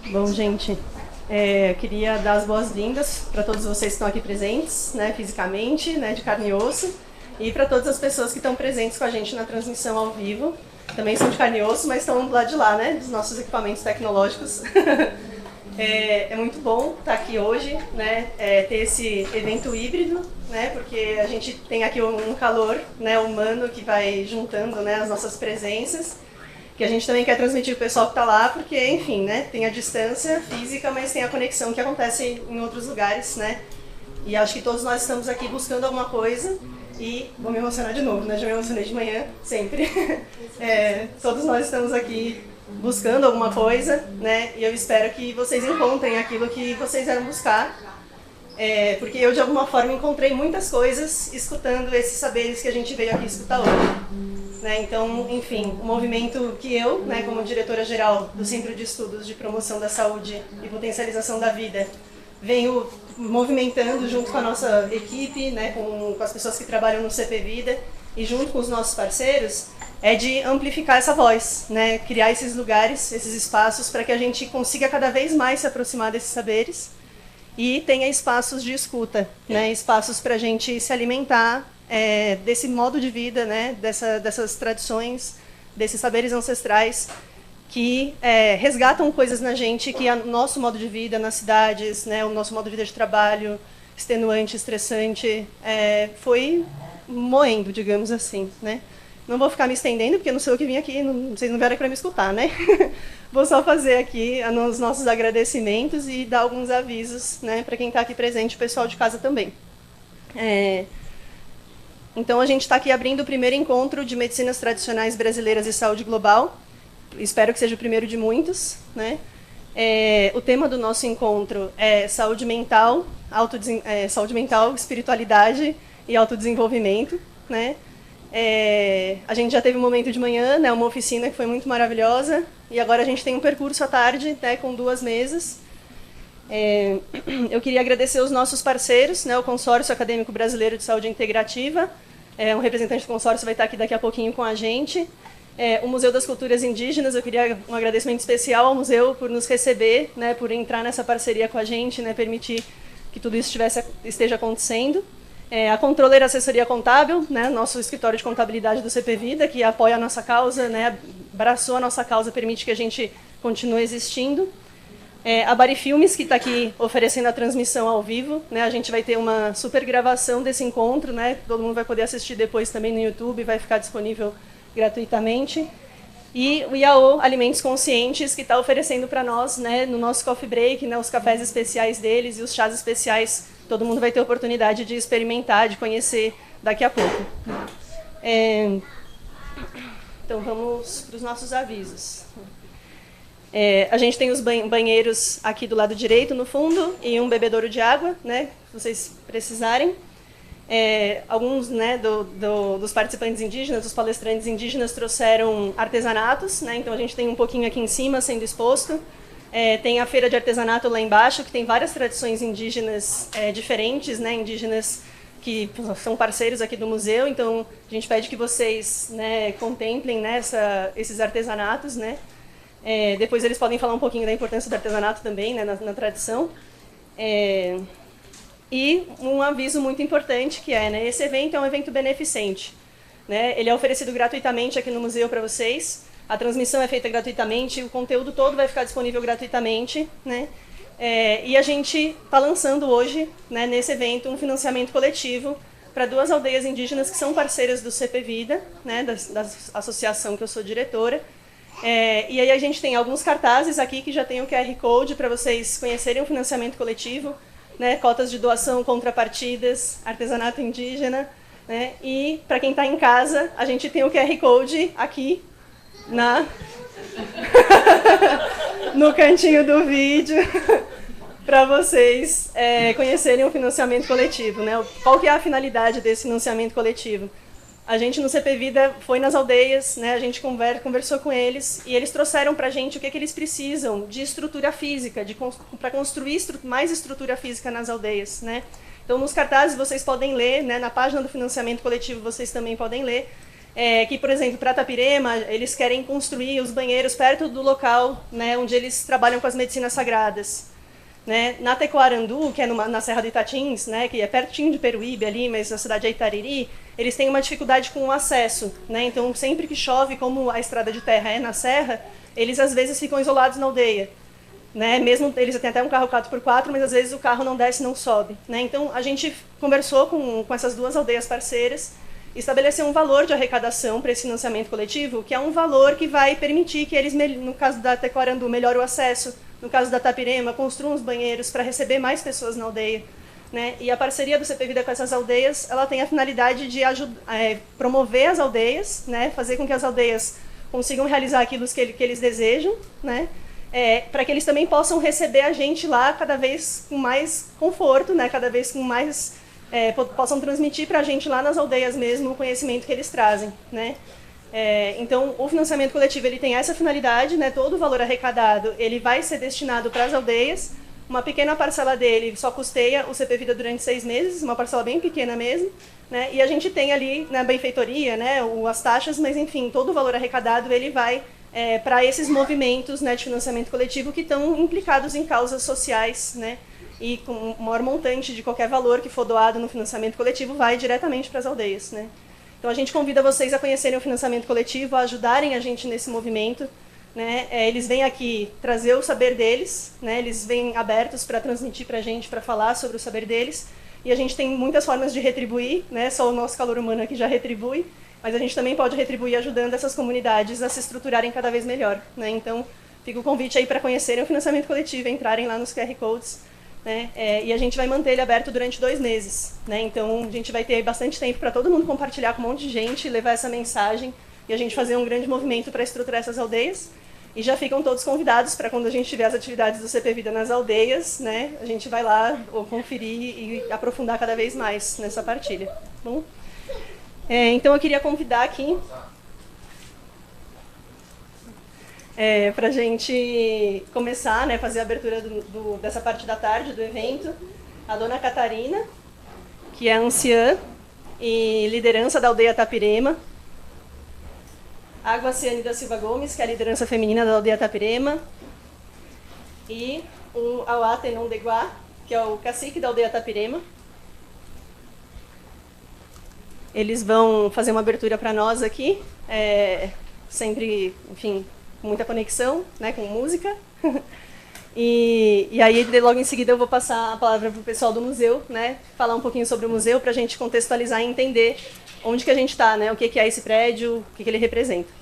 Bom, gente, eu queria dar as boas-vindas para todos vocês que estão aqui presentes, né, fisicamente, né, de carne e osso, e para todas as pessoas que estão presentes com a gente na transmissão ao vivo. Também são de carne e osso, mas estão do lado de lá, né, dos nossos equipamentos tecnológicos. É muito bom estar aqui hoje, né, ter esse evento híbrido, né, porque a gente tem aqui um calor, né, humano que vai juntando, né, as nossas presenças, que a gente também quer transmitir para o pessoal que está lá, porque, enfim, né, tem a distância física, mas tem a conexão que acontece em outros lugares, né, e acho que todos nós estamos aqui buscando alguma coisa, e vou me emocionar de novo, né, já me emocionei de manhã, sempre. Todos nós estamos aqui buscando alguma coisa, né, e eu espero que vocês encontrem aquilo que vocês vieram buscar, porque eu, de alguma forma, encontrei muitas coisas escutando esses saberes que a gente veio aqui escutar hoje. Né? Então, enfim, o movimento que eu, né, como diretora-geral do Centro de Estudos de Promoção da Saúde e Potencialização da Vida, venho movimentando junto com a nossa equipe, né, com as pessoas que trabalham no CP Vida e junto com os nossos parceiros, é de amplificar essa voz, né, criar esses lugares, esses espaços para que a gente consiga cada vez mais se aproximar desses saberes e tenha espaços de escuta, né, espaços para a gente se alimentar desse modo de vida, né, dessas tradições, desses saberes ancestrais que resgatam coisas na gente que o nosso modo de vida nas cidades, né, o nosso modo de vida de trabalho, extenuante, estressante, foi moendo, digamos assim, né. Não vou ficar me estendendo, porque não sou eu que vim aqui, vocês não vieram aqui para me escutar, né. Vou só fazer aqui os nossos agradecimentos e dar alguns avisos, né, para quem está aqui presente, o pessoal de casa também. Então, a gente está aqui abrindo o primeiro encontro de medicinas tradicionais brasileiras e saúde global. Espero que seja o primeiro de muitos, né? O tema do nosso encontro é saúde mental, espiritualidade e autodesenvolvimento, né? A gente já teve um momento de manhã, né, uma oficina que foi muito maravilhosa, e agora a gente tem um percurso à tarde, né, com 2 mesas. Eu queria agradecer os nossos parceiros, né, o Consórcio Acadêmico Brasileiro de Saúde Integrativa. Um representante do consórcio vai estar aqui daqui a pouquinho com a gente. O Museu das Culturas Indígenas, eu queria um agradecimento especial ao museu por nos receber, né, por entrar nessa parceria com a gente, né, permitir que tudo isso esteja acontecendo. A Controller Assessoria Contábil, né, nosso escritório de contabilidade do CP Vida, que apoia a nossa causa, né, abraçou a nossa causa, permite que a gente continue existindo. A Bari Filmes, que está aqui oferecendo a transmissão ao vivo, né? A gente vai ter uma super gravação desse encontro, né? Todo mundo vai poder assistir depois também no YouTube, vai ficar disponível gratuitamente. E o IAO Alimentos Conscientes, que está oferecendo para nós, né, no nosso coffee break, né, os cafés especiais deles e os chás especiais. Todo mundo vai ter oportunidade de experimentar, de conhecer daqui a pouco. Então vamos para os nossos avisos. A gente tem os banheiros aqui do lado direito, no fundo, e um bebedouro de água, né, se vocês precisarem. Alguns, né, dos participantes indígenas, dos palestrantes indígenas, trouxeram artesanatos, né, então a gente tem um pouquinho aqui em cima sendo exposto. Tem a feira de artesanato lá embaixo, que tem várias tradições indígenas diferentes, né, indígenas que são parceiros aqui do museu, então a gente pede que vocês, né, contemplem, né, esses artesanatos, né. Depois eles podem falar um pouquinho da importância do artesanato também, né, na tradição. E um aviso muito importante que né, esse evento é um evento beneficente. Né? Ele é oferecido gratuitamente aqui no museu para vocês. A transmissão é feita gratuitamente, o conteúdo todo vai ficar disponível gratuitamente. Né? E a gente está lançando hoje, né, nesse evento, um financiamento coletivo para 2 aldeias indígenas que são parceiras do CP Vida, né, da associação que eu sou diretora. E aí a gente tem alguns cartazes aqui que já tem o QR Code para vocês conhecerem o financiamento coletivo, né, cotas de doação, contrapartidas, artesanato indígena, né, e para quem está em casa, a gente tem o QR Code aqui no cantinho do vídeo para vocês conhecerem o financiamento coletivo. Né? Qual que é a finalidade desse financiamento coletivo? A gente no CP Vida foi nas aldeias, né, a gente conversou com eles e eles trouxeram para a gente o que eles precisam de estrutura física, para construir mais estrutura física nas aldeias. Né? Então, nos cartazes vocês podem ler, né, na página do financiamento coletivo vocês também podem ler que, por exemplo, para Tapirema, eles querem construir os banheiros perto do local, né, onde eles trabalham com as medicinas sagradas. Né? Na Tecoarandu, que é na Serra do Itatins, né, que é pertinho de Peruíbe ali, mas a cidade é Itariri, eles têm uma dificuldade com o acesso. Né? Então, sempre que chove, como a estrada de terra é na serra, eles às vezes ficam isolados na aldeia. Né? Mesmo eles têm até um carro 4x4, mas às vezes o carro não desce, não sobe. Né? Então, a gente conversou com essas duas aldeias parceiras, estabeleceu um valor de arrecadação para esse financiamento coletivo, que é um valor que vai permitir que eles, no caso da Tecoarandu, melhorem o acesso, no caso da Tapirema, construam os banheiros para receber mais pessoas na aldeia. Né? E a parceria do CP Vida com essas aldeias, ela tem a finalidade de promover as aldeias, né? Fazer com que as aldeias consigam realizar aquilo que eles desejam, né? Para que eles também possam receber a gente lá cada vez com mais conforto, né? Cada vez com mais... possam transmitir para a gente lá nas aldeias mesmo o conhecimento que eles trazem. Né? Então, o financiamento coletivo ele tem essa finalidade, né? Todo o valor arrecadado ele vai ser destinado para as aldeias, uma pequena parcela dele só custeia o CP Vida durante 6 meses, uma parcela bem pequena mesmo, né? E a gente tem ali na benfeitoria, né, as taxas, mas enfim, todo o valor arrecadado ele vai para esses movimentos, né, de financiamento coletivo que estão implicados em causas sociais, né? E com o maior montante de qualquer valor que for doado no financiamento coletivo vai diretamente para as aldeias. Né? Então a gente convida vocês a conhecerem o financiamento coletivo, a ajudarem a gente nesse movimento. Né? Eles vêm aqui trazer o saber deles, né? Eles vêm abertos para transmitir para a gente, para falar sobre o saber deles. E a gente tem muitas formas de retribuir, né? Só o nosso calor humano aqui já retribui, mas a gente também pode retribuir ajudando essas comunidades a se estruturarem cada vez melhor. Né? Então fica o convite aí para conhecerem o financiamento coletivo, entrarem lá nos QR Codes. Né? E a gente vai manter ele aberto durante 2 meses. Né? Então, a gente vai ter bastante tempo para todo mundo compartilhar com um monte de gente, levar essa mensagem e a gente fazer um grande movimento para estruturar essas aldeias. E já ficam todos convidados para quando a gente tiver as atividades do CP Vida nas aldeias, né? A gente vai lá conferir e aprofundar cada vez mais nessa partilha. Bom? Então, eu queria convidar aqui para a gente começar, né, fazer a abertura dessa parte da tarde do evento, a dona Catarina, que é anciã e liderança da aldeia Tapirema, a Guaciane da Silva Gomes, que é a liderança feminina da aldeia Tapirema, e o Auá Tenon Deguá, que é o cacique da aldeia Tapirema. Eles vão fazer uma abertura para nós aqui, sempre, enfim, com muita conexão, né, com música. E aí, logo em seguida, eu vou passar a palavra para o pessoal do museu, né, falar um pouquinho sobre o museu, para a gente contextualizar e entender onde que a gente está, né, o que é esse prédio, o que ele representa.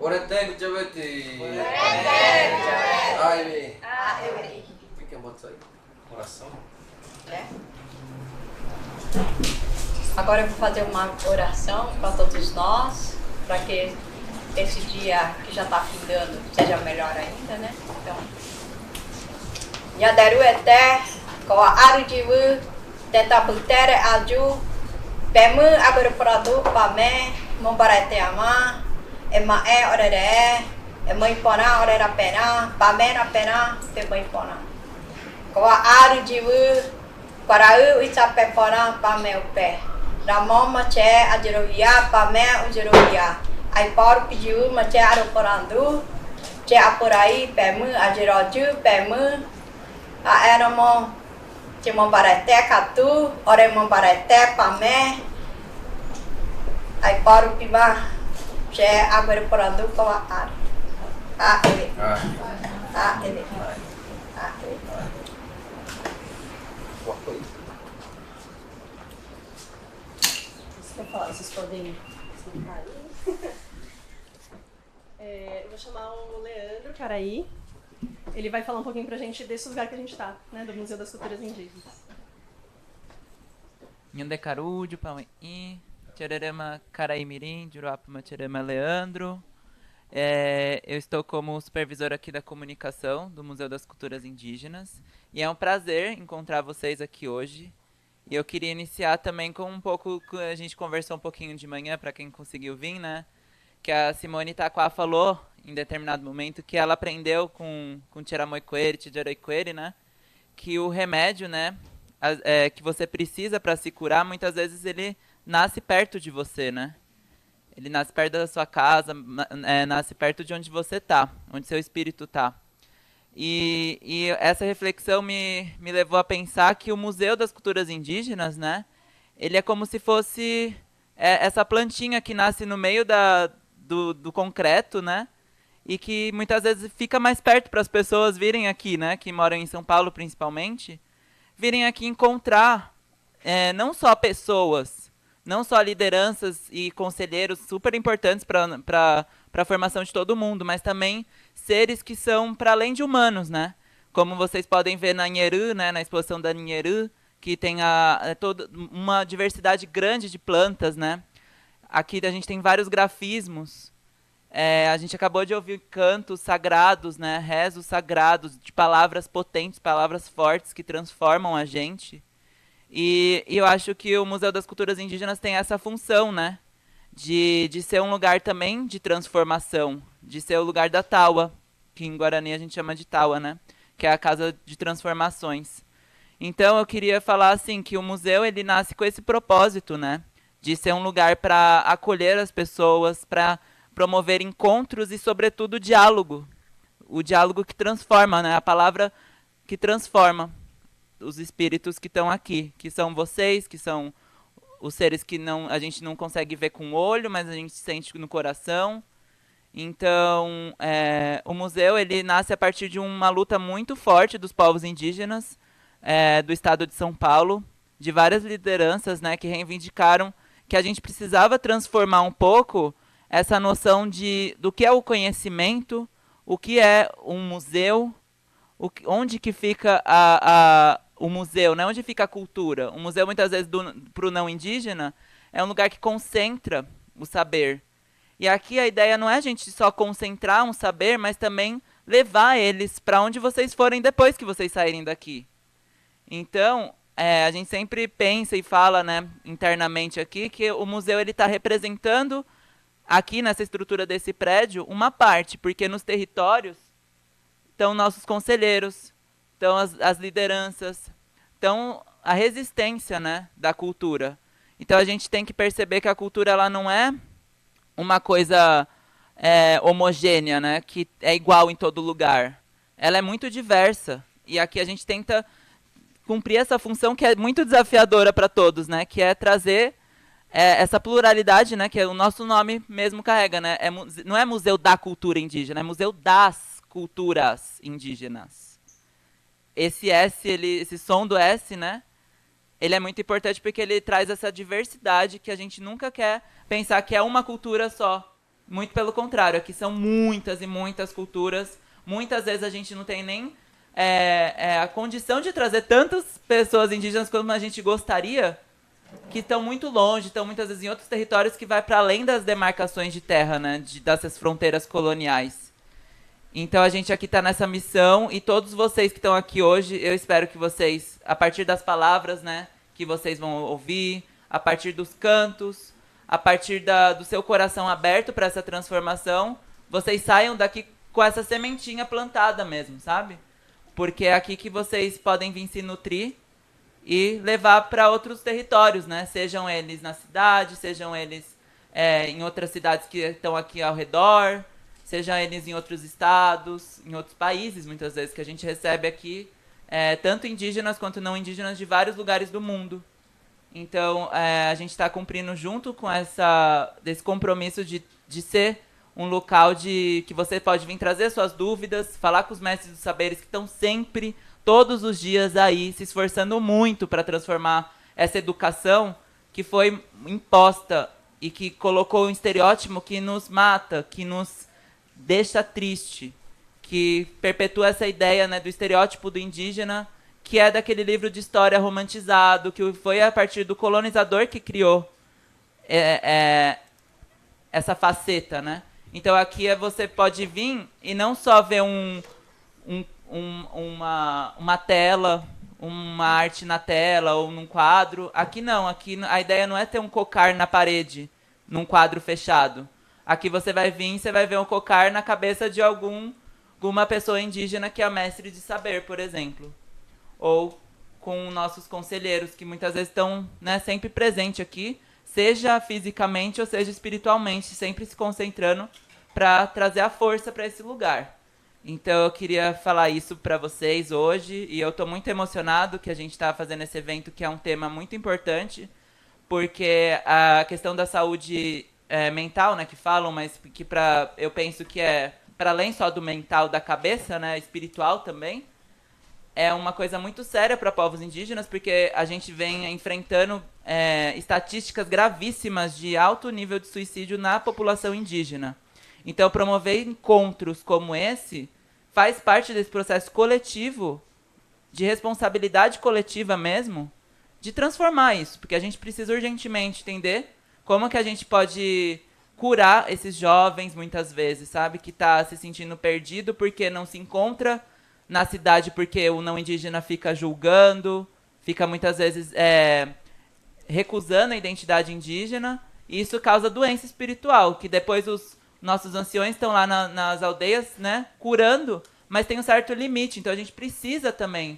Oreteng Javeti. Ai, fica bota aí. Oração. Agora eu vou fazer uma oração para todos nós, para que esse dia que já está findando seja melhor ainda, né? Então, Nhadaru Ete, Koa Arujivu, Teta Butere Aju, Pemu Agurupuradu, Pame, Mombarete Ama, Emae Orere, Emoipona Orera Pena, Pamena Pena, Pemoipona. Koa Arujivu, Quarau Itapepona, Pame Upe. Ramon Mache Ajirovia, Pame Ujirovia. Aipor pediu Mache Aruporandu, Che Apurai, Pemu Ajiroju, Pemu, Aeramo, Che Mombarete Catu, Ore Mombarete, Pame, Aipor Piba, Che Aguruporandu, Koa Ar. Ele. Ele. Vocês podem sentar aí. Eu vou chamar o Leandro Caraí. Ele vai falar um pouquinho pra gente desse lugar que a gente está, né, do Museu das Culturas Indígenas. Nhandecarudio, Pauí, Tchererema Caraí Mirim, Juruapama Tcherema Leandro. Eu estou como supervisor aqui da comunicação do Museu das Culturas Indígenas. E é um prazer encontrar vocês aqui hoje. E eu queria iniciar também com um pouco, a gente conversou um pouquinho de manhã, para quem conseguiu vir, né? Que a Simone Taquá falou, em determinado momento, que ela aprendeu com Tiramoiqueri, Tijaroiqueri, né? Que o remédio, né? Que você precisa para se curar, muitas vezes ele nasce perto de você, né? Ele nasce perto da sua casa, nasce perto de onde você tá, onde seu espírito tá. E essa reflexão me levou a pensar que o Museu das Culturas Indígenas, né, ele é como se fosse essa plantinha que nasce no meio do concreto, né, e que muitas vezes fica mais perto para as pessoas virem aqui, né, que moram em São Paulo principalmente, virem aqui encontrar não só pessoas, não só lideranças e conselheiros super importantes para a formação de todo mundo, mas também seres que são para além de humanos, né? Como vocês podem ver na Nheru, né, na exposição da Nheru, que tem toda uma diversidade grande de plantas, né? Aqui a gente tem vários grafismos. A gente acabou de ouvir cantos sagrados, né? Rezos sagrados, de palavras potentes, palavras fortes que transformam a gente. E eu acho que o Museu das Culturas Indígenas tem essa função, né? De ser um lugar também de transformação, de ser o lugar da Taua, que em Guarani a gente chama de Taua, né? Que é a casa de transformações. Então eu queria falar assim que o museu ele nasce com esse propósito, né? De ser um lugar para acolher as pessoas, para promover encontros e, sobretudo, diálogo. O diálogo que transforma, né? A palavra que transforma os espíritos que estão aqui, que são vocês, que são os seres que a gente não consegue ver com o olho, mas a gente sente no coração. Então, o museu ele nasce a partir de uma luta muito forte dos povos indígenas do estado de São Paulo, de várias lideranças, né, que reivindicaram que a gente precisava transformar um pouco essa noção do que é o conhecimento, o que é um museu, onde que fica o museu, né? Onde fica a cultura? O museu, muitas vezes, para o não indígena, é um lugar que concentra o saber. E aqui a ideia não é a gente só concentrar um saber, mas também levar eles para onde vocês forem depois que vocês saírem daqui. Então, a gente sempre pensa e fala, né, internamente aqui, que o museu está representando, aqui nessa estrutura desse prédio, uma parte, porque nos territórios estão nossos conselheiros, estão as lideranças, estão a resistência, né, da cultura. Então a gente tem que perceber que a cultura ela não é uma coisa homogênea, né, que é igual em todo lugar. Ela é muito diversa. E aqui a gente tenta cumprir essa função que é muito desafiadora para todos, né, que é trazer essa pluralidade, né, que o nosso nome mesmo carrega, né, não é Museu da Cultura Indígena, é Museu das Culturas Indígenas. Esse S, esse som do S, né, ele é muito importante porque ele traz essa diversidade que a gente nunca quer pensar que é uma cultura só. Muito pelo contrário, aqui são muitas e muitas culturas. Muitas vezes a gente não tem nem a condição de trazer tantas pessoas indígenas como a gente gostaria, que estão muito longe, estão muitas vezes em outros territórios que vai para além das demarcações de terra, né, dessas fronteiras coloniais. Então a gente aqui está nessa missão, e todos vocês que estão aqui hoje, eu espero que vocês, a partir das palavras, né, que vocês vão ouvir, a partir dos cantos, a partir do seu coração aberto para essa transformação, vocês saiam daqui com essa sementinha plantada mesmo, sabe? Porque é aqui que vocês podem vir se nutrir e levar para outros territórios, né? Sejam eles na cidade, sejam eles em outras cidades que estão aqui ao redor, sejam eles em outros estados, em outros países, muitas vezes, que a gente recebe aqui, tanto indígenas quanto não indígenas de vários lugares do mundo. Então, a gente está cumprindo junto com desse compromisso de ser um local que você pode vir trazer suas dúvidas, falar com os mestres dos saberes que estão sempre, todos os dias aí, se esforçando muito para transformar essa educação que foi imposta e que colocou um estereótipo que nos mata, que nos deixa triste, que perpetua essa ideia, né, do estereótipo do indígena, que é daquele livro de história romantizado, que foi a partir do colonizador que criou essa faceta, né? Então aqui você pode vir e não só ver uma tela, uma arte na tela ou num quadro. Aqui não, aqui a ideia não é ter um cocar na parede, num quadro fechado. Aqui você vai vir e você vai ver um cocar na cabeça de alguma pessoa indígena que é mestre de saber, por exemplo. Ou com nossos conselheiros, que muitas vezes estão, né, sempre presentes aqui, seja fisicamente ou seja espiritualmente, sempre se concentrando para trazer a força para esse lugar. Então eu queria falar isso para vocês hoje, e eu estou muito emocionado que a gente está fazendo esse evento, que é um tema muito importante, porque a questão da saúde mental, né, que falam, mas que eu penso que é para além só do mental, da cabeça, né, espiritual também, é uma coisa muito séria para povos indígenas, porque a gente vem enfrentando estatísticas gravíssimas de alto nível de suicídio na população indígena. Então, promover encontros como esse faz parte desse processo coletivo, de responsabilidade coletiva mesmo, de transformar isso, porque a gente precisa urgentemente entender como que a gente pode curar esses jovens, muitas vezes, sabe, que está se sentindo perdido porque não se encontra na cidade, porque o não indígena fica julgando, fica muitas vezes recusando a identidade indígena, e isso causa doença espiritual, que depois os nossos anciões estão lá nas aldeias, né, curando, mas tem um certo limite. Então a gente precisa também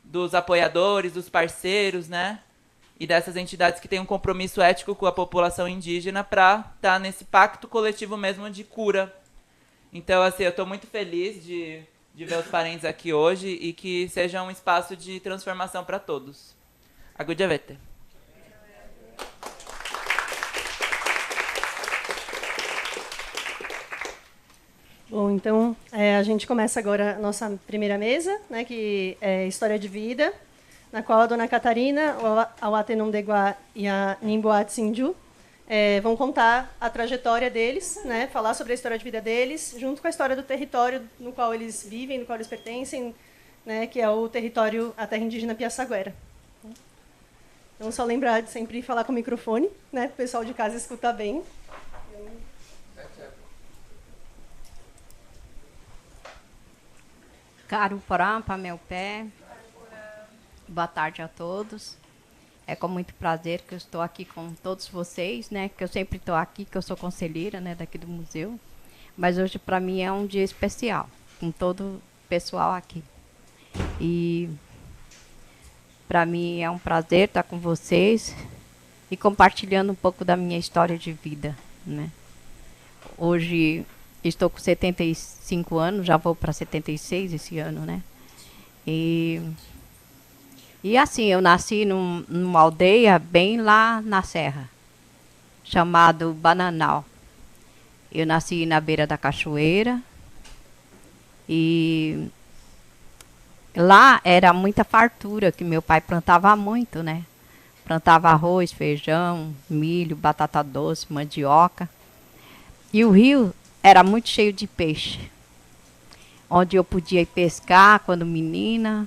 dos apoiadores, dos parceiros, né, e dessas entidades que têm um compromisso ético com a população indígena para estar nesse pacto coletivo mesmo de cura. Então, assim, eu estou muito feliz de ver os parentes aqui hoje e que seja um espaço de transformação para todos. Agudjavete. Bom, então a gente começa agora a nossa primeira mesa, né, que é História de Vida, na qual a dona Catarina, a Watenondegua e a Nimboatsinju vão contar a trajetória deles, né, falar sobre a história de vida deles, junto com a história do território no qual eles vivem, no qual eles pertencem, né, que é o território, a terra indígena Piaçaguera. Então, só lembrar de sempre falar com o microfone, né, para o pessoal de casa escutar bem. Caro Porã, para meu pé. Boa tarde a todos. É com muito prazer que eu estou aqui com todos vocês, né? Que eu sempre estou aqui, que eu sou conselheira, né, daqui do museu. Mas hoje para mim é um dia especial, com todo o pessoal aqui. E para mim é um prazer estar com vocês e compartilhando um pouco da minha história de vida, né? Hoje estou com 75 anos, já vou para 76 esse ano, né? E assim, eu nasci numa aldeia bem lá na serra, chamado Bananal. Eu nasci na beira da cachoeira e lá era muita fartura, que meu pai plantava muito, né? Plantava arroz, feijão, milho, batata doce, mandioca. E o rio era muito cheio de peixe, onde eu podia ir pescar quando menina,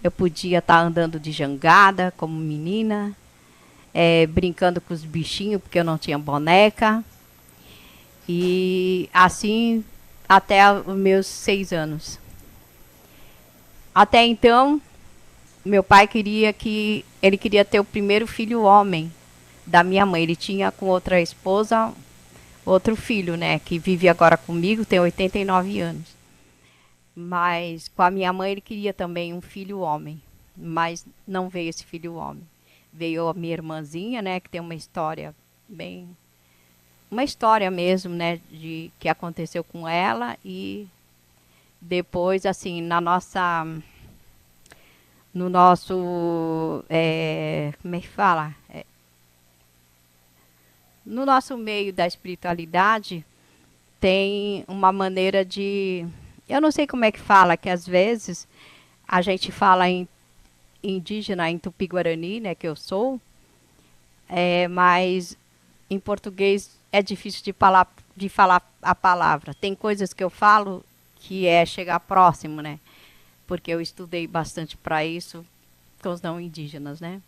eu podia estar andando de jangada como menina, brincando com os bichinhos, porque eu não tinha boneca. E assim até os meus 6 anos. Até então, meu pai queria ter o primeiro filho homem da minha mãe. Ele tinha com outra esposa outro filho, né, que vive agora comigo, tem 89 anos. Mas com a minha mãe ele queria também um filho homem, mas não veio esse filho homem. Veio a minha irmãzinha, né, que tem uma história mesmo, né, de que aconteceu com ela. E depois, assim, no nosso, como é que fala? No nosso meio da espiritualidade, tem uma maneira de... Eu não sei como é que fala, que às vezes a gente fala em indígena, em Tupi-Guarani, né, que eu sou, mas em português é difícil de falar a palavra. Tem coisas que eu falo que é chegar próximo, né, porque eu estudei bastante para isso com os não indígenas, né.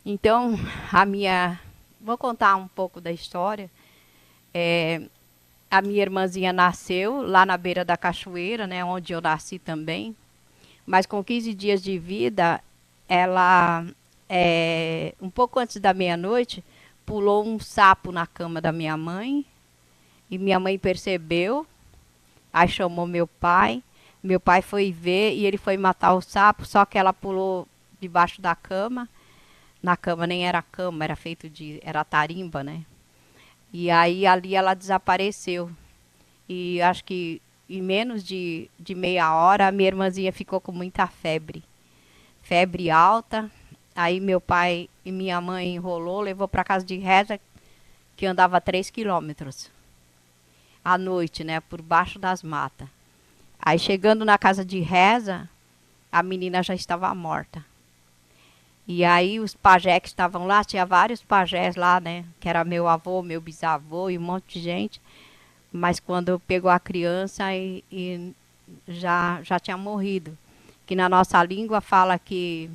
Então, vou contar um pouco da história. A minha irmãzinha nasceu lá na beira da cachoeira, né, onde eu nasci também. Mas com 15 dias de vida, ela, um pouco antes da meia-noite, pulou um sapo na cama da minha mãe. E minha mãe percebeu, aí chamou meu pai. Meu pai foi ver e ele foi matar o sapo, só que ela pulou debaixo da cama. Na cama nem era cama, era tarimba, né? E aí ali ela desapareceu. E acho que em menos de meia hora a minha irmãzinha ficou com muita febre. Febre alta. Aí meu pai e minha mãe enrolou, levou para casa de reza, que andava 3 quilômetros. À noite, né? Por baixo das matas. Aí chegando na casa de reza, a menina já estava morta. E aí os pajés que estavam lá, tinha vários pajés lá, né? Que era meu avô, meu bisavô e um monte de gente. Mas quando pegou a criança e já tinha morrido. Que na nossa língua fala que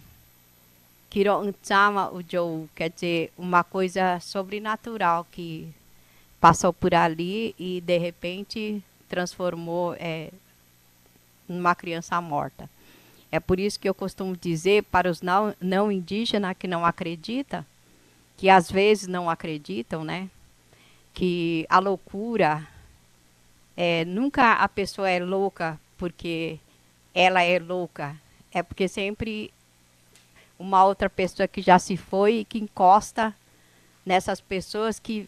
Kirontsama Ujou, quer dizer, uma coisa sobrenatural que passou por ali e de repente transformou numa criança morta. É por isso que eu costumo dizer para os não indígenas que não acreditam, que às vezes não acreditam, né? Que a loucura, nunca a pessoa é louca porque ela é louca. É porque sempre uma outra pessoa que já se foi e que encosta nessas pessoas que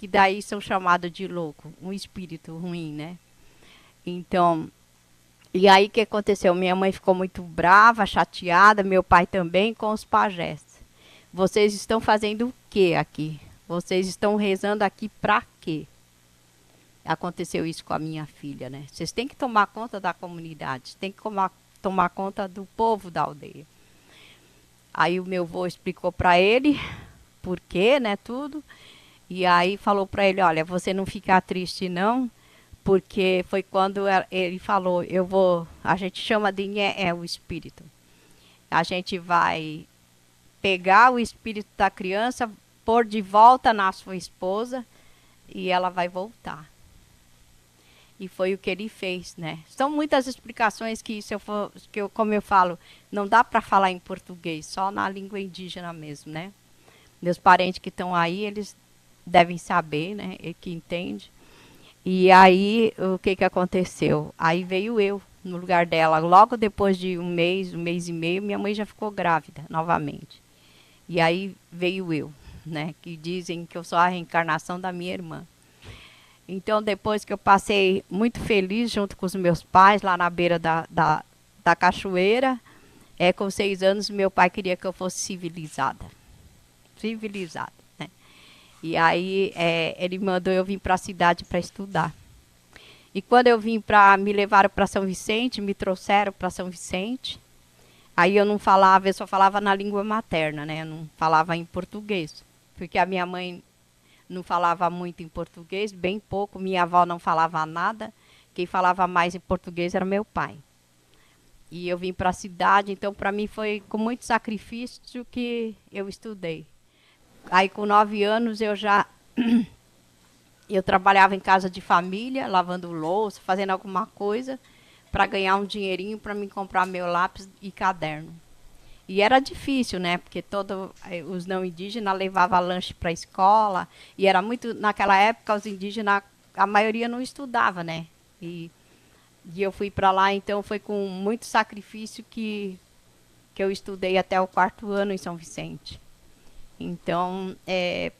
daí são chamadas de louco, um espírito ruim, né? Então... E aí o que aconteceu? Minha mãe ficou muito brava, chateada, meu pai também, com os pajés. Vocês estão fazendo o que aqui? Vocês estão rezando aqui para quê? Aconteceu isso com a minha filha, né? Vocês têm que tomar conta da comunidade, têm que tomar conta do povo da aldeia. Aí o meu avô explicou para ele por quê, né, tudo. E aí falou para ele, olha, você não fica triste não, porque foi quando ele falou, a gente chama de Nhé, o espírito. A gente vai pegar o espírito da criança, pôr de volta na sua esposa e ela vai voltar. E foi o que ele fez, né? São muitas explicações que, como eu falo, não dá para falar em português, só na língua indígena mesmo, né? Meus parentes que estão aí, eles devem saber, né? E que entendem. E aí, o que aconteceu? Aí veio eu no lugar dela. Logo depois de um mês e meio, minha mãe já ficou grávida novamente. E aí veio eu, né? Que dizem que eu sou a reencarnação da minha irmã. Então, depois que eu passei muito feliz junto com os meus pais, lá na beira da cachoeira, com 6 anos, meu pai queria que eu fosse civilizada. Civilizada. E aí ele mandou eu vir para a cidade para estudar. E quando eu vim me levaram para São Vicente, me trouxeram para São Vicente. Aí eu não falava, eu só falava na língua materna, né? Eu não falava em português. Porque a minha mãe não falava muito em português, bem pouco. Minha avó não falava nada. Quem falava mais em português era meu pai. E eu vim para a cidade, então para mim foi com muito sacrifício que eu estudei. Aí com 9 anos eu trabalhava em casa de família, lavando louça, fazendo alguma coisa para ganhar um dinheirinho para me comprar meu lápis e caderno. E era difícil, né? Porque todos os não indígenas levavam lanche para a escola. E era muito, naquela época, os indígenas, a maioria não estudava, né? E eu fui para lá, então foi com muito sacrifício que eu estudei até o 4º ano em São Vicente. Então,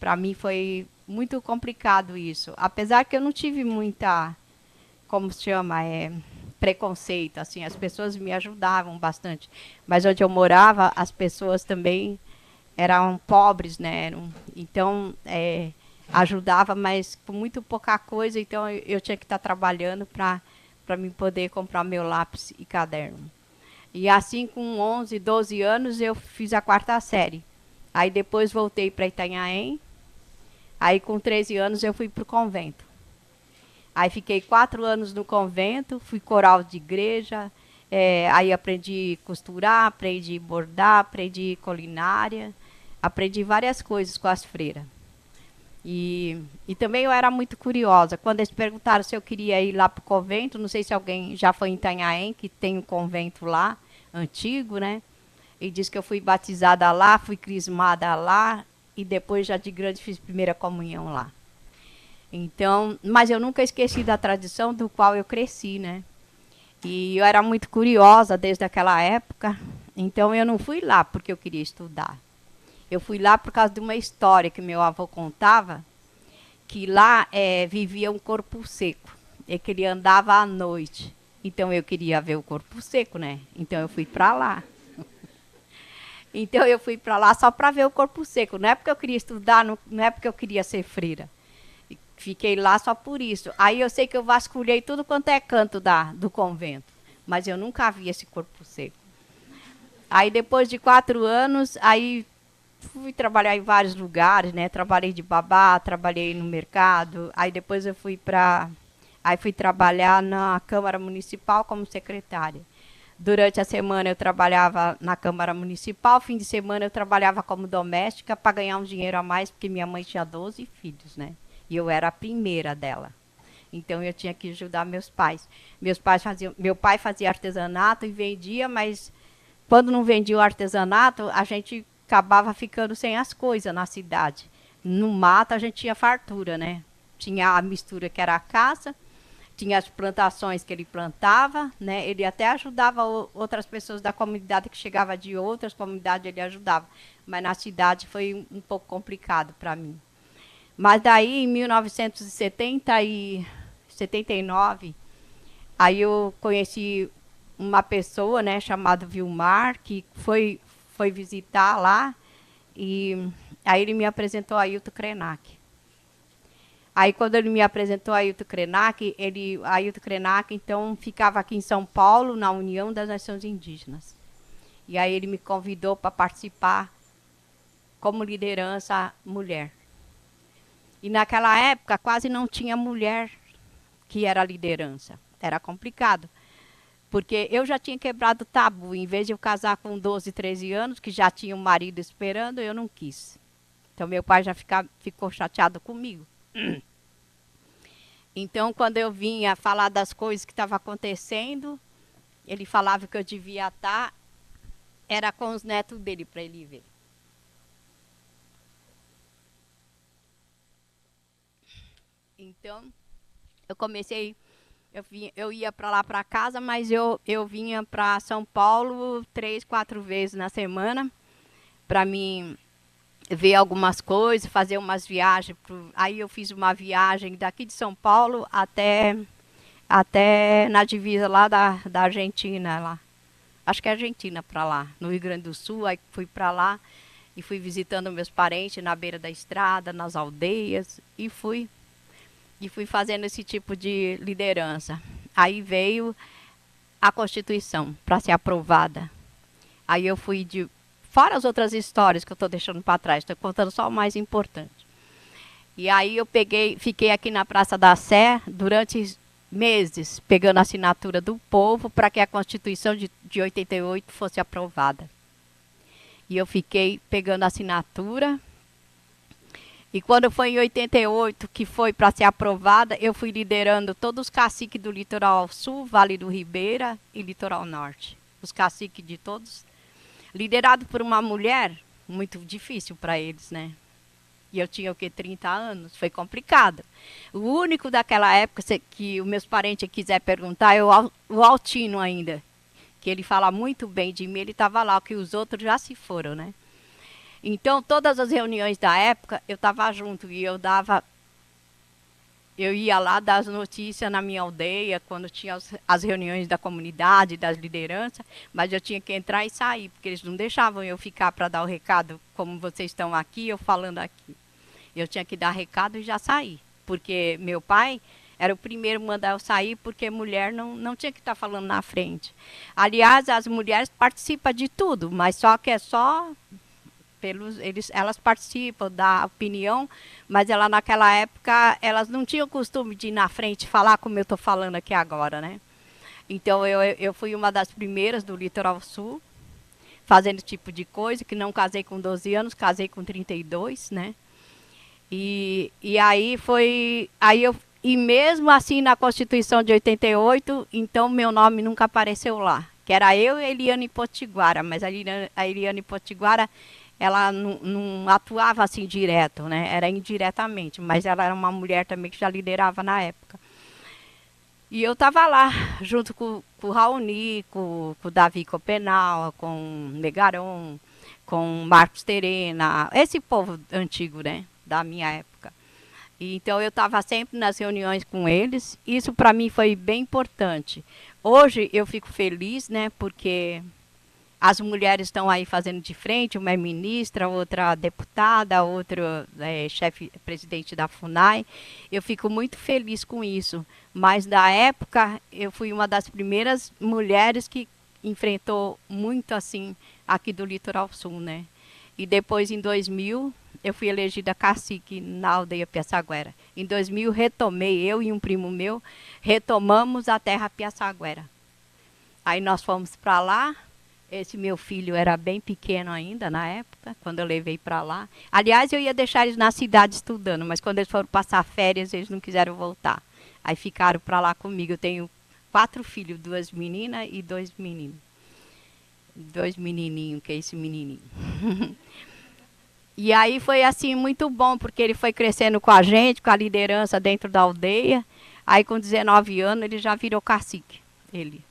para mim foi muito complicado isso. Apesar que eu não tive muita, como se chama, preconceito, assim, as pessoas me ajudavam bastante. Mas onde eu morava, as pessoas também eram pobres, né? Então, ajudava, mas com muito pouca coisa, então eu tinha que estar trabalhando para mim poder comprar meu lápis e caderno. E assim, com 11, 12 anos, eu fiz a 4ª série. Aí depois voltei para Itanhaém. Aí com 13 anos eu fui para o convento. Aí fiquei 4 anos no convento, fui coral de igreja, aí aprendi costurar, aprendi bordar, aprendi culinária, aprendi várias coisas com as freiras. E também eu era muito curiosa. Quando eles perguntaram se eu queria ir lá para o convento, não sei se alguém já foi em Itanhaém, que tem um convento lá, antigo, né? E disse que eu fui batizada lá, fui crismada lá, e depois já de grande fiz primeira comunhão lá. Então, mas eu nunca esqueci da tradição do qual eu cresci, né? E eu era muito curiosa desde aquela época, então eu não fui lá porque eu queria estudar. Eu fui lá por causa de uma história que meu avô contava, que lá vivia um corpo seco, e que ele andava à noite. Então eu queria ver o corpo seco, né? Então eu fui para lá. Então eu fui para lá só para ver o corpo seco. Não é porque eu queria estudar, não é porque eu queria ser freira. Fiquei lá só por isso. Aí eu sei que eu vasculhei tudo quanto é canto do convento, mas eu nunca vi esse corpo seco. Aí depois de 4 anos, aí fui trabalhar em vários lugares, né? Trabalhei de babá, trabalhei no mercado. Aí depois eu fui trabalhar na Câmara Municipal como secretária. Durante a semana eu trabalhava na Câmara Municipal, fim de semana eu trabalhava como doméstica para ganhar um dinheiro a mais, porque minha mãe tinha 12 filhos, né? E eu era a primeira dela. Então eu tinha que ajudar meus pais. Meu pai fazia artesanato e vendia, mas quando não vendia o artesanato, a gente acabava ficando sem as coisas na cidade. No mato a gente tinha fartura, né? Tinha a mistura que era a caça, tinha as plantações que ele plantava, né? Ele até ajudava outras pessoas da comunidade que chegava de outras comunidades, ele ajudava. Mas na cidade foi um pouco complicado para mim. Mas daí, em 1979, aí eu conheci uma pessoa, né, chamada Vilmar, que foi visitar lá, e aí ele me apresentou a Ailton Krenak. Aí quando ele me apresentou a Ailton Krenak, Ailton Krenak, então, ficava aqui em São Paulo, na União das Nações Indígenas. E aí ele me convidou para participar como liderança mulher. E naquela época quase não tinha mulher que era liderança. Era complicado. Porque eu já tinha quebrado o tabu. Em vez de eu casar com 12, 13 anos, que já tinha um marido esperando, eu não quis. Então meu pai já ficou chateado comigo. Então quando eu vinha falar das coisas que estavam acontecendo, ele falava que eu devia estar, era com os netos dele para ele ver. Então, eu comecei, eu ia para lá para casa, mas eu vinha para São Paulo 3, 4 vezes na semana, para mim ver algumas coisas, fazer umas viagens. Aí eu fiz uma viagem daqui de São Paulo até na divisa lá da Argentina, lá. Acho que é Argentina para lá, no Rio Grande do Sul. Aí fui para lá e fui visitando meus parentes na beira da estrada, nas aldeias, e fui fazendo esse tipo de liderança. Aí veio a Constituição para ser aprovada. Aí eu fora as outras histórias que eu estou deixando para trás, estou contando só o mais importante. E aí eu fiquei aqui na Praça da Sé durante meses, pegando a assinatura do povo para que a Constituição de 88 fosse aprovada. E eu fiquei pegando a assinatura. E quando foi em 88, que foi para ser aprovada, eu fui liderando todos os caciques do Litoral Sul, Vale do Ribeira e Litoral Norte. Os caciques de todos. Liderado por uma mulher, muito difícil para eles, né? E eu tinha, 30 anos, foi complicado. O único daquela época que os meus parentes quiser perguntar é o Altino ainda, que ele fala muito bem de mim, ele estava lá, que os outros já se foram, né? Então, todas as reuniões da época, eu estava junto e eu ia lá dar as notícias na minha aldeia, quando tinha as reuniões da comunidade, das lideranças, mas eu tinha que entrar e sair, porque eles não deixavam eu ficar para dar o recado, como vocês estão aqui, eu falando aqui. Eu tinha que dar recado e já sair, porque meu pai era o primeiro a mandar eu sair, porque mulher não tinha que estar falando na frente. Aliás, as mulheres participam de tudo, mas só que é só... elas participam da opinião, mas ela naquela época elas não tinham o costume de ir na frente falar como eu estou falando aqui agora, né? Então eu fui uma das primeiras do Litoral Sul, fazendo esse tipo de coisa, que não casei com 12 anos, casei com 32, né? E mesmo assim na Constituição de 88, então meu nome nunca apareceu lá, que era eu e Eliane Potiguara, mas a Eliane Potiguara ela não atuava assim direto, né? Era indiretamente, mas ela era uma mulher também que já liderava na época. E eu estava lá, junto com o Raoni, com o Davi Copenal, com o Negaron, com o Marcos Terena, esse povo antigo, né? Da minha época. E, então eu estava sempre nas reuniões com eles, isso para mim foi bem importante. Hoje eu fico feliz, né? Porque... as mulheres estão aí fazendo de frente, uma é ministra, outra deputada, outra chefe, presidente da FUNAI. Eu fico muito feliz com isso. Mas, na época, eu fui uma das primeiras mulheres que enfrentou muito, assim, aqui do Litoral Sul, né? E depois, em 2000, eu fui elegida cacique na aldeia Piaçaguera. Em 2000, retomei, eu e um primo meu, retomamos a terra Piaçaguera. Aí nós fomos para lá. Esse meu filho era bem pequeno ainda na época, quando eu levei para lá. Aliás, eu ia deixar eles na cidade estudando, mas quando eles foram passar férias, eles não quiseram voltar. Aí ficaram para lá comigo. Eu tenho 4 filhos, 2 meninas e 2 meninos. 2 menininhos, que é esse menininho. E aí foi assim muito bom, porque ele foi crescendo com a gente, com a liderança dentro da aldeia. Aí com 19 anos ele já virou cacique, ele.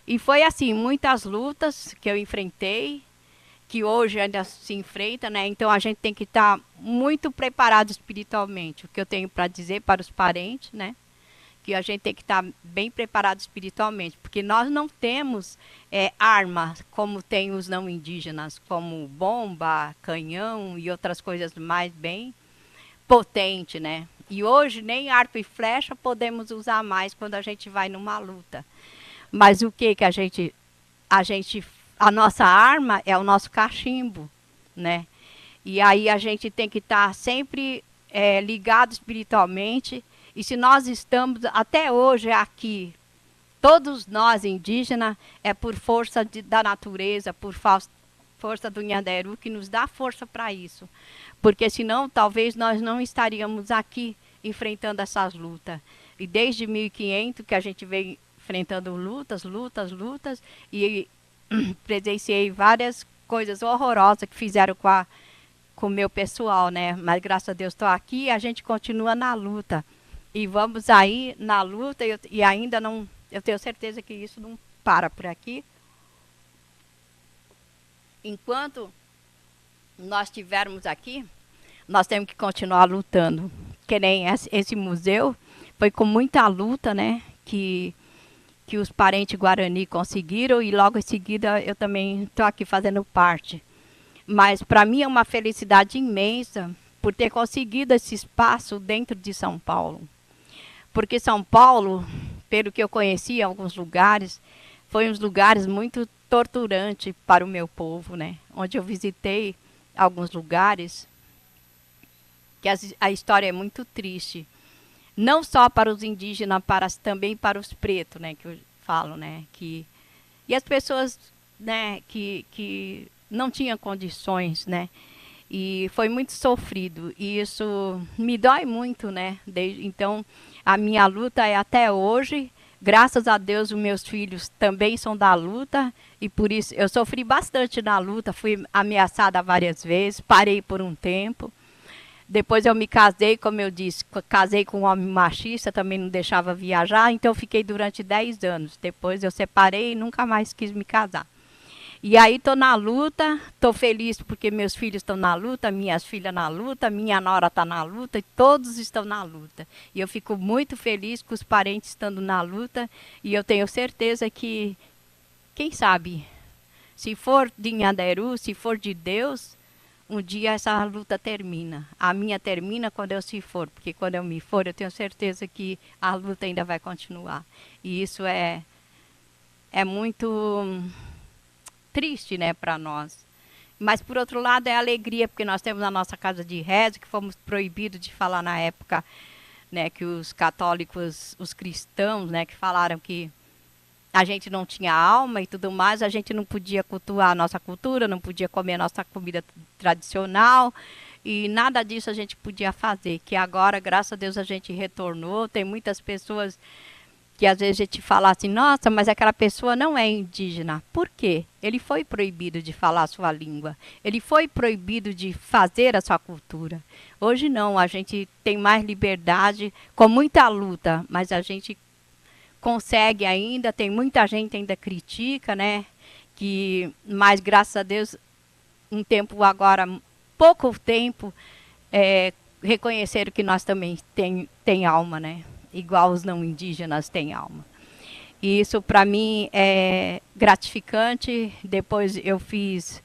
E foi assim, muitas lutas que eu enfrentei, que hoje ainda se enfrenta, né? Então a gente tem que estar muito preparado espiritualmente. O que eu tenho para dizer para os parentes, né? Que a gente tem que estar bem preparado espiritualmente, porque nós não temos armas como tem os não indígenas, como bomba, canhão e outras coisas mais bem potentes, né? E hoje nem arco e flecha podemos usar mais quando a gente vai numa luta. Mas o que a nossa arma é o nosso cachimbo, né? E aí a gente tem que estar sempre ligado espiritualmente. E se nós estamos até hoje aqui, todos nós indígenas, é por força da natureza, por força do Nhanderu, que nos dá força para isso. Porque senão talvez nós não estaríamos aqui enfrentando essas lutas. E desde 1500 que a gente vem enfrentando lutas, e presenciei várias coisas horrorosas que fizeram com o meu pessoal, né? Mas graças a Deus estou aqui e a gente continua na luta. E vamos aí na luta e ainda não... Eu tenho certeza que isso não para por aqui. Enquanto nós estivermos aqui, nós temos que continuar lutando. Que nem esse museu, foi com muita luta, né? Que os parentes Guarani conseguiram e logo em seguida eu também estou aqui fazendo parte. Mas para mim é uma felicidade imensa por ter conseguido esse espaço dentro de São Paulo. Porque São Paulo, pelo que eu conheci em alguns lugares, foi uns lugares muito torturantes para o meu povo, né? Onde eu visitei alguns lugares, que a história é muito triste. Não só para os indígenas, também para os pretos, né, que eu falo, né, e as pessoas, né, que não tinham condições, né, e foi muito sofrido, e isso me dói muito, né, então a minha luta é até hoje. Graças a Deus, os meus filhos também são da luta, e por isso eu sofri bastante na luta, fui ameaçada várias vezes, parei por um tempo. Depois eu me casei, como eu disse, casei com um homem machista, também não deixava viajar, então eu fiquei durante 10 anos. Depois eu separei e nunca mais quis me casar. E aí estou na luta, estou feliz porque meus filhos estão na luta, minhas filhas na luta, minha nora está na luta, e todos estão na luta. E eu fico muito feliz com os parentes estando na luta, e eu tenho certeza que, quem sabe, se for de Nhanderu, se for de Deus, um dia essa luta termina. A minha termina quando eu se for, porque quando eu me for, eu tenho certeza que a luta ainda vai continuar. E isso é muito triste, né, para nós. Mas, por outro lado, é alegria, porque nós temos a nossa casa de reza, que fomos proibidos de falar na época, né, que os católicos, os cristãos, né, que falaram que a gente não tinha alma e tudo mais, a gente não podia cultuar a nossa cultura, não podia comer a nossa comida tradicional, e nada disso a gente podia fazer, que agora, graças a Deus, a gente retornou. Tem muitas pessoas que às vezes a gente fala assim, nossa, mas aquela pessoa não é indígena. Por quê? Ele foi proibido de falar a sua língua, ele foi proibido de fazer a sua cultura. Hoje não, a gente tem mais liberdade, com muita luta, mas a gente consegue ainda, tem muita gente ainda critica, né? Mas graças a Deus, um tempo agora, pouco tempo, reconheceram que nós também tem alma, né? Igual os não indígenas têm alma. E isso para mim é gratificante. Depois eu fiz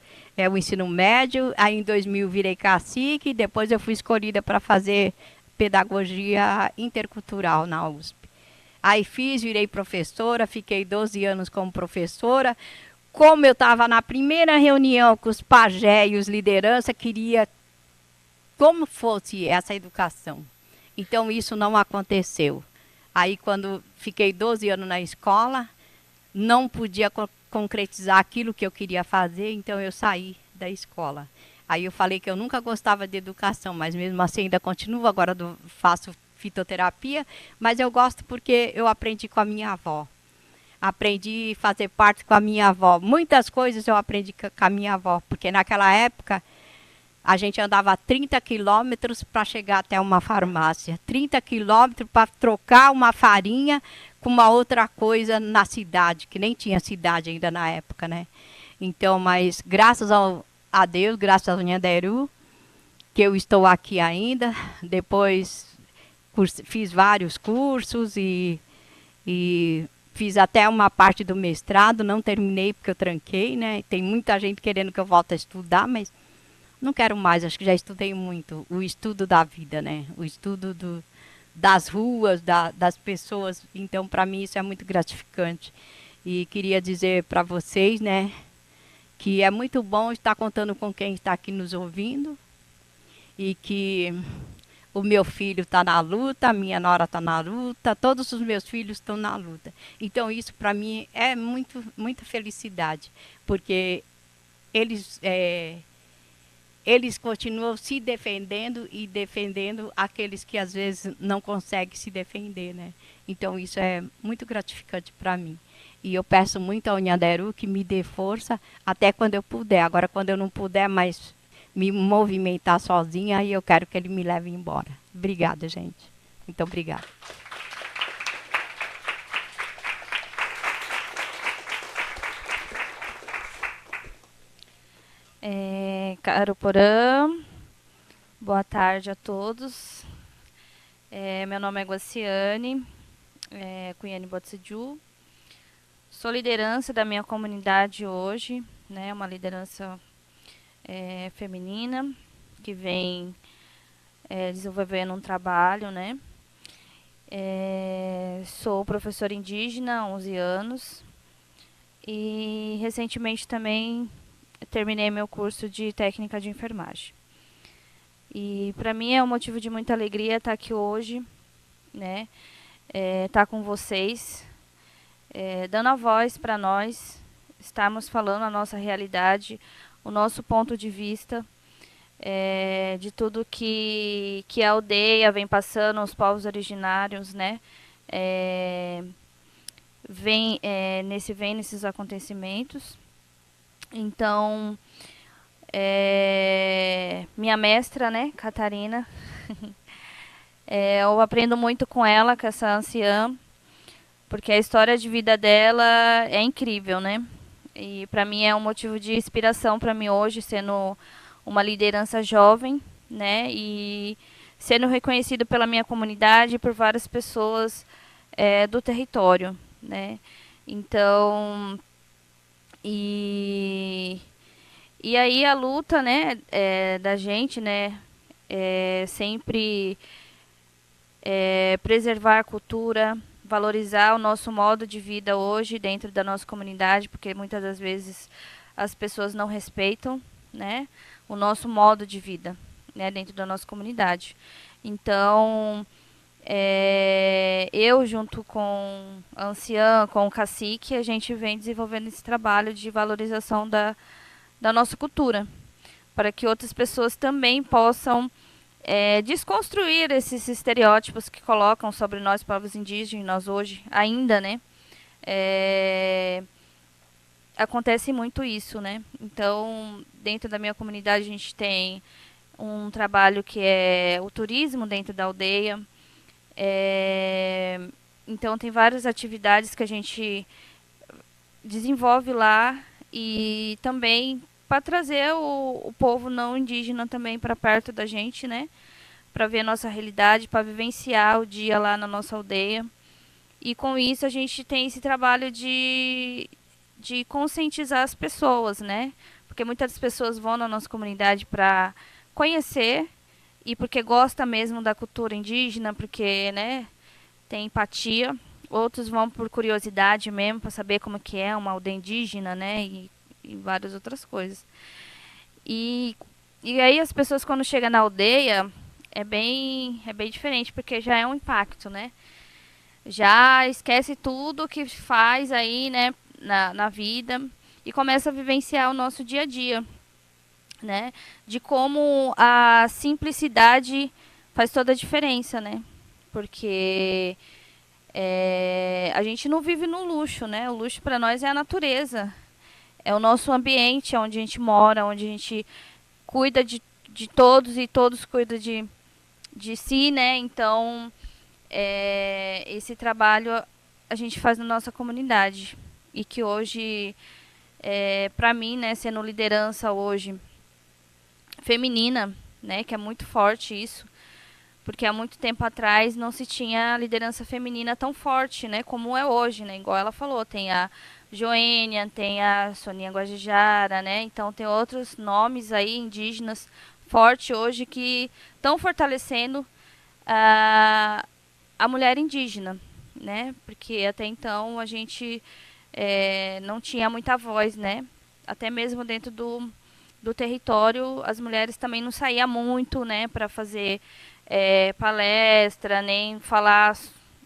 o ensino médio, aí em 2000 virei cacique, depois eu fui escolhida para fazer pedagogia intercultural na USP. Aí virei professora, fiquei 12 anos como professora. Como eu estava na primeira reunião com os pajé e os lideranças, queria como fosse essa educação. Então, isso não aconteceu. Aí, quando fiquei 12 anos na escola, não podia concretizar aquilo que eu queria fazer, então eu saí da escola. Aí eu falei que eu nunca gostava de educação, mas mesmo assim ainda continuo, agora faço fitoterapia, mas eu gosto porque eu aprendi com a minha avó. Aprendi a fazer parte com a minha avó. Muitas coisas eu aprendi com a minha avó, porque naquela época a gente andava 30 quilômetros para chegar até uma farmácia. 30 quilômetros para trocar uma farinha com uma outra coisa na cidade, que nem tinha cidade ainda na época, né? Então, mas graças a Deus, graças ao Nhanderu, que eu estou aqui ainda. Depois fiz vários cursos e fiz até uma parte do mestrado, não terminei porque eu tranquei, né? Tem muita gente querendo que eu volte a estudar, mas não quero mais, acho que já estudei muito. O estudo da vida, né? O estudo das ruas, das pessoas. Então, para mim, isso é muito gratificante. E queria dizer para vocês, né, que é muito bom estar contando com quem está aqui nos ouvindo e que o meu filho está na luta, a minha nora está na luta, todos os meus filhos estão na luta. Então, isso para mim é muita felicidade, porque eles continuam se defendendo e defendendo aqueles que às vezes não conseguem se defender, né? Então, isso é muito gratificante para mim. E eu peço muito ao Nhanderu que me dê força até quando eu puder. Agora, quando eu não puder mais me movimentar sozinha, aí eu quero que ele me leve embora. Obrigada, gente. Muito obrigada. Caro Porã, boa tarde a todos. Meu nome é Guaciane, Cunhane Botseju. Sou liderança da minha comunidade hoje, né, uma liderança feminina que vem desenvolvendo um trabalho, né. Sou professora indígena há 11 anos e recentemente também terminei meu curso de técnica de enfermagem. E para mim é um motivo de muita alegria estar aqui hoje, né? Estar com vocês, dando a voz para nós, estarmos falando a nossa realidade, o nosso ponto de vista, de tudo que a aldeia vem passando, os povos originários, né? Vem nesses acontecimentos. Então, minha mestra, né, Catarina, eu aprendo muito com ela, com essa anciã, porque a história de vida dela é incrível, né? E para mim é um motivo de inspiração para mim hoje, sendo uma liderança jovem, né? E sendo reconhecido pela minha comunidade e por várias pessoas do território, né? Então, e aí a luta, né, da gente, né, sempre preservar a cultura, valorizar o nosso modo de vida hoje dentro da nossa comunidade, porque muitas das vezes as pessoas não respeitam, né, o nosso modo de vida, né, dentro da nossa comunidade. Então, eu junto com a anciã, com o cacique, a gente vem desenvolvendo esse trabalho de valorização da nossa cultura, para que outras pessoas também possam desconstruir esses estereótipos que colocam sobre nós, povos indígenas, hoje, ainda, né? Acontece muito isso, né? Então, dentro da minha comunidade, a gente tem um trabalho que é o turismo dentro da aldeia. Então, tem várias atividades que a gente desenvolve lá e também para trazer o povo não indígena também para perto da gente, né? Para ver a nossa realidade, para vivenciar o dia lá na nossa aldeia. E com isso a gente tem esse trabalho de conscientizar as pessoas, né? Porque muitas pessoas vão na nossa comunidade para conhecer e porque gosta mesmo da cultura indígena, porque, né, tem empatia. Outros vão por curiosidade mesmo, para saber como que é uma aldeia indígena, né? E várias outras coisas. E aí as pessoas quando chegam na aldeia é bem diferente, porque já é um impacto, né? Já esquece tudo que faz aí, né, na vida e começa a vivenciar o nosso dia a dia, né? De como a simplicidade faz toda a diferença, né? Porque a gente não vive no luxo, né? O luxo para nós é a natureza. É o nosso ambiente, onde a gente mora, onde a gente cuida de todos e todos cuidam de si, né? Então, esse trabalho a gente faz na nossa comunidade. E que hoje, para mim, né, sendo liderança hoje feminina, né, que é muito forte isso, porque há muito tempo atrás não se tinha liderança feminina tão forte, né, como é hoje, né? Igual ela falou, tem a Joênia, tem a Soninha Guajajara, né? Então tem outros nomes aí indígenas fortes hoje que estão fortalecendo a mulher indígena, né? Porque até então a gente não tinha muita voz, né? Até mesmo dentro do território as mulheres também não saíam muito, né? Para fazer palestra, nem falar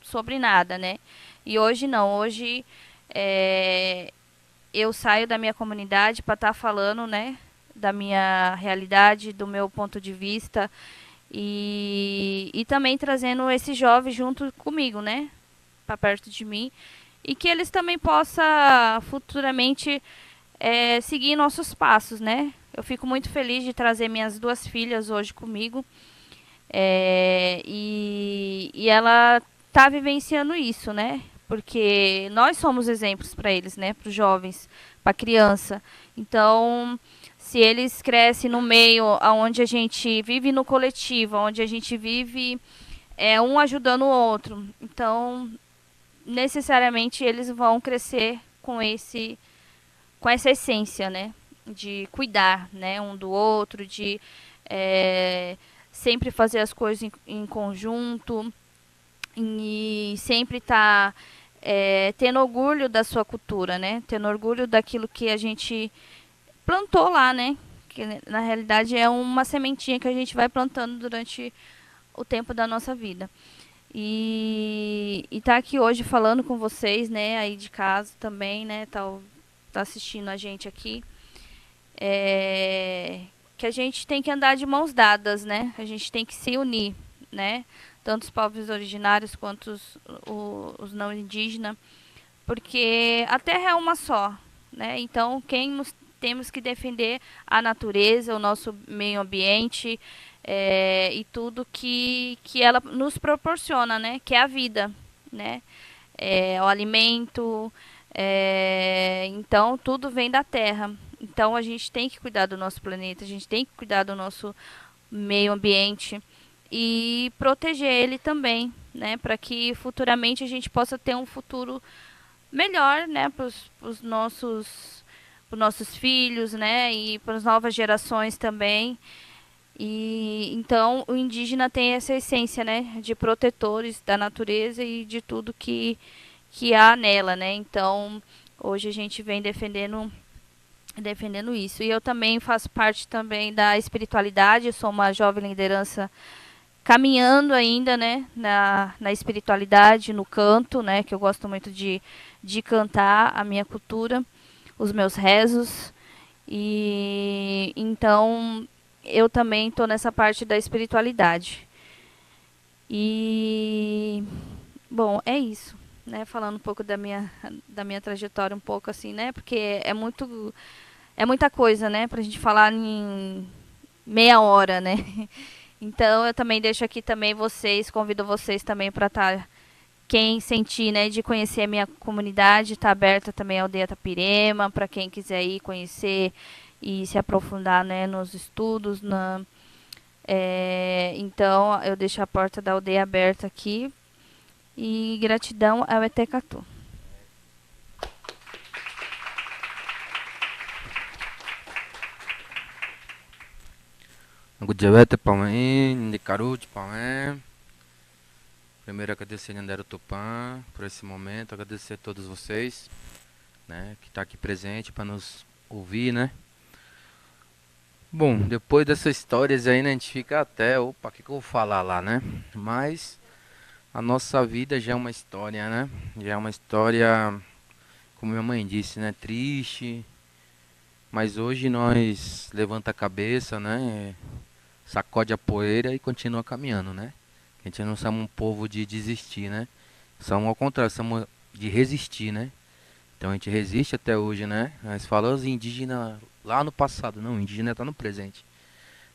sobre nada, né? E hoje não, hoje eu saio da minha comunidade para estar falando, né, da minha realidade, do meu ponto de vista e também trazendo esses jovens junto comigo, né, para perto de mim e que eles também possam futuramente seguir nossos passos, né. Eu fico muito feliz de trazer minhas 2 filhas hoje comigo e ela está vivenciando isso, né. Porque nós somos exemplos para eles, né? Para os jovens, para a criança. Então, se eles crescem no meio onde a gente vive no coletivo, onde a gente vive um ajudando o outro, então, necessariamente, eles vão crescer com essa essência, né? De cuidar, né? Um do outro, de sempre fazer as coisas em conjunto e sempre estar tendo orgulho da sua cultura, né? Tendo orgulho daquilo que a gente plantou lá, né? Que na realidade é uma sementinha que a gente vai plantando durante o tempo da nossa vida. E tá aqui hoje falando com vocês, né, aí de casa também, né, tá assistindo a gente aqui, que a gente tem que andar de mãos dadas, né, a gente tem que se unir, né, tanto os povos originários quanto os não indígenas, porque a terra é uma só, né, então temos que defender a natureza, o nosso meio ambiente, e tudo que ela nos proporciona, né? Que é a vida, né? O alimento, então tudo vem da terra. Então a gente tem que cuidar do nosso planeta, a gente tem que cuidar do nosso meio ambiente e proteger ele também, né? Para que futuramente a gente possa ter um futuro melhor, né? Para os nossos filhos, né? E para as novas gerações também. E então o indígena tem essa essência, né, de protetores da natureza e de tudo que há nela, né? Então hoje a gente vem defendendo isso. E eu também faço parte também da espiritualidade. Eu sou uma jovem liderança caminhando ainda, né, na espiritualidade, no canto, né, que eu gosto muito de cantar a minha cultura, os meus rezos. E então eu também estou nessa parte da espiritualidade. E, bom, é isso, né? Falando um pouco da minha trajetória, um pouco assim, né? Porque é muita coisa, né? Pra gente falar em meia hora, né? Então, eu também deixo aqui também convido vocês também para quem sentir, né, de conhecer a minha comunidade, está aberta também a Aldeia Tapirema, para quem quiser ir conhecer e se aprofundar, né, nos estudos. Então, eu deixo a porta da aldeia aberta aqui. E gratidão ao Etecatu. Primeiro agradecer a Nandero Tupã por esse momento, agradecer a todos vocês, né, que está aqui presente para nos ouvir, né. Bom, depois dessas histórias aí, né, a gente fica até, opa, o que eu vou falar lá, né? Mas a nossa vida já é uma história, né? Já é uma história, como minha mãe disse, né, triste. Mas hoje nós levanta a cabeça, né, sacode a poeira e continua caminhando, né? A gente não somos um povo de desistir, né? Somos ao contrário, somos de resistir, né? Então a gente resiste até hoje, né? Mas falou os indígenas lá no passado, não, o indígena está no presente,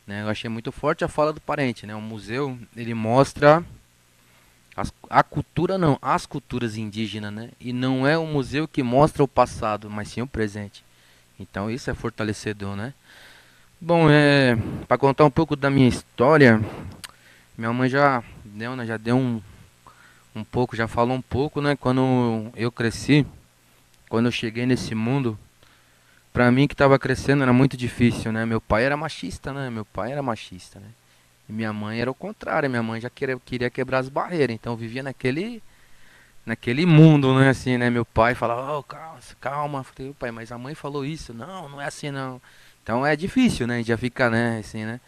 né? Eu achei muito forte a fala do parente, né? O museu, ele mostra a cultura, não, as culturas indígenas, né? E não é o museu que mostra o passado, mas sim o presente. Então isso é fortalecedor, né? Bom, para contar um pouco da minha história, minha mãe já deu um pouco, já falou um pouco, né? Quando eu cresci, quando eu cheguei nesse mundo, pra mim que tava crescendo era muito difícil, né? Meu pai era machista, né? E minha mãe era o contrário, minha mãe já queria quebrar as barreiras, então eu vivia naquele mundo, né? Assim, né? Meu pai falava, calma. Eu falei, pai, mas a mãe falou isso. Não é assim não. Então é difícil, né? A gente já fica, né? Assim, né?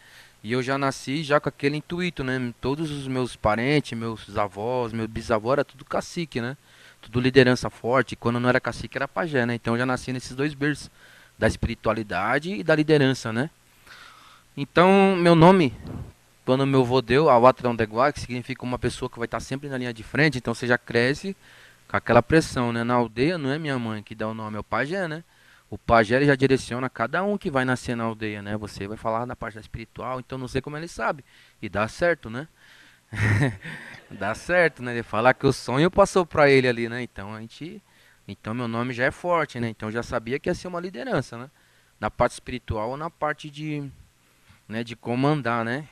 E eu já nasci já com aquele intuito, né? Todos os meus parentes, meus avós, meu bisavô era tudo cacique, né? Tudo liderança forte. Quando não era cacique era pajé, né? Então eu já nasci nesses dois berços, da espiritualidade e da liderança, né? Então meu nome, quando meu avô deu, Awatrão Deguá, que significa uma pessoa que vai estar sempre na linha de frente, então você já cresce com aquela pressão, né? Na aldeia não é minha mãe que dá o nome, é o pajé, né? O pajé ele já direciona cada um que vai nascer na aldeia, né? Você vai falar na parte espiritual, então não sei como ele sabe. E dá certo, né? Dá certo, né? Ele fala que o sonho passou pra ele ali, né? Então meu nome já é forte, né? Então eu já sabia que ia ser uma liderança, né? Na parte espiritual ou na parte né, de comandar, né?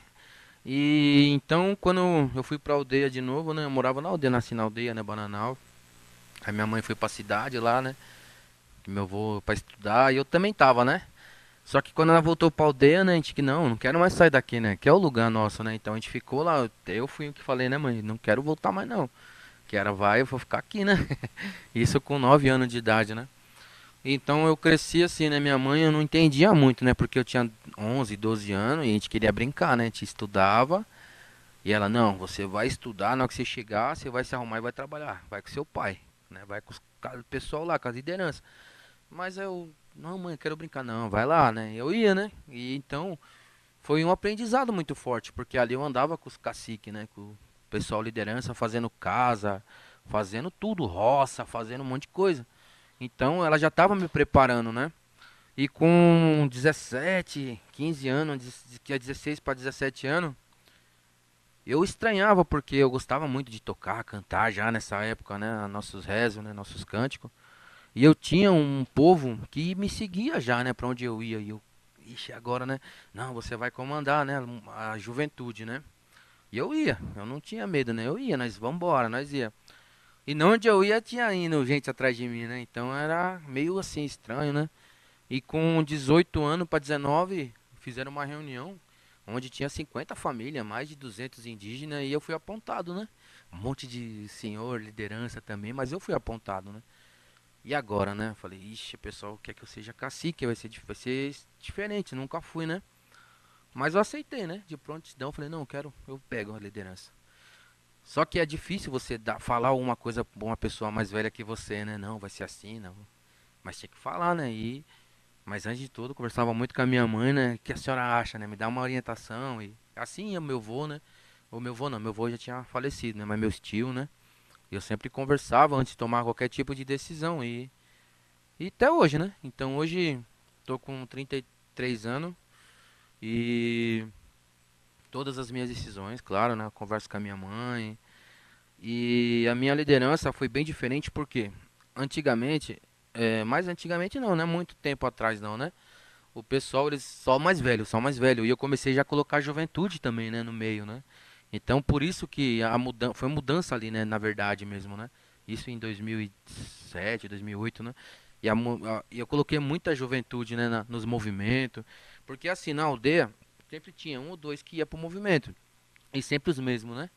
E então quando eu fui pra aldeia de novo, né? Eu morava na aldeia, nasci na aldeia, né? Bananal. Aí minha mãe foi pra cidade lá, né? Meu avô pra estudar, e eu também tava, né? Só que quando ela voltou pra aldeia, né? A gente que não quero mais sair daqui, né? Que é o lugar nosso, né? Então a gente ficou lá. Eu fui o que falei, né, mãe? Não quero voltar mais, não. Eu vou ficar aqui, né? Isso com 9 anos de idade, né? Então eu cresci assim, né? Minha mãe eu não entendia muito, né? Porque eu tinha 11, 12 anos e a gente queria brincar, né? A gente estudava e ela, não, você vai estudar, na hora que você chegar, você vai se arrumar e vai trabalhar. Vai com seu pai, né? Vai com o pessoal lá, com as lideranças. Mas eu, não, mãe, eu quero brincar. Não, vai lá, né? Eu ia, né? E então foi um aprendizado muito forte, porque ali eu andava com os caciques, né? Com o pessoal liderança, fazendo casa, fazendo tudo, roça, fazendo um monte de coisa. Então ela já estava me preparando, né? E com 17, 15 anos, que é 16 para 17 anos, eu estranhava porque eu gostava muito de tocar, cantar já nessa época, né? Nossos rezos, né? Nossos cânticos. E eu tinha um povo que me seguia já, né? Pra onde eu ia. E eu, ixi, agora, né? Não, você vai comandar, né? A juventude, né? E eu ia, eu não tinha medo, né? Eu ia, nós vambora, nós ia. E não onde eu ia tinha indo gente atrás de mim, né? Então era meio assim estranho, né? E com 18 anos para 19, fizeram uma reunião onde tinha 50 famílias, mais de 200 indígenas e eu fui apontado, né? Um monte de senhor, liderança também, mas eu fui apontado, né? E agora, né? Eu falei, ixi, o pessoal quer que eu seja cacique, vai ser diferente, nunca fui, né? Mas eu aceitei, né? De prontidão, eu falei, não, eu pego a liderança. Só que é difícil você falar alguma coisa pra uma pessoa mais velha que você, né? Não, vai ser assim, não. Mas tinha que falar, né? Mas antes de tudo, conversava muito com a minha mãe, né? O que a senhora acha, né? Me dá uma orientação. E assim é o meu vô, né? O meu vô não, meu vô já tinha falecido, né? Mas meus tios, né? Eu sempre conversava antes de tomar qualquer tipo de decisão. E até hoje, né? Então hoje tô com 33 anos e todas as minhas decisões, claro, né? Eu converso com a minha mãe. E a minha liderança foi bem diferente porque antigamente, mais antigamente não, né? Muito tempo atrás não, né? O pessoal, eles só mais velho. E eu comecei já a colocar a juventude também, né, no meio, né? Então, por isso que a mudança, foi mudança ali, né, na verdade mesmo, né? Isso em 2007, 2008, né? E eu coloquei muita juventude, né, nos movimentos. Porque assim, na aldeia, sempre tinha um ou dois que ia pro movimento. E sempre os mesmos, né?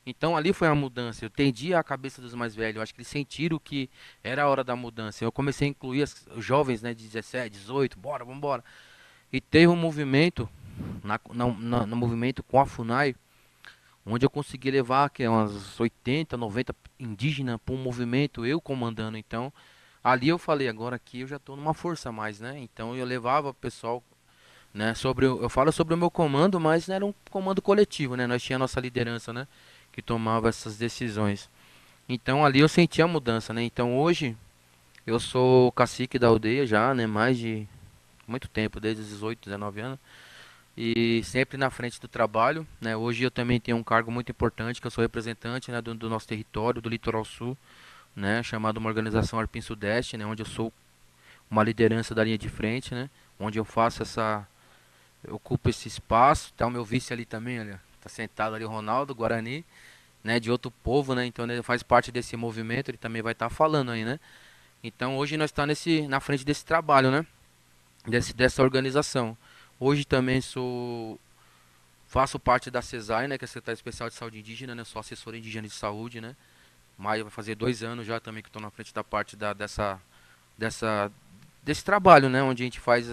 Então ali foi a mudança. Eu entendi a cabeça dos mais velhos. Eu acho que eles sentiram que era a hora da mudança. Eu comecei a incluir os jovens, né, de 17, 18, bora, vamos embora. E teve um movimento, no movimento com a FUNAI, onde eu consegui levar que é umas 80, 90 indígenas para um movimento, eu comandando. Então ali eu falei, agora aqui eu já estou numa força a mais, né? Então eu levava o pessoal, né, eu falo sobre o meu comando, mas era um comando coletivo, né? Nós tinha a nossa liderança, né, que tomava essas decisões. Então ali eu senti a mudança, né? Então hoje eu sou cacique da aldeia já, né? Mais de muito tempo, desde os 18, 19 anos. E sempre na frente do trabalho, né? Hoje eu também tenho um cargo muito importante, que eu sou representante, né, do nosso território, do Litoral Sul, né? Chamado uma organização Arpim Sudeste, né? Onde eu sou uma liderança da linha de frente, né? Onde eu ocupo esse espaço. Tá o meu vice ali também, olha, tá sentado ali o Ronaldo Guarani, né, de outro povo, né? Então ele faz parte desse movimento, ele também vai estar falando aí, né? Então hoje nós estamos na frente desse trabalho, né? Dessa organização. Hoje também faço parte da CESAI, né, que é a Secretaria Especial de Saúde Indígena, né? Sou assessor indígena de saúde, né? Maio vai fazer 2 anos já também que estou na frente da parte dessa, desse trabalho, né? Onde a gente faz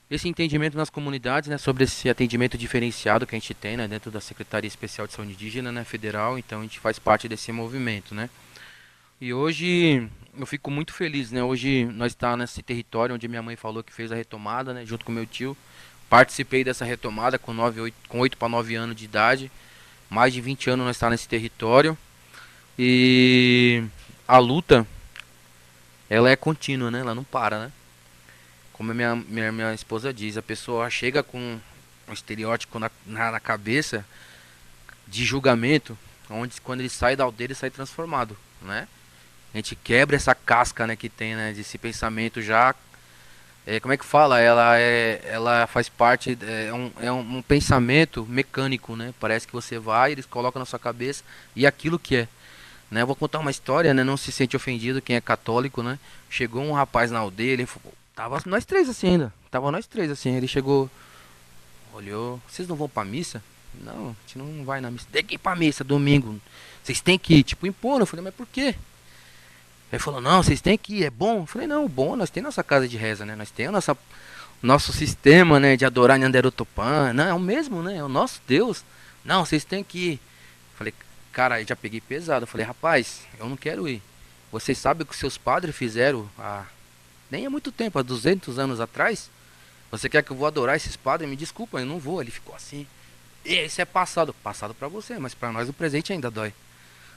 esse entendimento nas comunidades, né, sobre esse atendimento diferenciado que a gente tem, né, dentro da Secretaria Especial de Saúde Indígena, né, federal. Então a gente faz parte desse movimento, né. E hoje eu fico muito feliz, né. Hoje nós estamos nesse território onde minha mãe falou que fez a retomada, né, junto com meu tio. Participei dessa retomada com 8 para 9 anos de idade. Mais de 20 anos nós estamos nesse território. E a luta, ela é contínua, né, ela não para, né. Como a minha esposa diz, a pessoa chega com um estereótipo na cabeça de julgamento, onde quando ele sai da aldeia ele sai transformado, né? A gente quebra essa casca, né, que tem, né, desse pensamento já, como é que fala? Ela faz parte, é um pensamento mecânico, né? Parece que você vai, eles colocam na sua cabeça e aquilo que é. Né, eu vou contar uma história, né? Não se sente ofendido quem é católico, né? Chegou um rapaz na aldeia, ele falou, tava nós três assim ainda. Tava nós três assim. Ele chegou, olhou, vocês não vão pra missa? Não, a gente não vai na missa. Tem que ir pra missa domingo. Vocês têm que ir, tipo, impor. Eu falei, mas por quê? Ele falou, não, vocês têm que ir, é bom. Eu falei, não, bom, nós temos nossa casa de reza, né? Nós temos nosso sistema, né, de adorar Nyanderu Tupã. Não, é o mesmo, né? É o nosso Deus. Não, vocês têm que ir. Eu falei, cara, aí já peguei pesado. Eu falei, rapaz, eu não quero ir. Vocês sabem o que seus padres fizeram há nem há muito tempo, há 200 anos atrás? Você quer que eu vou adorar esses padres? Me desculpa, eu não vou. Ele ficou assim. E isso é passado. Passado pra você, mas pra nós o presente ainda dói,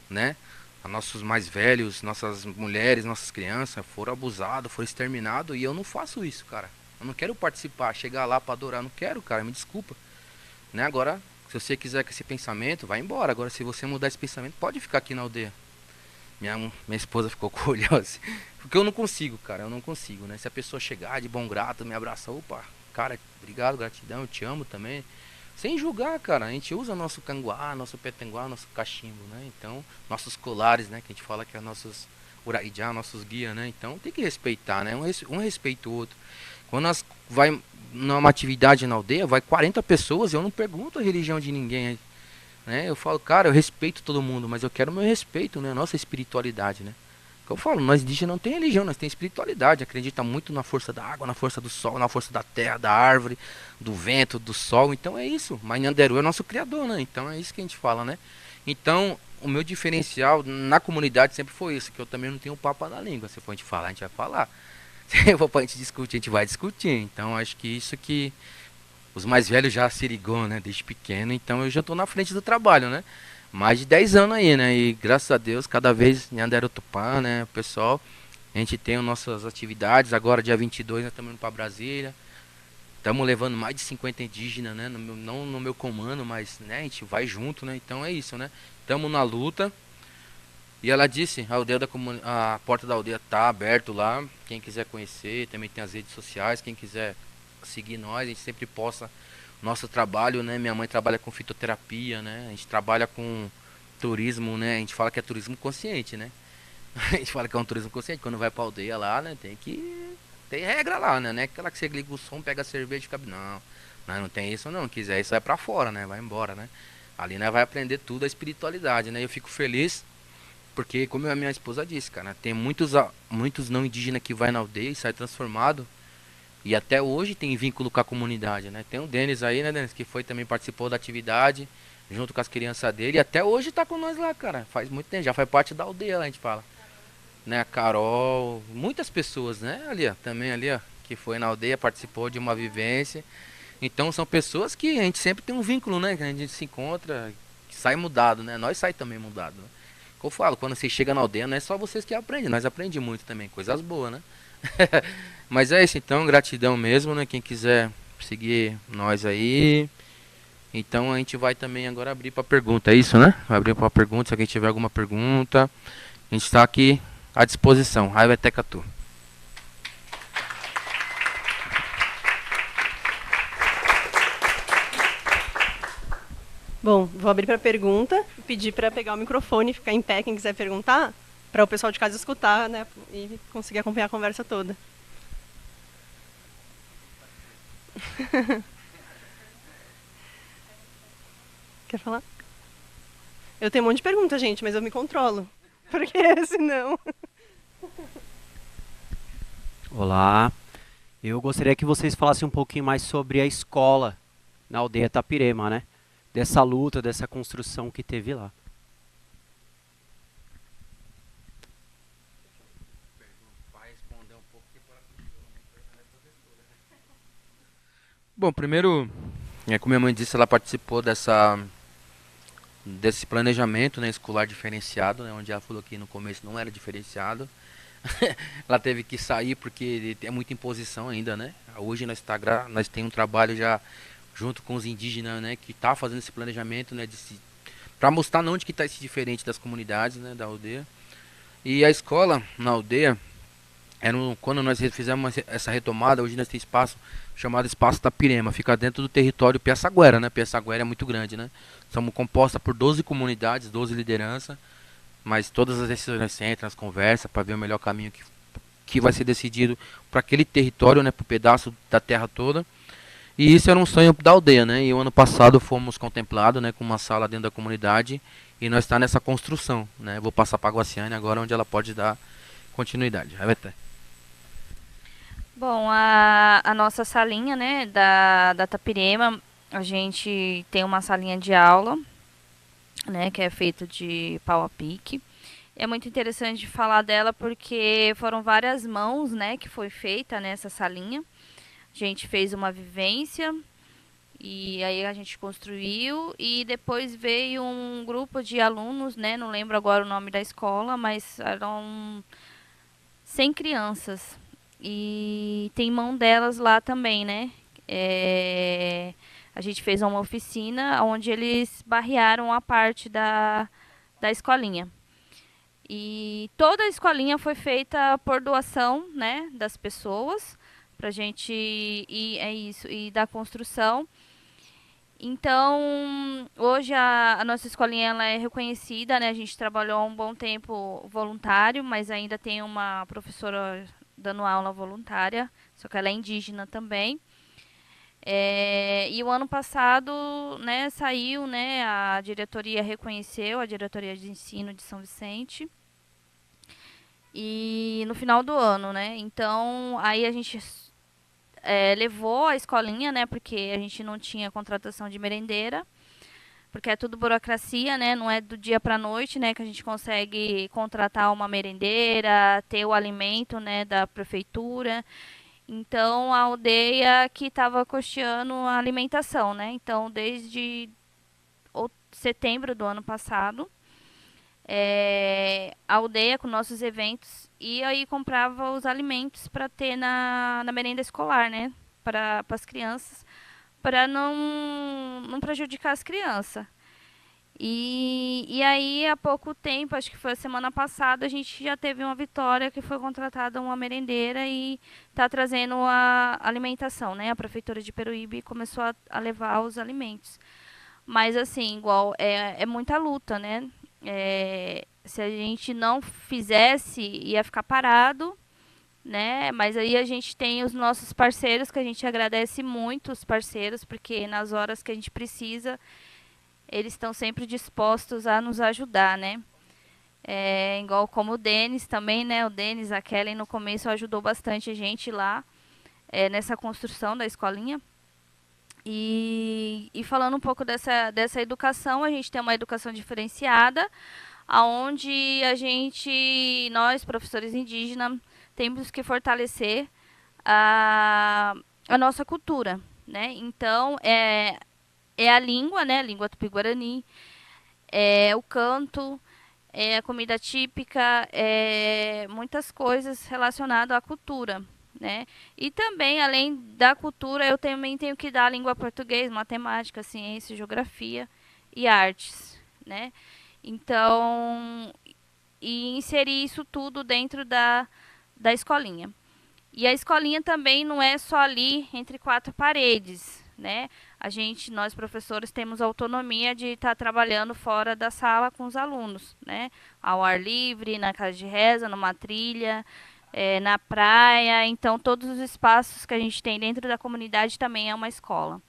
né? Os nossos mais velhos, nossas mulheres, nossas crianças foram abusados, foram exterminados e eu não faço isso, cara. Eu não quero participar, chegar lá pra adorar, não quero, cara, me desculpa, né? Agora, se você quiser com esse pensamento, vai embora. Agora, se você mudar esse pensamento, pode ficar aqui na aldeia. Minha esposa ficou com o olho assim, porque eu não consigo, cara, eu não consigo, né? Se a pessoa chegar de bom grado, me abraçar, opa, cara, obrigado, gratidão, eu te amo também. Sem julgar, cara, a gente usa nosso canguá, nosso petanguá, nosso cachimbo, né? Então, nossos colares, né? Que a gente fala que é nossos uraijá, nossos guias, né? Então, tem que respeitar, né? Um respeita o outro. Quando nós vai numa atividade na aldeia, vai 40 pessoas, eu não pergunto a religião de ninguém, né? Eu falo, cara, eu respeito todo mundo, mas eu quero o meu respeito, né? A nossa espiritualidade, né? Que eu falo, nós indígenas não tem religião, nós tem espiritualidade, acredita muito na força da água, na força do sol, na força da terra, da árvore, do vento, do sol, então é isso. Mas Nyanderu é nosso criador, né? Então é isso que a gente fala, né? Então, o meu diferencial na comunidade sempre foi isso, que eu também não tenho papo na língua. Se for a gente falar, a gente vai falar. Se for pra gente discutir, a gente vai discutir. Então, acho que isso que os mais velhos já se ligou, né? Desde pequeno, então eu já tô na frente do trabalho, né? Mais de 10 anos aí, né? E graças a Deus, cada vez Nyanderu Tupã, né? Pessoal, a gente tem as nossas atividades. Agora, dia 22, nós estamos indo para Brasília. Estamos levando mais de 50 indígenas, né? Não no meu comando, mas né? A gente vai junto, né? Então é isso, né? Estamos na luta. E ela disse, a porta da aldeia tá aberto lá. Quem quiser conhecer, também tem as redes sociais. Quem quiser seguir nós, a gente sempre posta nosso trabalho, né? Minha mãe trabalha com fitoterapia, né? A gente trabalha com turismo, né? A gente fala que é turismo consciente, né? A gente fala que é um turismo consciente. Quando vai pra aldeia lá, né? Tem regra lá, né? Não é aquela que você liga o som, pega a cerveja e fica... Não tem isso não. Quiser isso, vai pra fora, né? Vai embora, né? Ali, né? Vai aprender tudo a espiritualidade, né? Eu fico feliz porque, como a minha esposa disse, cara, tem muitos não indígenas que vai na aldeia e sai transformado. E até hoje tem vínculo com a comunidade, né? Tem o Denis aí, né, Denis? Que foi também participou da atividade, junto com as crianças dele. E até hoje tá com nós lá, cara. Faz muito tempo, já faz parte da aldeia lá, a gente fala. Né, a Carol, muitas pessoas, né? Ali, ó, também ali, ó, que foi na aldeia, participou de uma vivência. Então são pessoas que a gente sempre tem um vínculo, né? Que a gente se encontra, que sai mudado, né? Nós sai também mudado, né? Como eu falo, quando você chega na aldeia, não é só vocês que aprendem, nós aprendemos muito também, coisas boas, né? Mas é isso, então, gratidão mesmo, né? Quem quiser seguir nós aí. Então a gente vai também agora abrir para pergunta, é isso, né? Vai abrir para pergunta, se alguém tiver alguma pergunta. A gente está aqui à disposição. Raiva Tecatu. Bom, vou abrir para pergunta, pedir para pegar o microfone e ficar em pé quem quiser perguntar, para o pessoal de casa escutar, né, e conseguir acompanhar a conversa toda. Quer falar? Eu tenho um monte de perguntas, gente, mas eu me controlo, porque senão... Olá, eu gostaria que vocês falassem um pouquinho mais sobre a escola na aldeia Tapirema, né? Dessa luta, dessa construção que teve lá. Bom, primeiro, como minha mãe disse, ela participou desse planejamento, né, escolar diferenciado, né, onde ela falou que no começo não era diferenciado. Ela teve que sair porque é muita imposição ainda, né? Hoje nós temos um trabalho já junto com os indígenas, né, que tá fazendo esse planejamento, né, para mostrar onde que tá esse diferente das comunidades, né, da aldeia. E a escola na aldeia quando nós fizemos essa retomada, hoje nós temos espaço chamado Espaço Tapirema, fica dentro do território Piaçaguera, né? Piaçaguera é muito grande, né? Somos composta por 12 comunidades, 12 lideranças, mas todas as decisões entram, as conversas para ver o melhor caminho que vai ser decidido para aquele território, né? Para o pedaço da terra toda. E isso era um sonho da aldeia, né? E o ano passado fomos contemplados, né, com uma sala dentro da comunidade e nós está nessa construção, né? Vou passar para a Guaciane agora, onde ela pode dar continuidade. Vai ter. Bom, a nossa salinha, né, da Tapirema, a gente tem uma salinha de aula, né, que é feita de pau a pique. É muito interessante falar dela porque foram várias mãos, né, que foi feita nessa salinha. A gente fez uma vivência e aí a gente construiu e depois veio um grupo de alunos, né, não lembro agora o nome da escola, mas eram 100 crianças. E tem mão delas lá também, né? A gente fez uma oficina onde eles barrearam a parte da escolinha. E toda a escolinha foi feita por doação, né, das pessoas, pra gente ir da construção. Então, hoje a nossa escolinha ela é reconhecida, né? A gente trabalhou há um bom tempo voluntário, mas ainda tem uma professora dando aula voluntária, só que ela é indígena também. E o ano passado, né, saiu, né, a diretoria reconheceu, a diretoria de ensino de São Vicente. E no final do ano, né? Então, aí a gente levou a escolinha, né, porque a gente não tinha contratação de merendeira, porque é tudo burocracia, né? Não é do dia para a noite, né, que a gente consegue contratar uma merendeira, ter o alimento, né, da prefeitura. Então, a aldeia que estava custeando a alimentação, né? Então, desde setembro do ano passado, a aldeia com nossos eventos ia e comprava os alimentos para ter na merenda escolar, né? Para as crianças, para não prejudicar as crianças. E aí, há pouco tempo, acho que foi a semana passada, a gente já teve uma vitória que foi contratada uma merendeira e está trazendo a alimentação, né? A prefeitura de Peruíbe começou a levar os alimentos. Mas, assim, igual, é muita luta, né? Se a gente não fizesse, ia ficar parado, né? Mas aí a gente tem os nossos parceiros, que a gente agradece muito os parceiros, porque nas horas que a gente precisa, eles estão sempre dispostos a nos ajudar, né? Igual como o Denis também, né? O Denis, a Kellen, no começo ajudou bastante a gente lá, nessa construção da escolinha. E falando um pouco dessa educação, a gente tem uma educação diferenciada, onde nós, professores indígenas, temos que fortalecer a nossa cultura, né? Então, é a língua, né? A língua tupi-guarani, é o canto, é a comida típica, muitas coisas relacionadas à cultura, né? E também, além da cultura, eu também tenho que dar a língua português, matemática, ciência, geografia e artes, né? Então, e inserir isso tudo dentro da escolinha. E a escolinha também não é só ali entre quatro paredes, né? Nós professores temos autonomia de estar trabalhando fora da sala com os alunos, né? Ao ar livre, na casa de reza, numa trilha, na praia. Então, todos os espaços que a gente tem dentro da comunidade também é uma escola.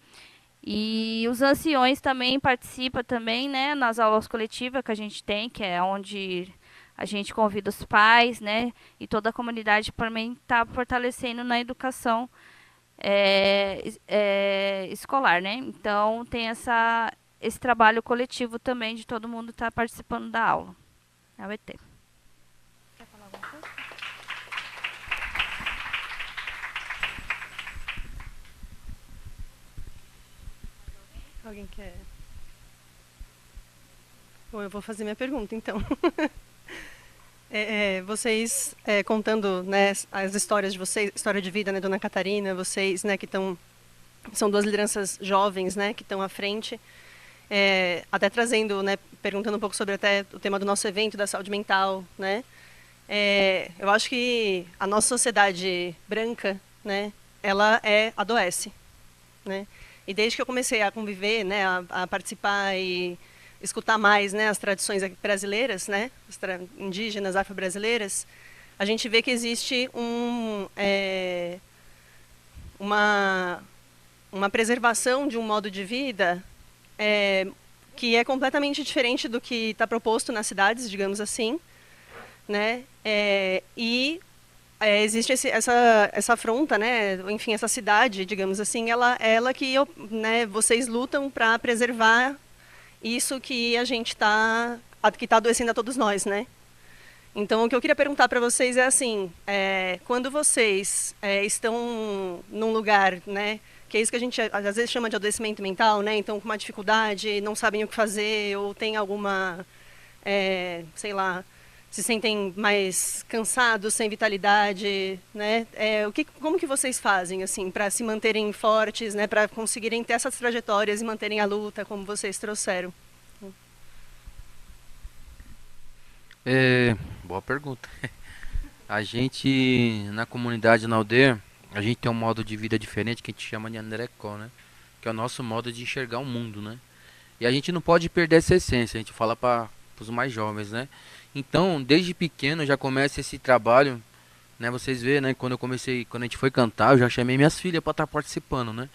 E os anciões também participam também, né, nas aulas coletivas que a gente tem, que é onde a gente convida os pais, né, e toda a comunidade também está fortalecendo na educação escolar, né. Então, tem esse trabalho coletivo também de todo mundo estar participando da aula. É o ET. Quer falar alguma coisa? Alguém quer? Bom, eu vou fazer minha pergunta, então. Vocês contando, né, as histórias de vocês, história de vida, né, Dona Catarina, vocês, né, que são duas lideranças jovens, né, que estão à frente, até trazendo, né, perguntando um pouco sobre até o tema do nosso evento da saúde mental, né. Eu acho que a nossa sociedade branca, né, ela adoece, né. E desde que eu comecei a conviver, né, a participar e escutar mais, né, as tradições brasileiras, né, indígenas, afro-brasileiras, a gente vê que existe uma preservação de um modo de vida que é completamente diferente do que está proposto nas cidades, digamos assim, né? Existe essa afronta, né? Enfim, essa cidade, digamos assim, ela que né, vocês lutam para preservar isso que a gente que está adoecendo a todos nós, né? Então, o que eu queria perguntar para vocês é assim, quando vocês estão num lugar, né, que é isso que a gente às vezes chama de adoecimento mental, né? Então, com uma dificuldade, não sabem o que fazer, ou tem alguma, sei lá, se sentem mais cansados, sem vitalidade, né? Como que vocês fazem, assim, para se manterem fortes, né? Para conseguirem ter essas trajetórias e manterem a luta, como vocês trouxeram? Boa pergunta. A gente, na comunidade, na aldeia, a gente tem um modo de vida diferente que a gente chama de Anderecó, né? Que é o nosso modo de enxergar o mundo, né? E a gente não pode perder essa essência, a gente fala para os mais jovens, né? Então, desde pequeno já começa esse trabalho, né? Vocês vê, né? Quando a gente foi cantar, eu já chamei minhas filhas para estar participando, né?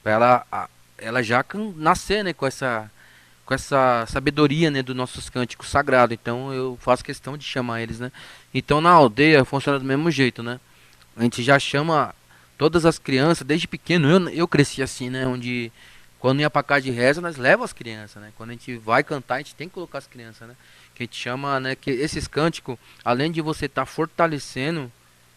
Para ela já nascer, né? Com essa sabedoria, né, dos nossos cânticos sagrados. Então eu faço questão de chamar eles, né? Então na aldeia funciona do mesmo jeito, né? A gente já chama todas as crianças desde pequeno. Eu cresci assim, né? Onde quando ia pra casa de reza, nós levamos as crianças, né? Quando a gente vai cantar, a gente tem que colocar as crianças, né? Que a gente chama, né? Que esses cânticos, além de você estar fortalecendo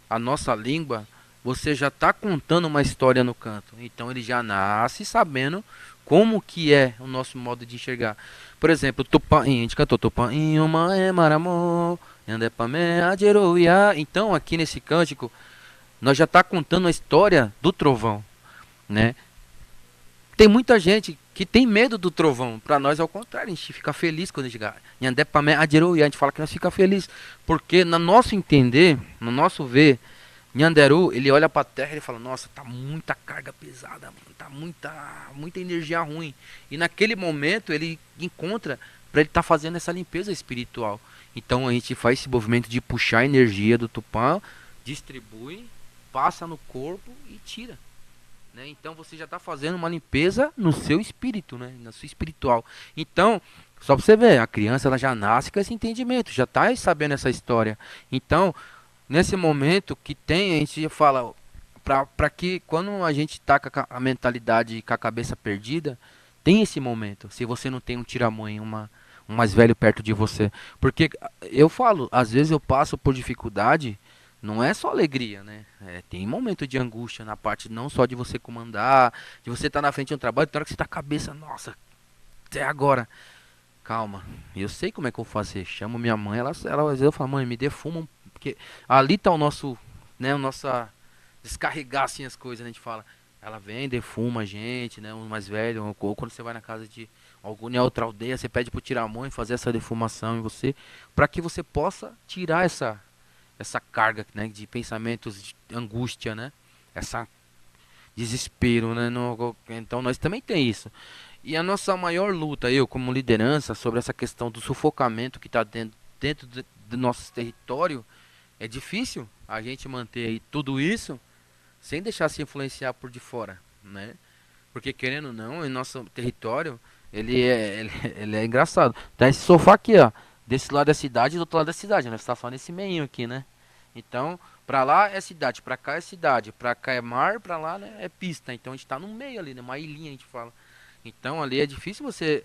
a nossa língua, você já está contando uma história no canto. Então ele já nasce sabendo como que é o nosso modo de enxergar. Por exemplo, Tupaim, a gente cantou Tupaim, uma é maramô, andepamé, ajeroia. Então aqui nesse cântico, nós já está contando a história do trovão, né? Tem muita gente que tem medo do trovão. Para nós, ao contrário, a gente fica feliz quando a gente chega. A gente fala que nós fica feliz. Porque, no nosso entender, no nosso ver, Nhanderu, ele olha para a terra e ele fala: nossa, tá muita carga pesada, mano, tá muita energia ruim. E naquele momento ele encontra para ele estar fazendo essa limpeza espiritual. Então a gente faz esse movimento de puxar a energia do Tupã, distribui, passa no corpo e tira. Né? Então você já está fazendo uma limpeza no seu espírito, né? Na sua espiritual. Então, só para você ver, a criança ela já nasce com esse entendimento, já está sabendo essa história. Então, nesse momento que tem, a gente fala para que quando a gente está com a mentalidade, com a cabeça perdida, tem esse momento. Se você não tem um tiramonho, um mais velho perto de você. Porque eu falo, às vezes eu passo por dificuldade. Não é só alegria, né? Tem momento de angústia na parte não só de você comandar, de você estar na frente de um trabalho, tem hora que você tá com a cabeça, nossa, até agora. Calma, eu sei como é que eu vou fazer. Chamo minha mãe, ela às vezes eu falo, mãe, me defuma, porque ali tá o nosso, né, o nossa descarregar assim as coisas, né? A gente fala, ela vem, defuma a gente, né, um mais velho, ou quando você vai na casa de alguma outra aldeia, você pede pro tiramão fazer essa defumação em você, para que você possa tirar essa carga, né, de pensamentos de angústia, né? Essa desespero, né? Então nós também tem isso. E a nossa maior luta, eu como liderança, sobre essa questão do sufocamento que está dentro do nosso território, é difícil a gente manter aí tudo isso sem deixar se influenciar por de fora, né? Porque querendo ou não, em nosso território, ele é engraçado. Tá esse sofá aqui, ó. Desse lado da cidade e do outro lado da cidade. Nós estamos só nesse meio aqui, né? Então, pra lá é cidade, pra cá é cidade. Pra cá é mar, pra lá, né, é pista. Então a gente tá no meio ali, né? Uma ilhinha a gente fala. Então ali é difícil você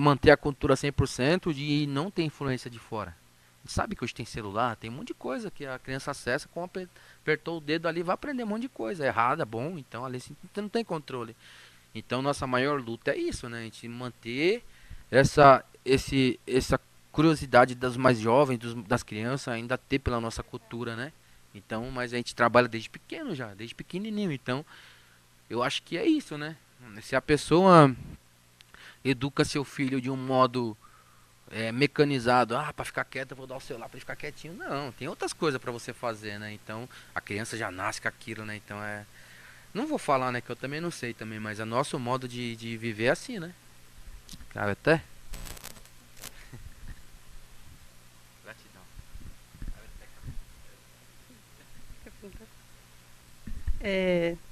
manter a cultura 100% e não ter influência de fora. A gente sabe que hoje tem celular, tem um monte de coisa que a criança acessa, com apertou o dedo ali, vai aprender um monte de coisa. Errada, bom, então ali você não tem controle. Então nossa maior luta é isso, né? A gente manter essa curiosidade dos mais jovens, das crianças, ainda ter pela nossa cultura, né? Então, mas a gente trabalha desde pequeno já, desde pequenininho. Então, eu acho que é isso, né? Se a pessoa educa seu filho de um modo mecanizado, para ficar quieto eu vou dar o celular para ele ficar quietinho. Não, tem outras coisas para você fazer, né? Então, a criança já nasce com aquilo, né? Então, não vou falar, né? Que eu também não sei também, mas é nosso modo de viver é assim, né? Cabe até?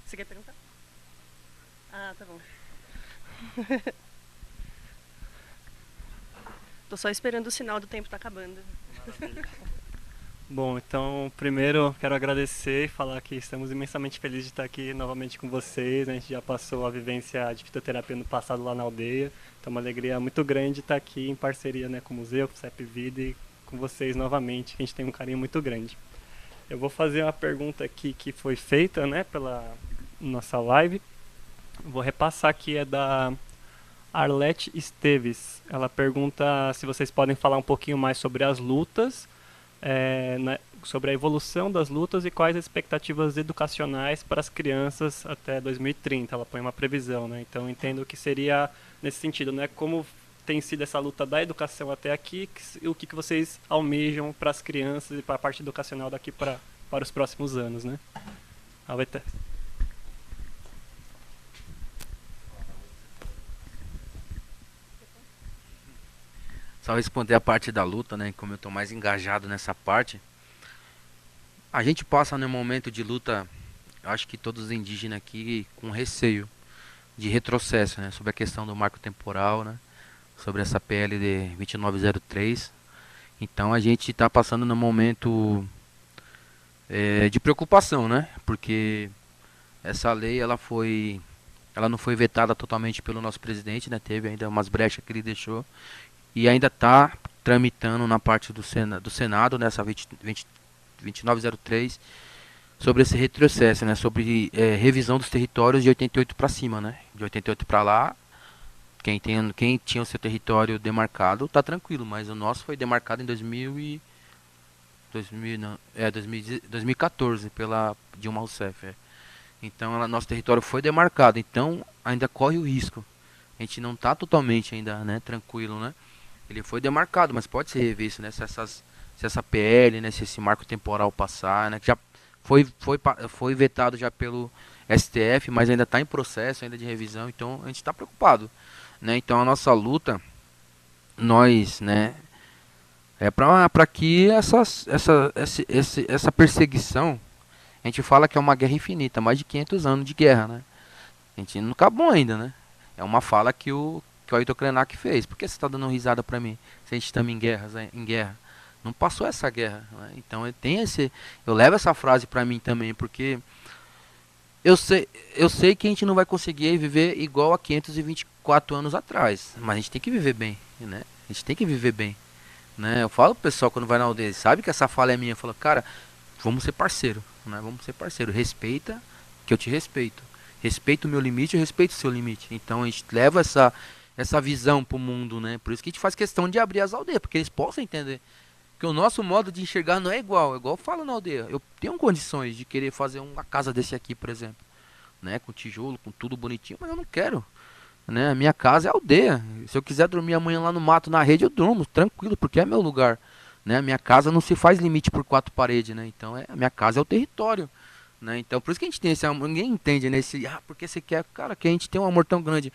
Você quer perguntar? Ah, tá bom. Tô só esperando o sinal do tempo tá acabando. Bom, então, primeiro quero agradecer e falar que estamos imensamente felizes de estar aqui novamente com vocês. A gente já passou a vivência de fitoterapia no passado lá na aldeia. Então, uma alegria muito grande estar aqui em parceria, né, com o museu, com o CEP Vida e com vocês novamente, que a gente tem um carinho muito grande. Eu vou fazer uma pergunta aqui que foi feita, né, pela nossa live. Vou repassar aqui, é da Arlete Esteves. Ela pergunta se vocês podem falar um pouquinho mais sobre as lutas, sobre a evolução das lutas e quais as expectativas educacionais para as crianças até 2030. Ela põe uma previsão, né? Então, entendo que seria nesse sentido, né? Como tem sido essa luta da educação até aqui e o que vocês almejam para as crianças e para a parte educacional daqui para os próximos anos, né? Alete. Só responder a parte da luta, né? Como eu estou mais engajado nessa parte. A gente passa num momento de luta, eu acho que todos os indígenas aqui com receio de retrocesso, né? Sobre a questão do marco temporal, né? Sobre essa PLD 2903. Então a gente está passando num momento de preocupação, né? Porque essa lei ela não foi vetada totalmente pelo nosso presidente, né? Teve ainda umas brechas que ele deixou. E ainda está tramitando na parte do Senado, nessa 2903, sobre esse retrocesso, né? Sobre revisão dos territórios de 88 para cima, né? De 88 para lá, quem tinha o seu território demarcado está tranquilo, mas o nosso foi demarcado em 2014 pela Dilma Rousseff. Então, nosso território foi demarcado, então ainda corre o risco. A gente não está totalmente ainda, né, tranquilo, né? Ele foi demarcado, mas pode ser revisto, né? Se essa PL, né? Se esse marco temporal passar, né? Que já foi vetado já pelo STF, mas ainda está em processo ainda de revisão, então a gente está preocupado, né? Então a nossa luta, nós, né? É para que essa perseguição, a gente fala que é uma guerra infinita, mais de 500 anos de guerra, né? A gente não acabou ainda, né? É uma fala que o Ailton Krenak fez. Por que você está dando risada para mim? Se a gente estamos em guerra. Não passou essa guerra, né? Então eu levo essa frase para mim também, porque eu sei que a gente não vai conseguir viver igual a 524 anos atrás, mas a gente tem que viver bem, né? A gente tem que viver bem, né? Eu falo pro pessoal quando vai na aldeia, sabe que essa fala é minha, eu falo, cara, vamos ser parceiro, né? Vamos ser parceiro, respeita que eu te respeito. Respeita o meu limite, eu respeito o seu limite. Então a gente leva essa visão pro mundo, né? Por isso que a gente faz questão de abrir as aldeias, porque eles possam entender que o nosso modo de enxergar não é igual. É igual eu falo na aldeia. Eu tenho condições de querer fazer uma casa desse aqui, por exemplo, né? Com tijolo, com tudo bonitinho, mas eu não quero, né? A minha casa é aldeia. Se eu quiser dormir amanhã lá no mato, na rede, eu durmo, tranquilo, porque é meu lugar, né? A minha casa não se faz limite por 4 paredes, né? Então a minha casa é o território, né? Então por isso que a gente tem esse amor. Ninguém entende, né? Porque você quer, cara, que a gente tem um amor tão grande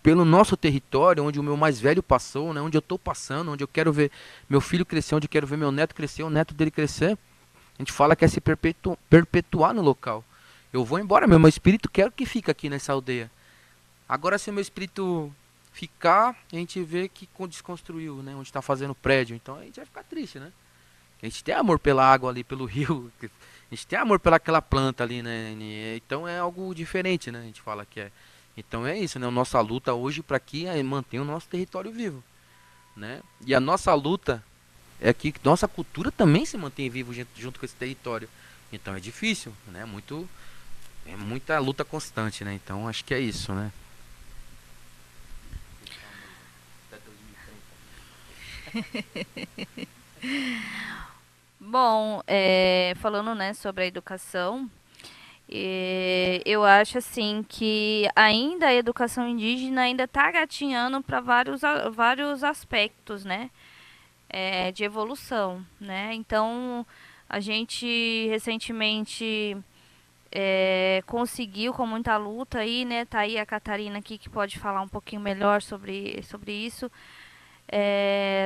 pelo nosso território, onde o meu mais velho passou, né? Onde eu estou passando, onde eu quero ver meu filho crescer, onde eu quero ver meu neto crescer, o neto dele crescer. A gente fala que é se perpetuar no local. Eu vou embora, meu espírito quero que fique aqui nessa aldeia. Agora, se o meu espírito ficar, a gente vê que desconstruiu, né? Onde está fazendo prédio, então a gente vai ficar triste, né? A gente tem amor pela água ali, pelo rio, a gente tem amor pelaquela planta ali, né? Então é algo diferente, né? A gente fala que é. Então é isso, né? A nossa luta hoje para que mantenha o nosso território vivo, né? E a nossa luta é que nossa cultura também se mantém vivo junto com esse território. Então é difícil, né? É muita luta constante, né? Então acho que é isso, né? Bom, falando, né, sobre a educação, eu acho assim que ainda a educação indígena ainda está gatinhando para vários aspectos, né, de evolução, né? Então a gente recentemente conseguiu com muita luta aí, né? Tá aí a Catarina aqui que pode falar um pouquinho melhor sobre isso.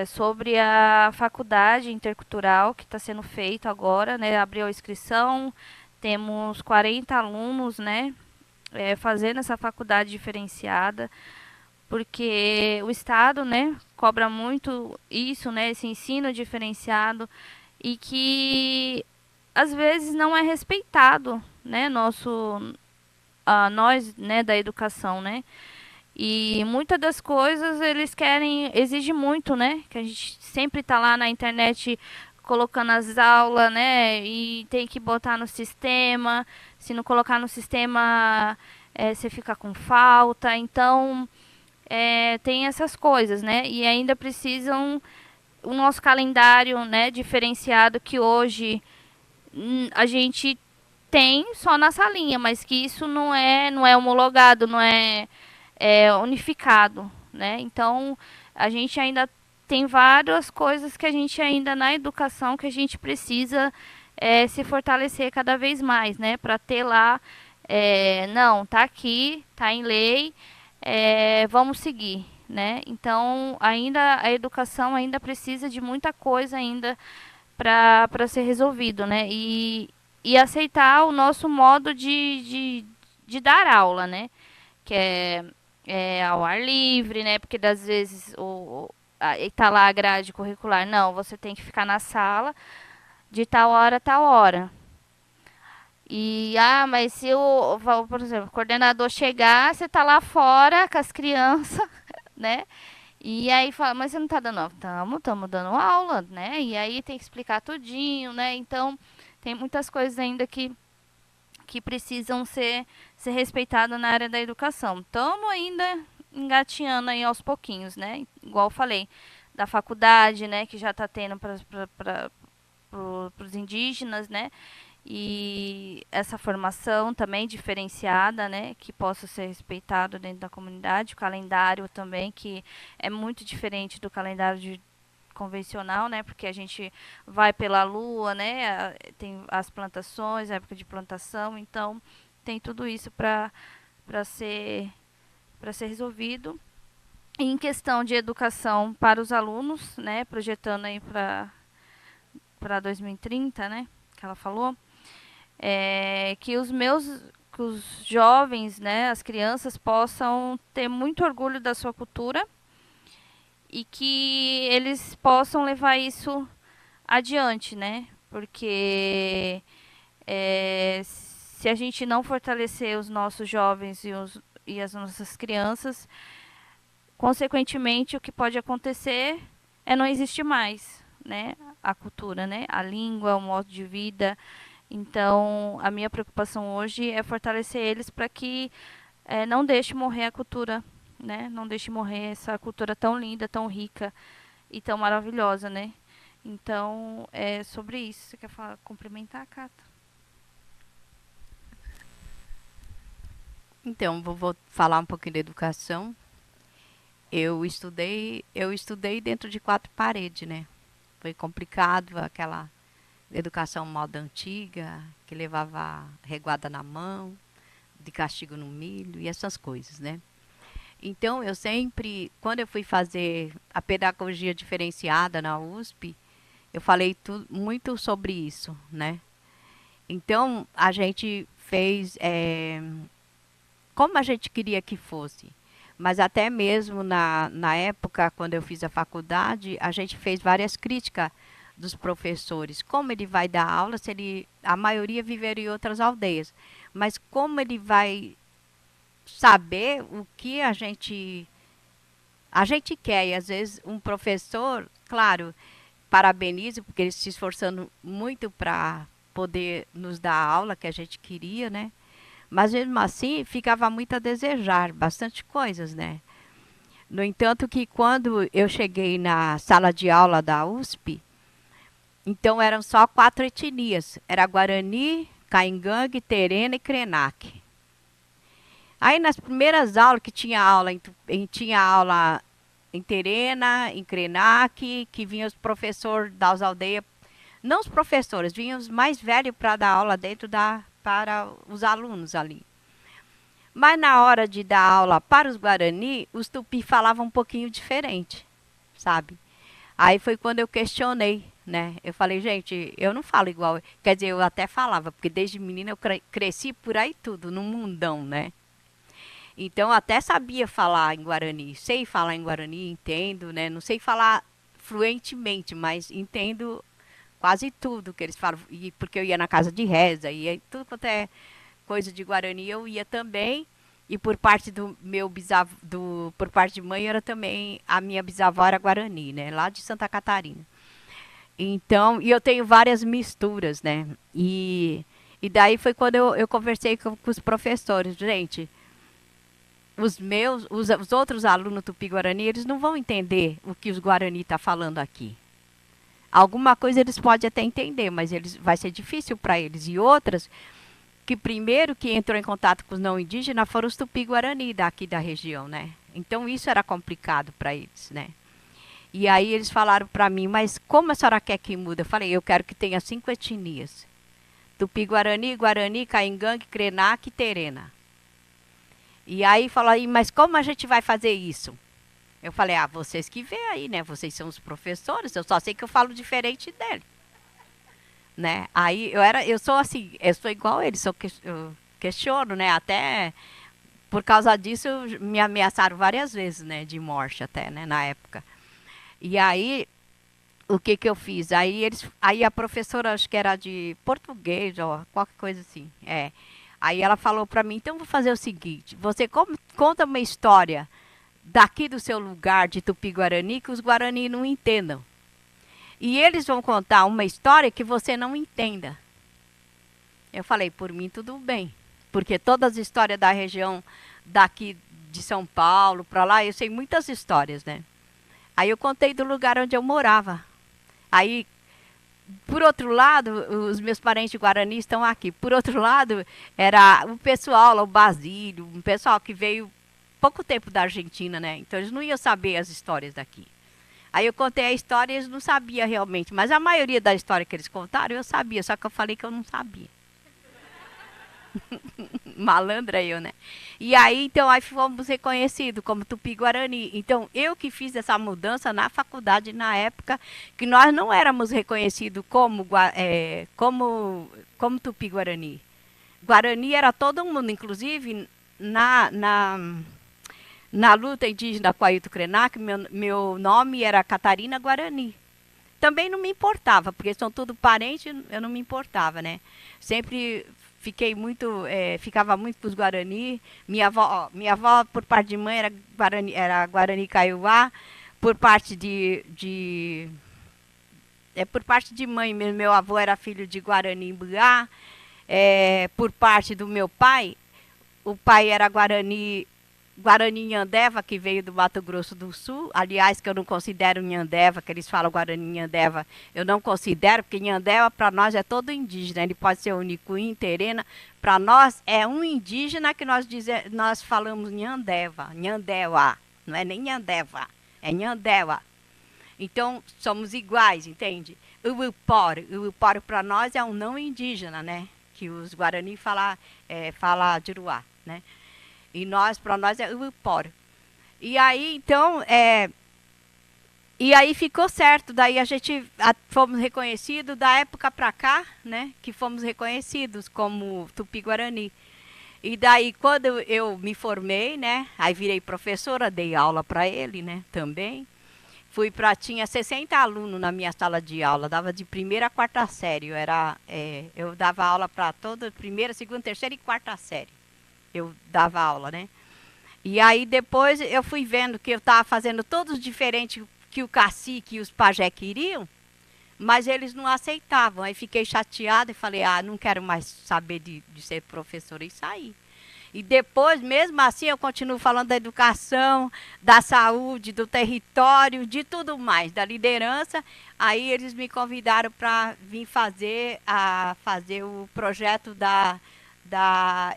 Sobre a faculdade intercultural que está sendo feito agora, né? Abriu a inscrição, temos 40 alunos, né? Fazendo essa faculdade diferenciada, porque o Estado, né, cobra muito isso, né, esse ensino diferenciado, e que às vezes não é respeitado, né, nós, né, da educação, né. E muitas das coisas eles querem, exige muito, né, que a gente sempre está lá na internet colocando as aulas, né, e tem que botar no sistema. Se não colocar no sistema, você fica com falta. Então, tem essas coisas, né, e ainda precisam o nosso calendário, né, diferenciado, que hoje a gente tem só na salinha, mas que isso não é homologado, não é unificado, né? Então, a gente ainda tem várias coisas que a gente ainda na educação que a gente precisa se fortalecer cada vez mais, né? Para ter lá, não, tá aqui, tá em lei, vamos seguir, né? Então, ainda a educação ainda precisa de muita coisa ainda para ser resolvido, né? E aceitar o nosso modo de dar aula, né? Que é ao ar livre, né? Porque às vezes tá lá a grade curricular. Não, você tem que ficar na sala de tal hora a tal hora. E, mas se por exemplo, o coordenador chegar, você tá lá fora com as crianças, né? E aí fala, mas você não tá dando aula? Estamos dando aula, né? E aí tem que explicar tudinho, né? Então, tem muitas coisas ainda que precisam ser respeitadas na área da educação. Estamos ainda engatinhando aí aos pouquinhos, né? Igual eu falei, da faculdade, né? Que já está tendo para os indígenas, né? E essa formação também diferenciada, né? Que possa ser respeitado dentro da comunidade. O calendário também, que é muito diferente do calendário convencional, né? Porque a gente vai pela lua, né? Tem as plantações, a época de plantação, então tem tudo isso para ser resolvido. E em questão de educação para os alunos, né? Projetando aí para 2030, né? Que ela falou, que os jovens, né? As crianças possam ter muito orgulho da sua cultura e que eles possam levar isso adiante, né? Porque se a gente não fortalecer os nossos jovens e as nossas crianças, consequentemente o que pode acontecer não existir mais, né? A cultura, né? A língua, o modo de vida. Então, a minha preocupação hoje é fortalecer eles para que não deixe morrer a cultura, né? Não deixe morrer essa cultura tão linda, tão rica e tão maravilhosa, né? Então, é sobre isso. Você quer complementar, Cata? Então, vou falar um pouquinho da educação. Eu estudei dentro de 4 paredes, né? Foi complicado, aquela educação moda antiga, que levava reguada na mão, de castigo no milho e essas coisas, né? Então, eu sempre, quando eu fui fazer a pedagogia diferenciada na USP, eu falei muito sobre isso, né? Então, a gente fez como a gente queria que fosse. Mas até mesmo na época, quando eu fiz a faculdade, a gente fez várias críticas dos professores. Como ele vai dar aula se a maioria viver em outras aldeias? Mas como ele vai saber o que a gente quer? E às vezes um professor, claro, parabenizo, porque ele se esforçando muito para poder nos dar a aula que a gente queria, né? Mas mesmo assim, ficava muito a desejar, bastante coisas, né? No entanto, que quando eu cheguei na sala de aula da USP, então eram só 4 etnias. Era Guarani, Caingangue, Terena e Krenak. Aí nas primeiras aulas, que tinha aula em Terena, em Krenak, que vinham os professores das aldeias, não os professores, vinham os mais velhos para dar aula para os alunos ali. Mas na hora de dar aula para os Guarani, os Tupi falavam um pouquinho diferente, sabe? Aí foi quando eu questionei, né? Eu falei, gente, eu não falo igual. Quer dizer, eu até falava, porque desde menina eu cresci por aí tudo, no mundão, né? Então, até sabia falar em Guarani, sei falar em Guarani, entendo, né? Não sei falar fluentemente, mas entendo quase tudo que eles falam. E porque eu ia na casa de reza, ia em tudo quanto é coisa de Guarani, eu ia também. E por parte do meu bisavô, por parte de mãe, era também, a minha bisavó era Guarani, né? Lá de Santa Catarina. Então, e eu tenho várias misturas, né? E daí foi quando eu conversei com os professores. Gente, os outros alunos tupi-guarani, eles não vão entender o que os Guarani estão falando aqui. Alguma coisa eles podem até entender, mas vai ser difícil para eles. E outras, que primeiro que entrou em contato com os não indígenas foram os tupi-guarani daqui da região, né? Então isso era complicado para eles, né? E aí eles falaram para mim, mas como a senhora quer que mude? Eu falei, eu quero que tenha 5 etnias. Tupi-guarani, Guarani, Caingangue, Krenak e Terena. E aí falou aí, mas como a gente vai fazer isso? Eu falei, vocês que vê aí, né? Vocês são os professores, eu só sei que eu falo diferente dele. Né? Aí eu sou assim, eu sou igual ele, eu questiono, né? Até por causa disso me ameaçaram várias vezes, né? De morte até, né? Na época. E aí, o que eu fiz? Aí a professora, acho que era de português, ou qualquer coisa assim, Aí ela falou para mim, então vou fazer o seguinte, você conta uma história daqui do seu lugar de Tupi-Guarani que os Guarani não entendam. E eles vão contar uma história que você não entenda. Eu falei, por mim tudo bem, porque todas as histórias da região daqui de São Paulo, para lá, eu sei muitas histórias, né? Aí eu contei do lugar onde eu morava. Aí, por outro lado, os meus parentes de Guarani estão aqui. Por outro lado, era o pessoal lá, o Basílio, um pessoal que veio pouco tempo da Argentina, né? Então eles não iam saber as histórias daqui. Aí eu contei a história e eles não sabiam realmente. Mas a maioria da história que eles contaram, eu sabia. Só que eu falei que eu não sabia. Malandra eu, né? E aí, então, aí fomos reconhecidos como Tupi-Guarani. Então, eu que fiz essa mudança na faculdade, na época, que nós não éramos reconhecidos como Tupi-Guarani. Guarani era todo mundo, inclusive, na luta indígena com Ailton Krenak, meu nome era Catarina Guarani. Também não me importava, porque são tudo parentes, eu não me importava, né? Sempre ficava muito com os Guarani. Minha avó, por parte de mãe, era Guarani Kaiowá. Por parte por parte de mãe, meu avô era filho de Guarani Imbuá. Por parte do meu pai, o pai era Guarani Nhandeva, que veio do Mato Grosso do Sul. Aliás, que eu não considero Nhandeva, que eles falam Guarani Nhandeva, eu não considero, porque Nhandeva para nós é todo indígena. Ele pode ser Unicuim, Terena. Para nós é um indígena que nós falamos Nhandeva, Nhandewa. Não é nem Nhandeva, é Nhandewa. Então, somos iguais, entende? O Uiporo para nós é um não indígena, né? Que os Guarani falam Juruá, né? E para nós é o Uiporo. E aí, então, e aí ficou certo. Daí a gente fomos reconhecidos da época para cá, né? Que fomos reconhecidos como Tupi-Guarani. E daí, quando eu me formei, né? Aí virei professora, dei aula para ele, né? Também. Tinha 60 alunos na minha sala de aula, dava de primeira a quarta série. Eu dava aula para toda primeira, segunda, terceira e quarta série. Eu dava aula, né? E aí depois eu fui vendo que eu estava fazendo todos diferentes que o cacique e os pajé queriam, mas eles não aceitavam. Aí fiquei chateada e falei, não quero mais saber de ser professora, e saí. E depois, mesmo assim, eu continuo falando da educação, da saúde, do território, de tudo mais, da liderança. Aí eles me convidaram para vir fazer o projeto da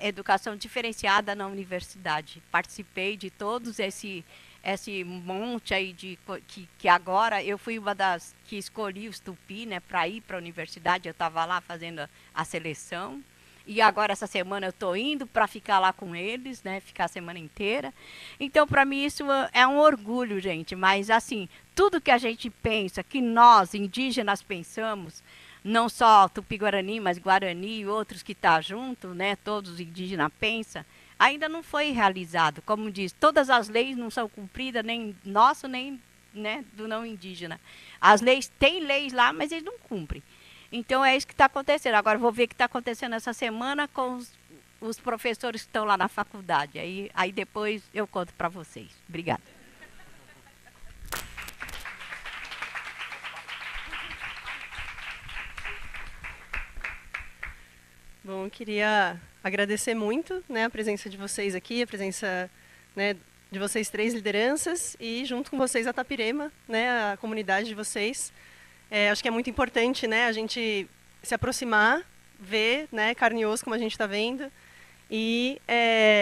educação diferenciada na universidade. Participei de todos esse monte aí que agora eu fui uma das que escolhi os Tupi, né, para ir para a universidade. Eu estava lá fazendo a seleção. E agora, essa semana, eu estou indo para ficar lá com eles, né? Ficar a semana inteira. Então, para mim, isso é um orgulho, gente. Mas, assim, tudo que a gente pensa, que nós, indígenas, pensamos, não só Tupi-Guarani, mas Guarani e outros que estão junto, né? Todos os indígenas pensam, ainda não foi realizado. Como diz, todas as leis não são cumpridas, nem nosso, nem, né, do não indígena. As leis, tem leis lá, mas eles não cumprem. Então é isso que está acontecendo. Agora vou ver o que está acontecendo essa semana com os professores que estão lá na faculdade. Aí depois eu conto para vocês. Obrigada. Bom, eu queria agradecer muito, né, a presença de vocês aqui, a presença, né, de vocês 3 lideranças e junto com vocês a Tapirema, né, a comunidade de vocês. Acho que é muito importante, né, a gente se aproximar, ver, né, carne e osso como a gente está vendo e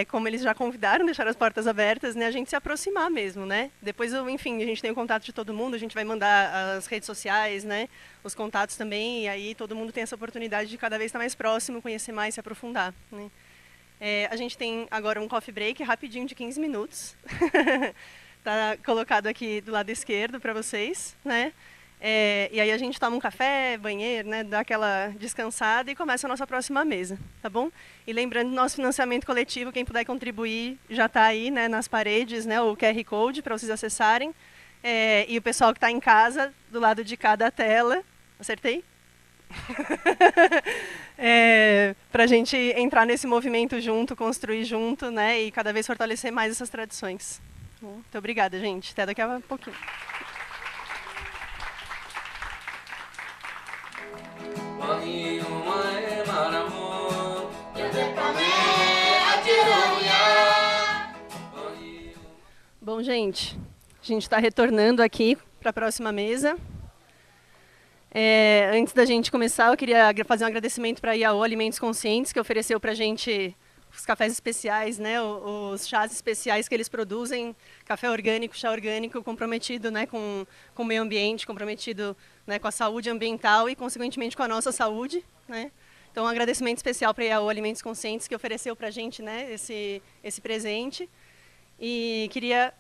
como eles já convidaram, deixar as portas abertas, né, a gente se aproximar mesmo, né. Depois, enfim, a gente tem o contato de todo mundo, a gente vai mandar as redes sociais, né, os contatos também, e aí todo mundo tem essa oportunidade de cada vez estar mais próximo, conhecer mais, se aprofundar, né. A gente tem agora um coffee break rapidinho de 15 minutos. Está colocado aqui do lado esquerdo para vocês, né? E aí a gente toma um café, banheiro, né? Dá aquela descansada e começa a nossa próxima mesa, tá bom? E lembrando, nosso financiamento coletivo, quem puder contribuir, já está aí, né, nas paredes, né, o QR Code para vocês acessarem. E o pessoal que está em casa, do lado de cada tela. Acertei? Para a gente entrar nesse movimento junto, construir junto, né, e cada vez fortalecer mais essas tradições. Muito obrigada, gente. Até daqui a pouquinho. Bom, gente, a gente está retornando aqui para a próxima mesa. Antes da gente começar, eu queria fazer um agradecimento para a IAO Alimentos Conscientes, que ofereceu para a gente os cafés especiais, né, os chás especiais que eles produzem, café orgânico, chá orgânico, comprometido, né, com o meio ambiente, comprometido, né, com a saúde ambiental e, consequentemente, com a nossa saúde, né. Então, um agradecimento especial para a IAO Alimentos Conscientes, que ofereceu para a gente, né, esse presente. E queria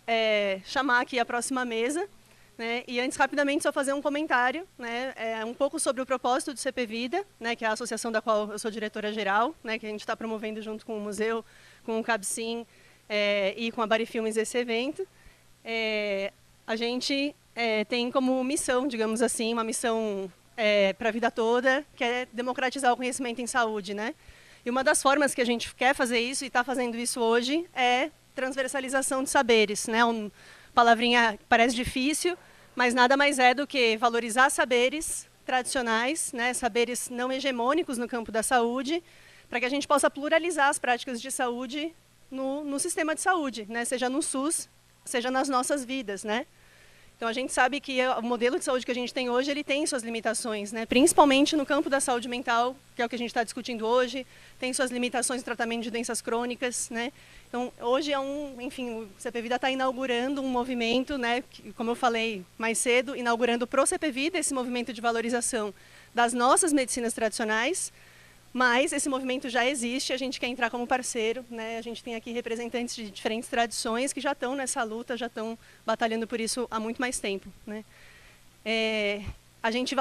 chamar aqui a próxima mesa. Né? E antes, rapidamente, só fazer um comentário, né? Um pouco sobre o propósito do CP Vida, né? Que é a associação da qual eu sou diretora-geral, né? Que a gente está promovendo junto com o museu, com o CABCIM e com a Bari Filmes esse evento. A gente tem como missão, digamos assim, uma missão para a vida toda, que é democratizar o conhecimento em saúde. Né? E uma das formas que a gente quer fazer isso, e está fazendo isso hoje, é transversalização de saberes. Né? Palavrinha parece difícil, mas nada mais é do que valorizar saberes tradicionais, né, saberes não hegemônicos no campo da saúde, para que a gente possa pluralizar as práticas de saúde no sistema de saúde, né, seja no SUS, seja nas nossas vidas, né? Então a gente sabe que o modelo de saúde que a gente tem hoje, ele tem suas limitações, né? Principalmente no campo da saúde mental, que é o que a gente está discutindo hoje, tem suas limitações no tratamento de doenças crônicas, né? Então hoje enfim, o CP Vida está inaugurando um movimento, né? Que, como eu falei mais cedo, inaugurando pro CP Vida esse movimento de valorização das nossas medicinas tradicionais. Mas esse movimento já existe, a gente quer entrar como parceiro, né? A gente tem aqui representantes de diferentes tradições que já estão nessa luta, já estão batalhando por isso há muito mais tempo, né? A gente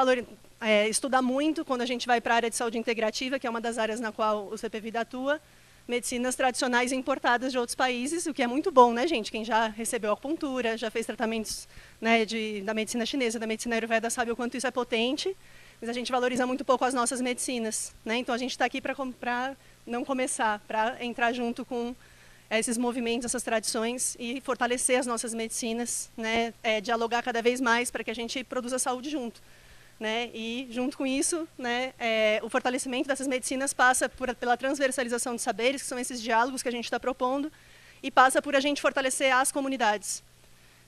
estuda muito quando a gente vai para a área de saúde integrativa, que é uma das áreas na qual o CP Vida atua, medicinas tradicionais importadas de outros países, o que é muito bom, né, gente? Quem já recebeu acupuntura, já fez tratamentos, né, da medicina chinesa, da medicina ayurveda, sabe o quanto isso é potente. Mas a gente valoriza muito pouco as nossas medicinas, né? Então a gente está aqui para não começar, para entrar junto com esses movimentos, essas tradições e fortalecer as nossas medicinas, né? Dialogar cada vez mais para que a gente produza saúde junto, né? E junto com isso, né? O fortalecimento dessas medicinas passa pela transversalização de saberes, que são esses diálogos que a gente está propondo, e passa por a gente fortalecer as comunidades.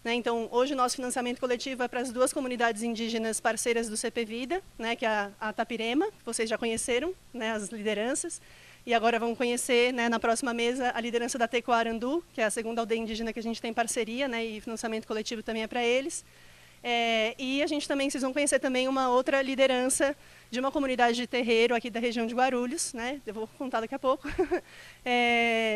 Né, então, hoje o nosso financiamento coletivo é para as 2 comunidades indígenas parceiras do CP Vida, né, que é a Tapirema, que vocês já conheceram, né, as lideranças, e agora vão conhecer, né, na próxima mesa, a liderança da Tecoarandu, que é a segunda aldeia indígena que a gente tem parceria, né, e financiamento coletivo também é para eles. E a gente também, vocês vão conhecer também uma outra liderança de uma comunidade de terreiro aqui da região de Guarulhos, né? Eu vou contar daqui a pouco,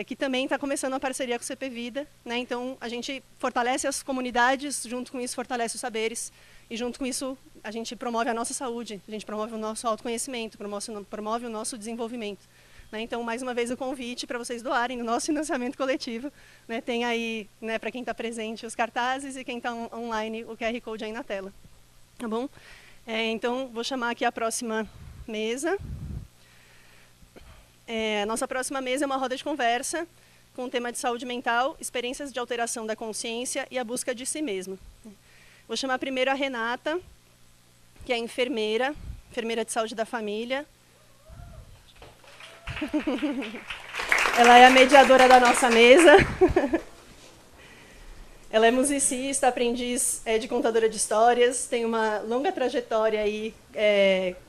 que também está começando uma parceria com o CP Vida, né? Então a gente fortalece as comunidades, junto com isso fortalece os saberes e junto com isso a gente promove a nossa saúde, a gente promove o nosso autoconhecimento, promove o nosso desenvolvimento, Né? Então, mais uma vez, o convite para vocês doarem no nosso financiamento coletivo. Né? Tem aí, né, para quem está presente, os cartazes e quem está online, o QR Code aí na tela. Tá bom? Então, vou chamar aqui a próxima mesa. A nossa próxima mesa é uma roda de conversa com o tema de saúde mental, experiências de alteração da consciência e a busca de si mesmo. Vou chamar primeiro a Renata, que é enfermeira de saúde da família. Ela é a mediadora da nossa mesa. Ela é musicista, aprendiz de contadora de histórias, tem uma longa trajetória aí,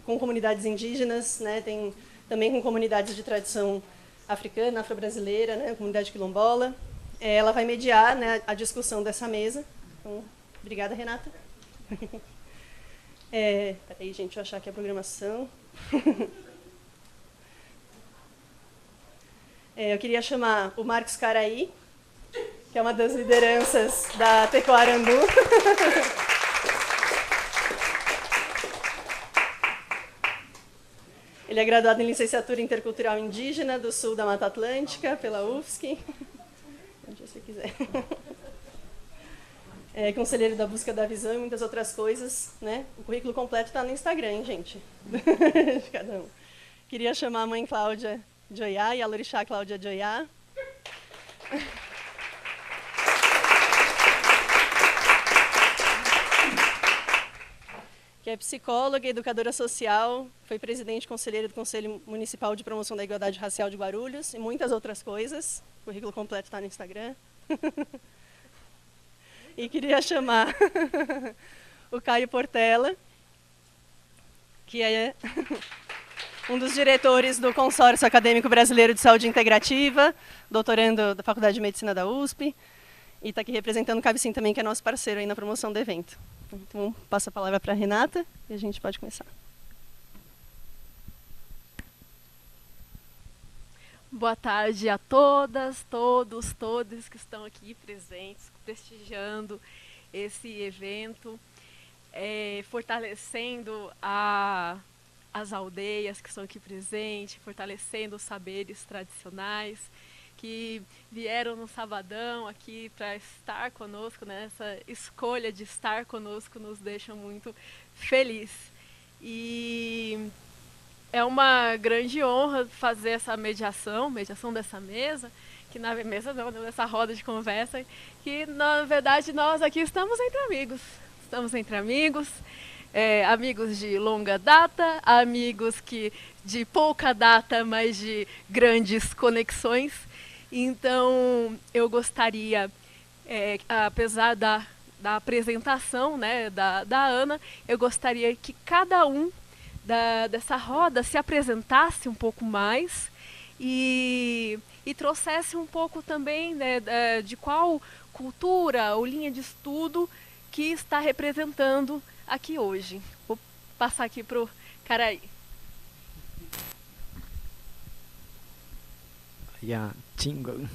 com comunidades indígenas, né? Tem também com comunidades de tradição africana, afro-brasileira, né? Comunidade quilombola. Ela vai mediar, né, a discussão dessa mesa. Então, obrigada, Renata. Peraí, gente, deixa eu achar aqui a programação. Eu queria chamar o Marcos Caraí, que é uma das lideranças da Tecoarandu. Ele é graduado em Licenciatura Intercultural Indígena do Sul da Mata Atlântica, pela UFSC. Onde você quiser. É conselheiro da Busca da Visão e muitas outras coisas. Né? O currículo completo está no Instagram, hein, gente? De cada um. Queria chamar a mãe Cláudia de Oiá e a Lorixá Cláudia de Oiá. Que é psicóloga, educadora social, foi presidente e conselheira do Conselho Municipal de Promoção da Igualdade Racial de Guarulhos e muitas outras coisas. O currículo completo está no Instagram. E queria chamar o Caio Portela, que é um dos diretores do Consórcio Acadêmico Brasileiro de Saúde Integrativa, doutorando da Faculdade de Medicina da USP, e está aqui representando o Cabecim também, que é nosso parceiro aí na promoção do evento. Então, passo a palavra para a Renata e a gente pode começar. Boa tarde a todas, todos, todos que estão aqui presentes, prestigiando esse evento, fortalecendo as aldeias que estão aqui presentes, fortalecendo os saberes tradicionais, que vieram no sabadão aqui para estar conosco, né? Essa escolha de estar conosco nos deixa muito feliz. E é uma grande honra fazer essa mediação dessa mesa, que na mesa não, nessa roda de conversa, que na verdade nós aqui estamos entre amigos. Estamos entre amigos, amigos de longa data, amigos de pouca data, mas de grandes conexões. Então, eu gostaria, apesar da apresentação, né, da Ana, eu gostaria que cada um dessa roda se apresentasse um pouco mais e trouxesse um pouco também, né, de qual cultura ou linha de estudo que está representando aqui hoje. Vou passar aqui para o Caraí. Tingo.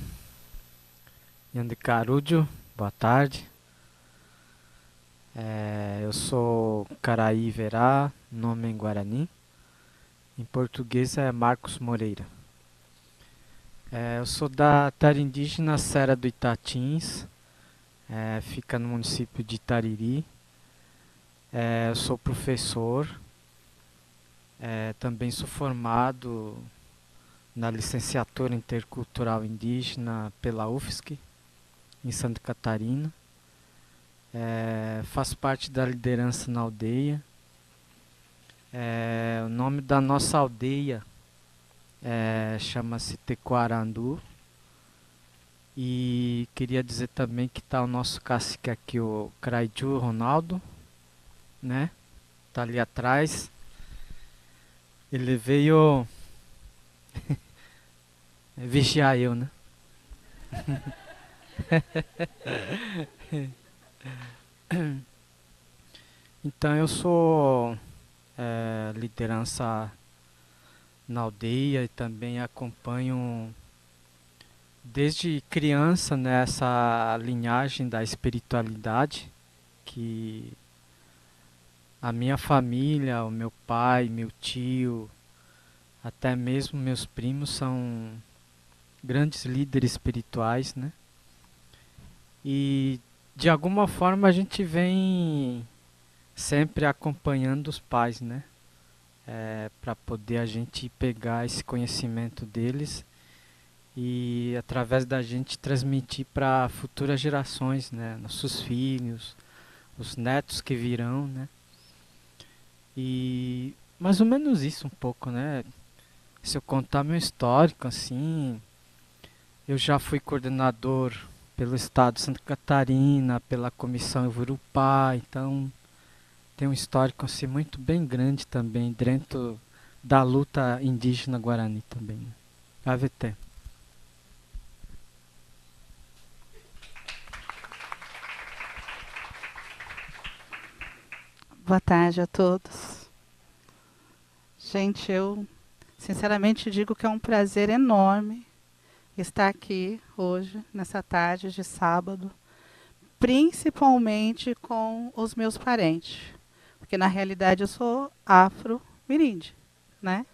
Yandecarudio, boa tarde. Eu sou Caraí Verá, nome em Guarani. Em português é Marcos Moreira. Eu sou da terra indígena Serra do Itatins, fica no município de Itariri. Eu sou professor, também sou formado na licenciatura intercultural indígena pela UFSC, em Santa Catarina. Faço parte da liderança na aldeia. O nome da nossa aldeia chama-se Tecoarandu. E queria dizer também que está o nosso cacique aqui, o Craiju Ronaldo, né? Tá ali atrás. Ele veio vigiar eu, né? Então eu sou liderança na aldeia e também acompanho desde criança nessa linhagem da espiritualidade que a minha família, o meu pai, meu tio, até mesmo meus primos são grandes líderes espirituais, né? E de alguma forma a gente vem sempre acompanhando os pais, né? Para poder a gente pegar esse conhecimento deles e através da gente transmitir para futuras gerações, né? Nossos filhos, os netos que virão, né? E mais ou menos isso um pouco, né? Se eu contar meu histórico, assim, eu já fui coordenador pelo estado de Santa Catarina, pela comissão Ivurupá, então tem um histórico assim muito bem grande também dentro da luta indígena Guarani também, né? AVT. Boa tarde a todos. Gente, eu sinceramente digo que é um prazer enorme estar aqui hoje, nessa tarde de sábado, principalmente com os meus parentes, porque na realidade eu sou afro-mirinde, né?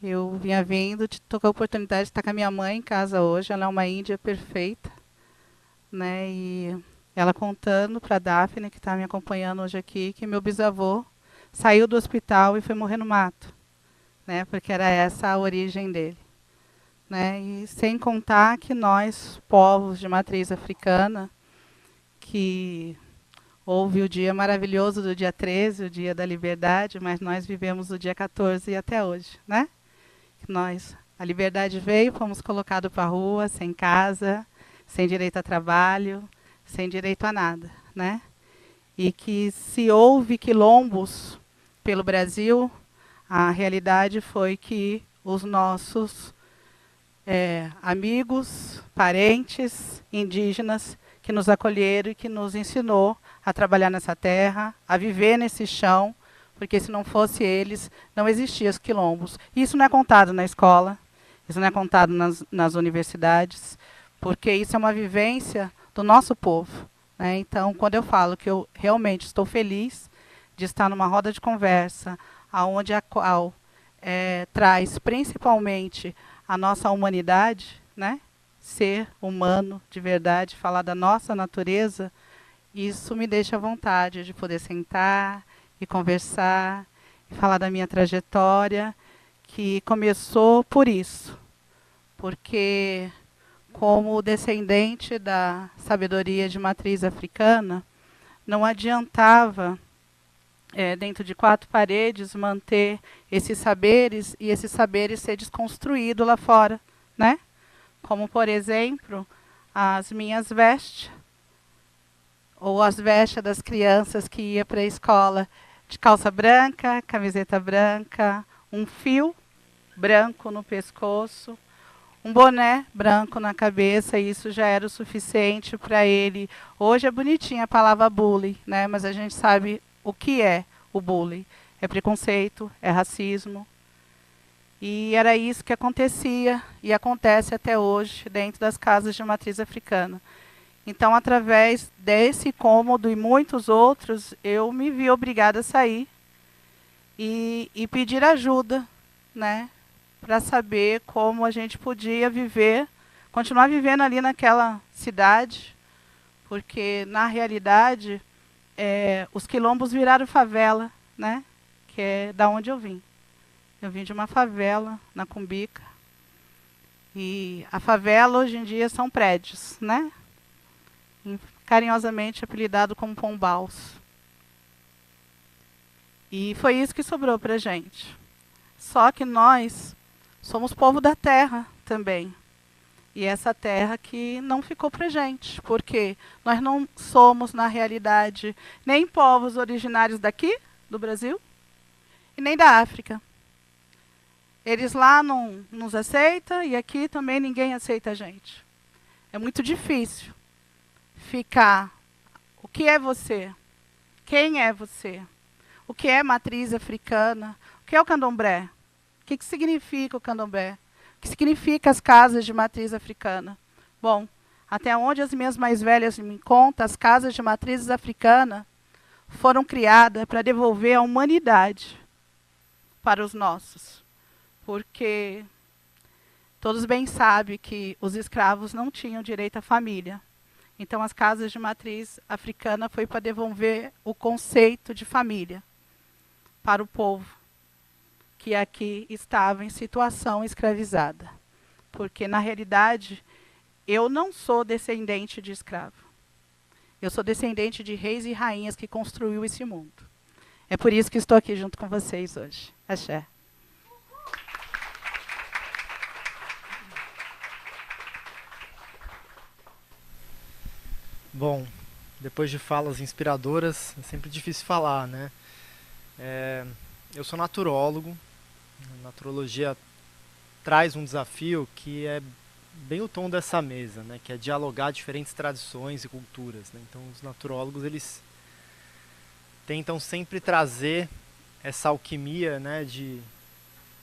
Eu vinha vindo, tô com a oportunidade de estar com a minha mãe em casa hoje, ela é uma índia perfeita, né? E ela contando para a Daphne, que está me acompanhando hoje aqui, que meu bisavô saiu do hospital e foi morrer no mato, né? Porque era essa a origem dele, né? E sem contar que nós, povos de matriz africana, que houve o dia maravilhoso do dia 13, o dia da liberdade, mas nós vivemos o dia 14 e até hoje, né? A liberdade veio, fomos colocados para a rua, sem casa, sem direito a trabalho, sem direito a nada, né? E que se houve quilombos pelo Brasil, a realidade foi que os nossos amigos, parentes, indígenas, que nos acolheram e que nos ensinou a trabalhar nessa terra, a viver nesse chão, porque se não fosse eles, não existiam os quilombos. Isso não é contado na escola, isso não é contado nas universidades, porque isso é uma vivência do nosso povo, né? Então, quando eu falo que eu realmente estou feliz de estar numa roda de conversa, onde a qual traz principalmente a nossa humanidade, né? Ser humano de verdade, falar da nossa natureza, isso me deixa à vontade de poder sentar e conversar, e falar da minha trajetória, que começou por isso, porque como descendente da sabedoria de matriz africana, não adiantava, dentro de 4 paredes, manter esses saberes e esses saberes ser desconstruídos lá fora, né? Como, por exemplo, as minhas vestes, ou as vestes das crianças que iam para a escola de calça branca, camiseta branca, um fio branco no pescoço, um boné branco na cabeça, e isso já era o suficiente para ele. Hoje é bonitinha a palavra bullying, né? Mas a gente sabe o que é o bullying. É preconceito, é racismo. E era isso que acontecia e acontece até hoje dentro das casas de matriz africana. Então, através desse cômodo e muitos outros, eu me vi obrigada a sair e pedir ajuda, né? Para saber como a gente podia viver, continuar vivendo ali naquela cidade, porque, na realidade, os quilombos viraram favela, né? Que é da onde eu vim. Eu vim de uma favela, na Cumbica, e a favela, hoje em dia, são prédios, né? Carinhosamente apelidado como pombaus. E foi isso que sobrou para a gente. Só que nós somos povo da terra também. E essa terra que não ficou para a gente, porque nós não somos, na realidade, nem povos originários daqui, do Brasil, e nem da África. Eles lá não nos aceitam e aqui também ninguém aceita a gente. É muito difícil ficar. O que é você? Quem é você? O que é matriz africana? O que é o candomblé? O que significa o candomblé? O que significa as casas de matriz africana? Bom, até onde as minhas mais velhas me contam, as casas de matrizes africanas foram criadas para devolver a humanidade para os nossos. porque todos bem sabem que os escravos não tinham direito à família. Então, as casas de matriz africana foi para devolver o conceito de família para o povo que aqui estava em situação escravizada. Porque, na realidade, eu não sou descendente de escravo. Eu sou descendente de reis e rainhas que construiu esse mundo. É por isso que estou aqui junto com vocês hoje. Axé. Bom, depois de falas inspiradoras, é sempre difícil falar, né? Eu sou naturólogo. A naturologia traz um desafio que é bem o tom dessa mesa, né? Que é dialogar diferentes tradições e culturas, né? Então, os naturólogos, eles tentam sempre trazer essa alquimia, né? De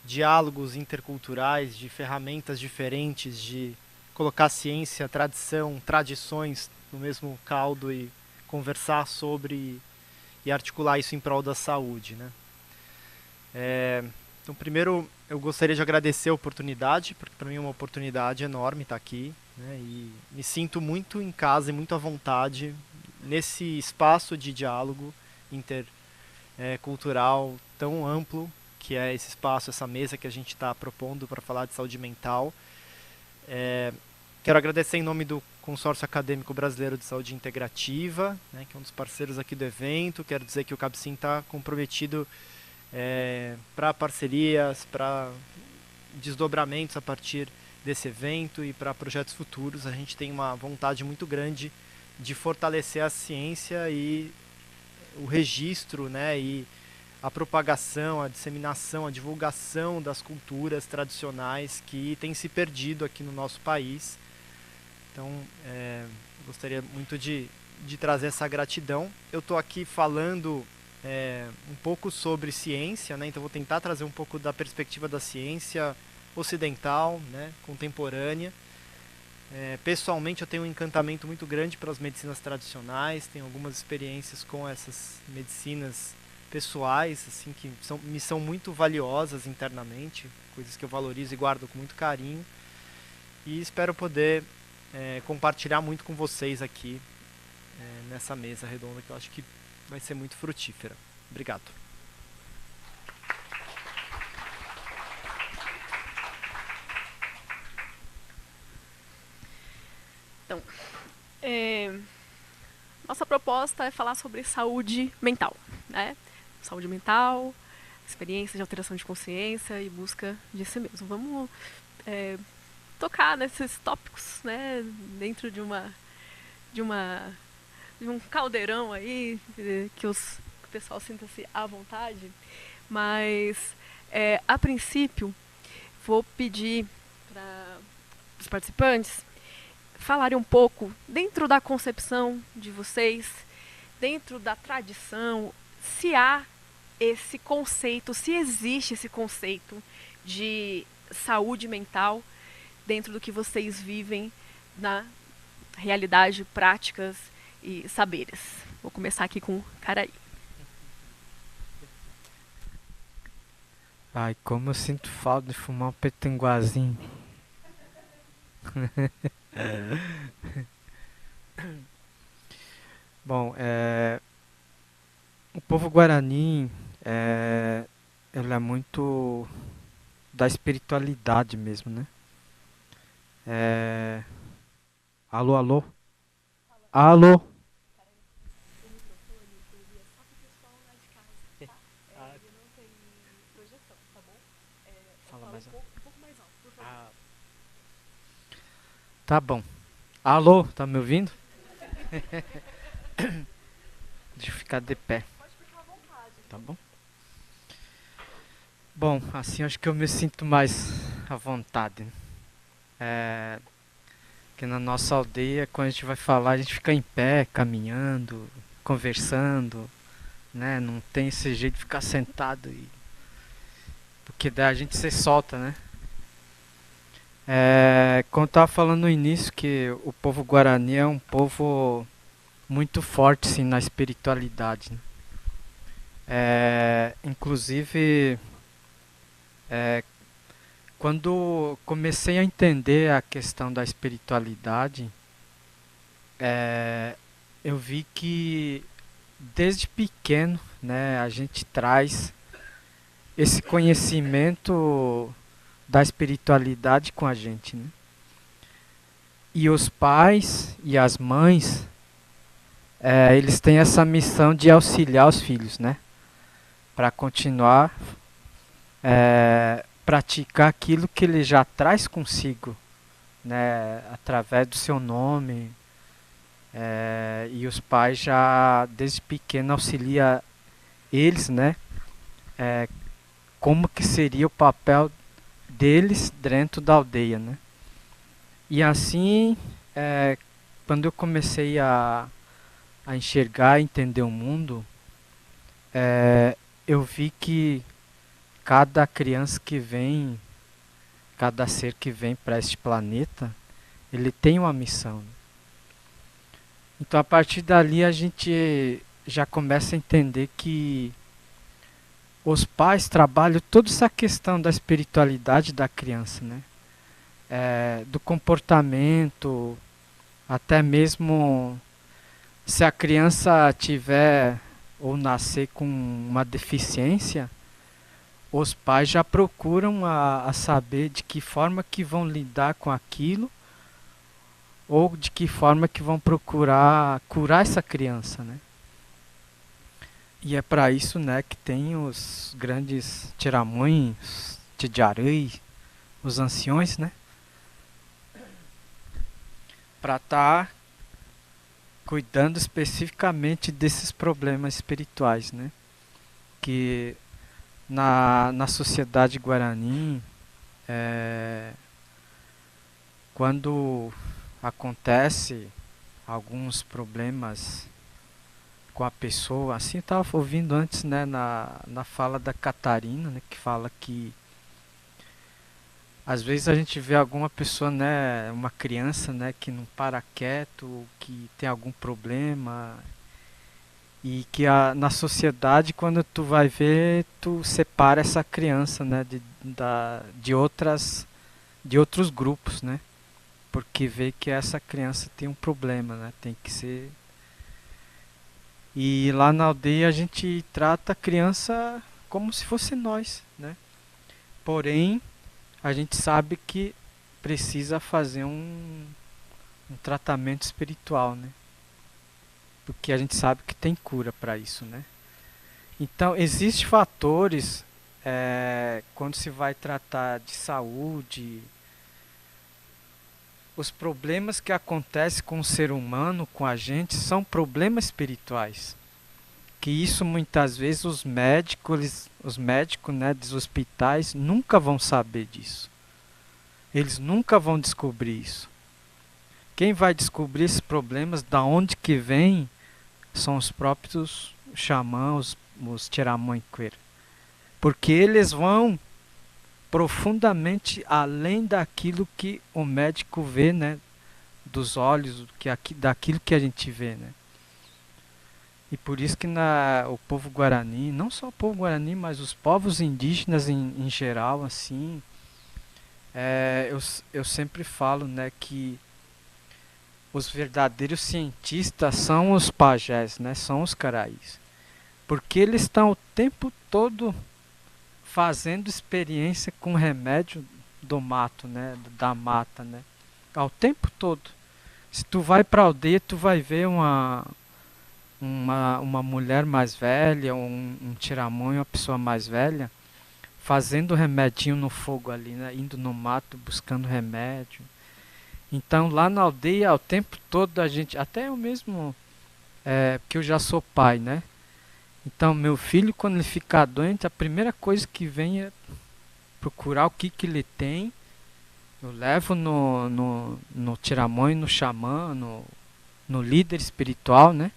diálogos interculturais, de ferramentas diferentes, de colocar ciência, tradição, tradições no mesmo caldo e conversar sobre e articular isso em prol da saúde, né? Então, primeiro, eu gostaria de agradecer a oportunidade, porque para mim é uma oportunidade enorme estar aqui, né? E me sinto muito em casa e muito à vontade nesse espaço de diálogo intercultural tão amplo, que é esse espaço, essa mesa que a gente está propondo para falar de saúde mental. Quero agradecer em nome do Consórcio Acadêmico Brasileiro de Saúde Integrativa, né, que é um dos parceiros aqui do evento. Quero dizer que o CAPCIM está comprometido para parcerias, para desdobramentos a partir desse evento e para projetos futuros. A gente tem uma vontade muito grande de fortalecer a ciência e o registro, né, e a propagação, a disseminação, a divulgação das culturas tradicionais que têm se perdido aqui no nosso país. Então, gostaria muito de trazer essa gratidão. Eu estou aqui falando um pouco sobre ciência, né? Então vou tentar trazer um pouco da perspectiva da ciência ocidental, né? Contemporânea. Pessoalmente, eu tenho um encantamento muito grande pelas medicinas tradicionais, tenho algumas experiências com essas medicinas pessoais, assim, que me são muito valiosas internamente, coisas que eu valorizo e guardo com muito carinho, e espero poder compartilhar muito com vocês aqui nessa mesa redonda, que eu acho que vai ser muito frutífera. Obrigado. Então, nossa proposta é falar sobre saúde mental, né? Saúde mental, experiência de alteração de consciência e busca de si mesmo. Vamos tocar nesses tópicos, né? Dentro de um caldeirão aí, que o pessoal sinta-se à vontade. Mas, a princípio, vou pedir para os participantes falarem um pouco, dentro da concepção de vocês, dentro da tradição, se há esse conceito, se existe esse conceito de saúde mental dentro do que vocês vivem na realidade, práticas e saberes. Vou começar aqui com o Caraí. Ai, como eu sinto falta de fumar um petanguazinho. Bom, o povo guarani ele é muito da espiritualidade mesmo, né? Alô, alô? Alô? Fala mais alto. Tá bom. Alô, tá me ouvindo? Deixa eu ficar de pé. Tá bom? Bom, assim acho que eu me sinto mais à vontade. Que na nossa aldeia, quando a gente vai falar, a gente fica em pé, caminhando, conversando, né? Não tem esse jeito de ficar sentado porque daí a gente se solta, né? Como eu estava falando no início, que o povo guarani é um povo muito forte sim, na espiritualidade, né? Inclusive, Quando comecei a entender a questão da espiritualidade, eu vi que desde pequeno, né, a gente traz esse conhecimento da espiritualidade com a gente, né? E os pais e as mães, eles têm essa missão de auxiliar os filhos, né? Para continuar praticar aquilo que ele já traz consigo, né? Através do seu nome. E os pais já desde pequeno auxiliam eles, né? Como que seria o papel deles dentro da aldeia, né? E assim, quando eu comecei a enxergar, entender o mundo, eu vi que cada criança que vem, cada ser que vem para este planeta, ele tem uma missão. Então, a partir dali, a gente já começa a entender que os pais trabalham toda essa questão da espiritualidade da criança, né? Do comportamento, até mesmo se a criança tiver ou nascer com uma deficiência, os pais já procuram a saber de que forma que vão lidar com aquilo ou de que forma que vão procurar curar essa criança, né? E é para isso, né, que tem os grandes tiramões, tijarei, os anciões, né? Para estar cuidando especificamente desses problemas espirituais, né? Que na sociedade guarani, quando acontece alguns problemas com a pessoa, assim, eu estava ouvindo antes, né, na fala da Catarina, né, que fala que às vezes a gente vê alguma pessoa, né, uma criança, né, que não para quieto, que tem algum problema, e que na sociedade, quando tu vai ver, tu separa essa criança, né, de outros grupos, né, porque vê que essa criança tem um problema, né, tem que ser. E lá na aldeia a gente trata a criança como se fosse nós, né, porém a gente sabe que precisa fazer um tratamento espiritual, né? Porque a gente sabe que tem cura para isso, né? Então, existem fatores, quando se vai tratar de saúde, os problemas que acontecem com o ser humano, com a gente, são problemas espirituais. Que isso muitas vezes os médicos, né, dos hospitais nunca vão saber disso. Eles nunca vão descobrir isso. Quem vai descobrir esses problemas, da onde que vem, são os próprios xamãs, os tiramães, porque eles vão profundamente além daquilo que o médico vê, né, dos olhos, daquilo que a gente vê, né. E por isso que o povo guarani, não só o povo guarani, mas os povos indígenas em geral, assim, eu sempre falo, né, que os verdadeiros cientistas são os pajés, né, são os caraís. Porque eles estão o tempo todo fazendo experiência com remédio do mato, né, da mata, né, ao tempo todo. Se tu vai para a aldeia, tu vai ver uma mulher mais velha, um tiramão, uma pessoa mais velha, fazendo remedinho no fogo ali, né? Indo no mato buscando remédio. Então lá na aldeia, o tempo todo a gente, até eu mesmo, porque eu já sou pai, né? Então meu filho, quando ele ficar doente, a primeira coisa que vem é procurar o que ele tem. Eu levo no tiramão, no xamã, no líder espiritual, né?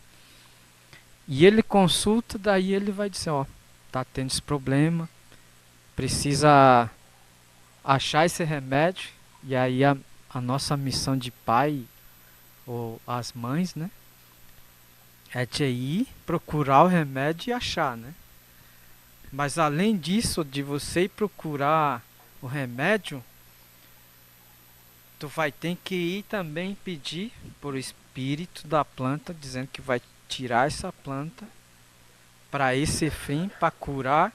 E ele consulta, daí ele vai dizer, ó, tá tendo esse problema, precisa achar esse remédio. E aí a nossa missão de pai, ou as mães, né, é de ir procurar o remédio e achar, né. Mas além disso, de você ir procurar o remédio, tu vai ter que ir também pedir por espírito da planta, dizendo que vai tirar essa planta para esse fim, para curar,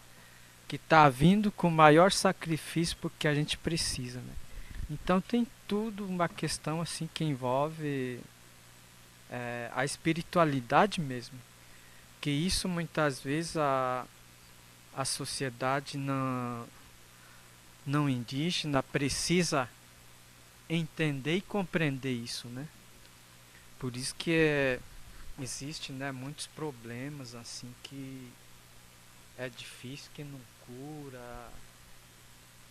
que está vindo com maior sacrifício porque a gente precisa, né? Então tem tudo uma questão assim que envolve a espiritualidade mesmo, que isso muitas vezes a sociedade não indígena precisa entender e compreender isso, né? Por isso que existe, né, muitos problemas assim que é difícil, que não cura,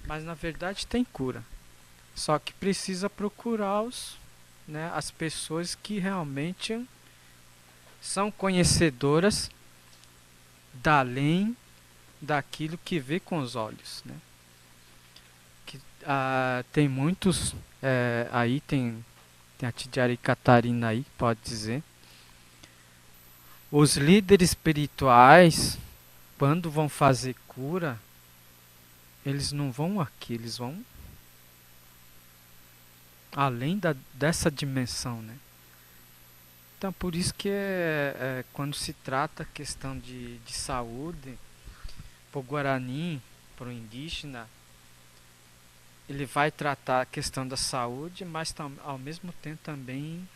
mas na verdade tem cura. Só que precisa procurar as pessoas que realmente são conhecedoras da além daquilo que vê com os olhos, né? Tem muitos, aí tem a Tidiari Catarina aí, pode dizer. Os líderes espirituais, quando vão fazer cura, eles não vão aqui, eles vão além dessa dimensão, né? Então, por isso que quando se trata a questão de saúde, para o Guarani, para o indígena, ele vai tratar a questão da saúde, mas ao mesmo tempo também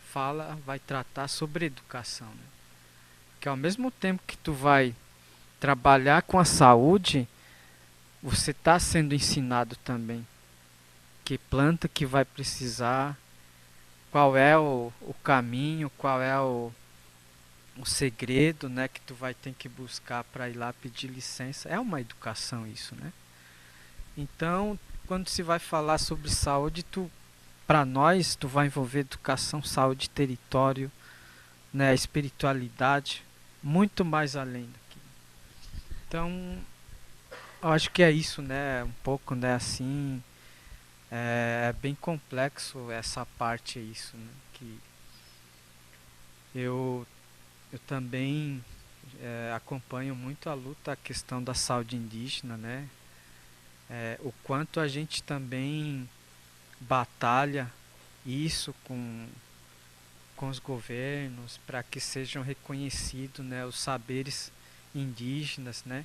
vai tratar sobre educação, né? Que ao mesmo tempo que tu vai trabalhar com a saúde, você está sendo ensinado também que planta que vai precisar, qual é o caminho, qual é o segredo, né, que tu vai ter que buscar para ir lá pedir licença. É uma educação isso, né? Então, quando se vai falar sobre saúde, para nós, tu vai envolver educação, saúde, território, né, espiritualidade, muito mais além daquilo. Então, eu acho que é isso, né, um pouco, né, assim, é bem complexo essa parte, isso, né, que eu também acompanho muito a luta, a questão da saúde indígena, né? O quanto a gente também batalha isso com os governos para que sejam reconhecidos, né, os saberes indígenas, né?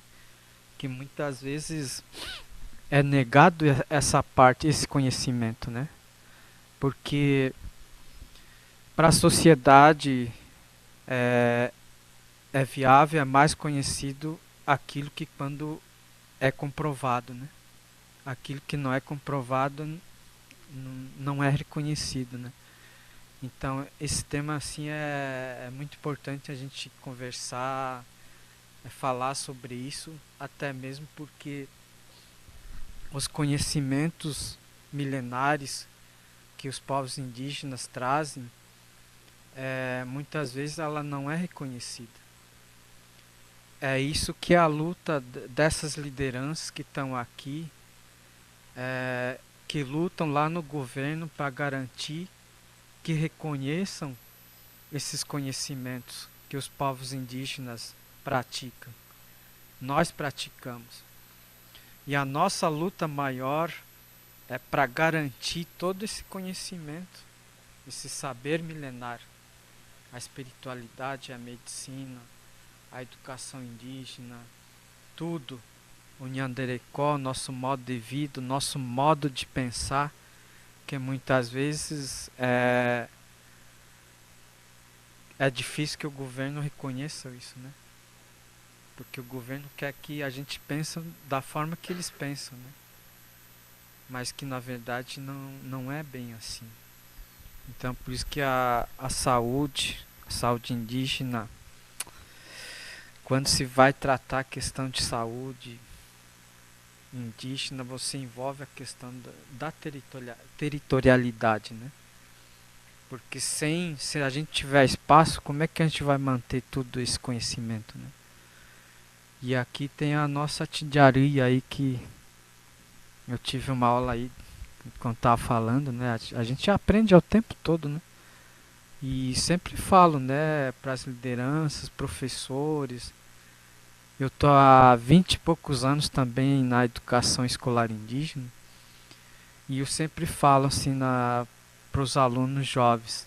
Que muitas vezes é negado essa parte, esse conhecimento, né? Porque para a sociedade é viável, é mais conhecido aquilo que quando é comprovado, né? Aquilo que não é comprovado não é reconhecido, né? Então esse tema assim é muito importante a gente conversar, falar sobre isso, até mesmo porque os conhecimentos milenares que os povos indígenas trazem, muitas vezes ela não é reconhecida. É isso que a luta dessas lideranças que estão aqui, que lutam lá no governo para garantir que reconheçam esses conhecimentos que os povos indígenas praticam. Nós praticamos. E a nossa luta maior é para garantir todo esse conhecimento, esse saber milenar, a espiritualidade, a medicina, a educação indígena, tudo, o Nhanderecó, nosso modo de vida, nosso modo de pensar, que muitas vezes é difícil que o governo reconheça isso, né? Porque o governo quer que a gente pense da forma que eles pensam, né? Mas que na verdade não é bem assim. Então por isso que a saúde indígena, quando se vai tratar a questão de saúde indígena, você envolve a questão da territorialidade, né? Porque se a gente tiver espaço, como é que a gente vai manter todo esse conhecimento, né? E aqui tem a nossa Tidiari aí, que eu tive uma aula aí quando estava falando, né? A gente aprende ao tempo todo, né? E sempre falo, né, para as lideranças, professores. Eu tô há 20 e poucos anos também na educação escolar indígena. E eu sempre falo assim para os alunos jovens: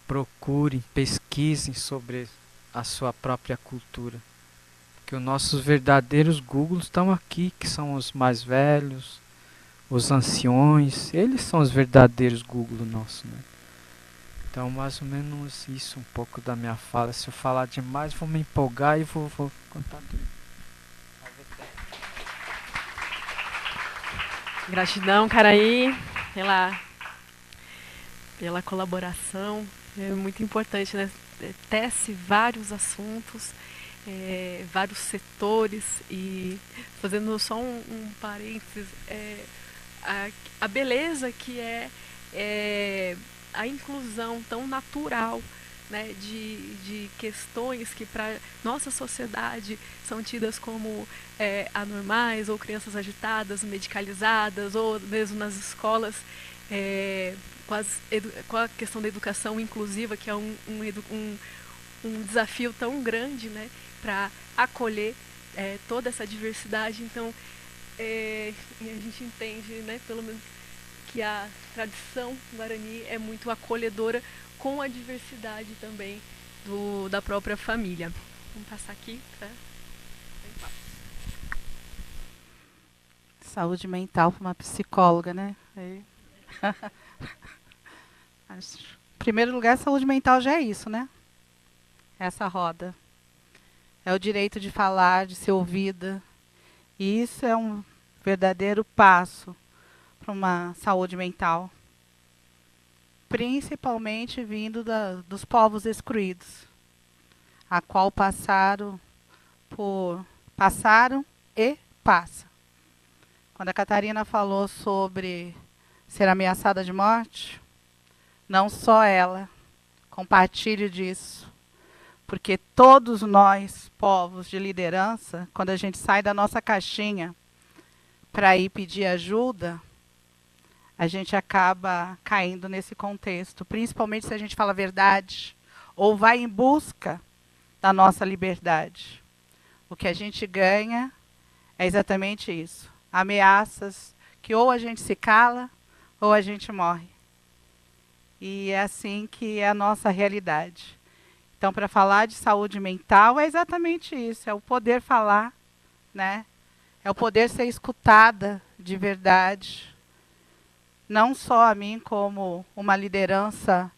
procurem, pesquisem sobre a sua própria cultura. Porque os nossos verdadeiros Googles estão aqui, que são os mais velhos, os anciões, eles são os verdadeiros Google nossos, né? Então, mais ou menos isso, um pouco da minha fala. Se eu falar demais, vou me empolgar e vou contar tudo. Gratidão, Caraí, pela colaboração. É muito importante, né? Tece vários assuntos, vários setores, e fazendo só um parênteses, a beleza que é a inclusão tão natural, né, de questões que para nossa sociedade são tidas como anormais, ou crianças agitadas, medicalizadas, ou mesmo nas escolas, com a questão da educação inclusiva, que é um desafio tão grande, né, para acolher toda essa diversidade. Então, a gente entende, né, pelo menos, que a tradição guarani é muito acolhedora com a diversidade também da própria família. Vamos passar aqui para... Saúde mental para uma psicóloga, né? Em primeiro lugar, saúde mental já é isso, né? Essa roda. É o direito de falar, de ser ouvida. E isso é um verdadeiro passo para uma saúde mental, principalmente vindo dos povos excluídos, a qual passaram e passam. Quando a Catarina falou sobre ser ameaçada de morte, não só ela, compartilho disso, porque todos nós, povos de liderança, quando a gente sai da nossa caixinha para ir pedir ajuda, a gente acaba caindo nesse contexto, principalmente se a gente fala a verdade ou vai em busca da nossa liberdade. O que a gente ganha é exatamente isso: ameaças que ou a gente se cala ou a gente morre. E é assim que é a nossa realidade. Então, para falar de saúde mental, é exatamente isso: é o poder falar, né? É o poder ser escutada de verdade. Não só a mim, como uma liderança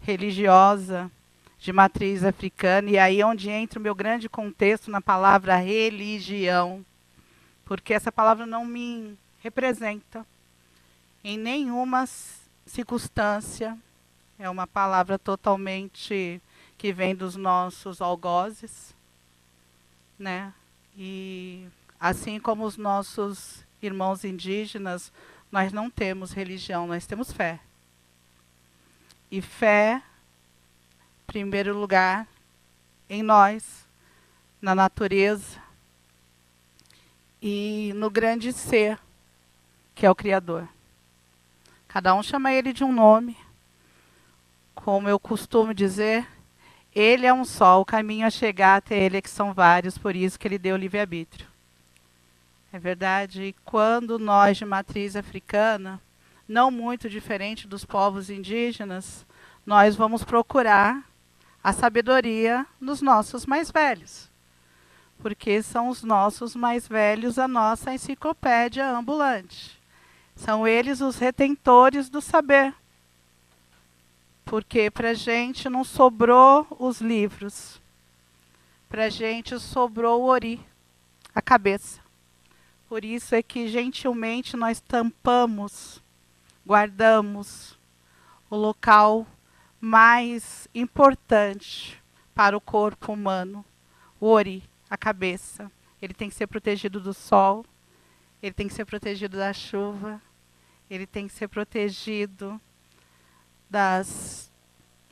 religiosa de matriz africana, e aí onde entra o meu grande contexto na palavra religião, porque essa palavra não me representa em nenhuma circunstância. É uma palavra totalmente que vem dos nossos algozes, né? E assim como os nossos irmãos indígenas, nós não temos religião, nós temos fé. E fé, em primeiro lugar, em nós, na natureza e no grande ser, que é o Criador. Cada um chama ele de um nome. Como eu costumo dizer, ele é um só, o caminho a chegar até ele é que são vários, por isso que ele deu o livre-arbítrio. É verdade, e quando nós de matriz africana, não muito diferente dos povos indígenas, nós vamos procurar a sabedoria nos nossos mais velhos. Porque são os nossos mais velhos a nossa enciclopédia ambulante. São eles os retentores do saber. Porque para a gente não sobrou os livros. Para a gente sobrou o ori, a cabeça. Por isso é que gentilmente nós tampamos, guardamos o local mais importante para o corpo humano, o ori, a cabeça. Ele tem que ser protegido do sol, ele tem que ser protegido da chuva, ele tem que ser protegido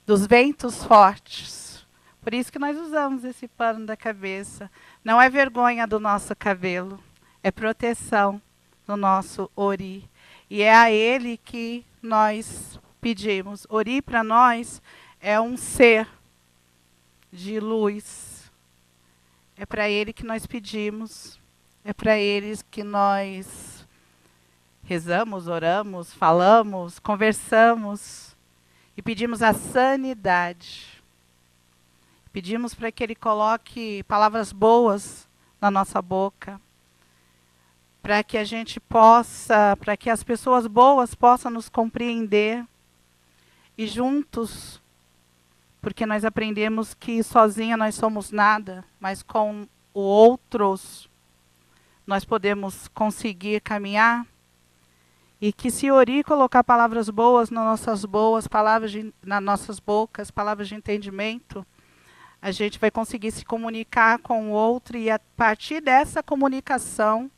dos ventos fortes. Por isso que nós usamos esse pano da cabeça. Não é vergonha do nosso cabelo. É proteção do nosso ori. E é a ele que nós pedimos. Ori para nós é um ser de luz. É para ele que nós pedimos. É para ele que nós rezamos, oramos, falamos, conversamos e pedimos a sanidade. Pedimos para que Ele coloque palavras boas na nossa boca, para que a gente possa, para que as pessoas boas possam nos compreender e juntos, porque nós aprendemos que sozinha nós somos nada, mas com os outros nós podemos conseguir caminhar. E que se Ori colocar palavras boas nas nossas nas nossas bocas, palavras de entendimento, a gente vai conseguir se comunicar com o outro e a partir dessa comunicação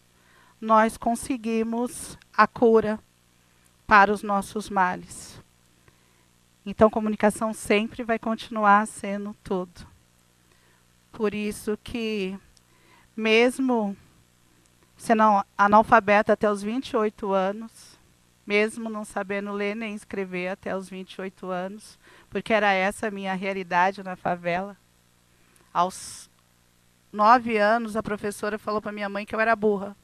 nós conseguimos a cura para os nossos males. Então, comunicação sempre vai continuar sendo tudo. Por isso que, mesmo sendo analfabeta até os 28 anos, mesmo não sabendo ler nem escrever até os 28 anos, porque era essa a minha realidade na favela, aos 9 anos a professora falou para minha mãe que eu era burra,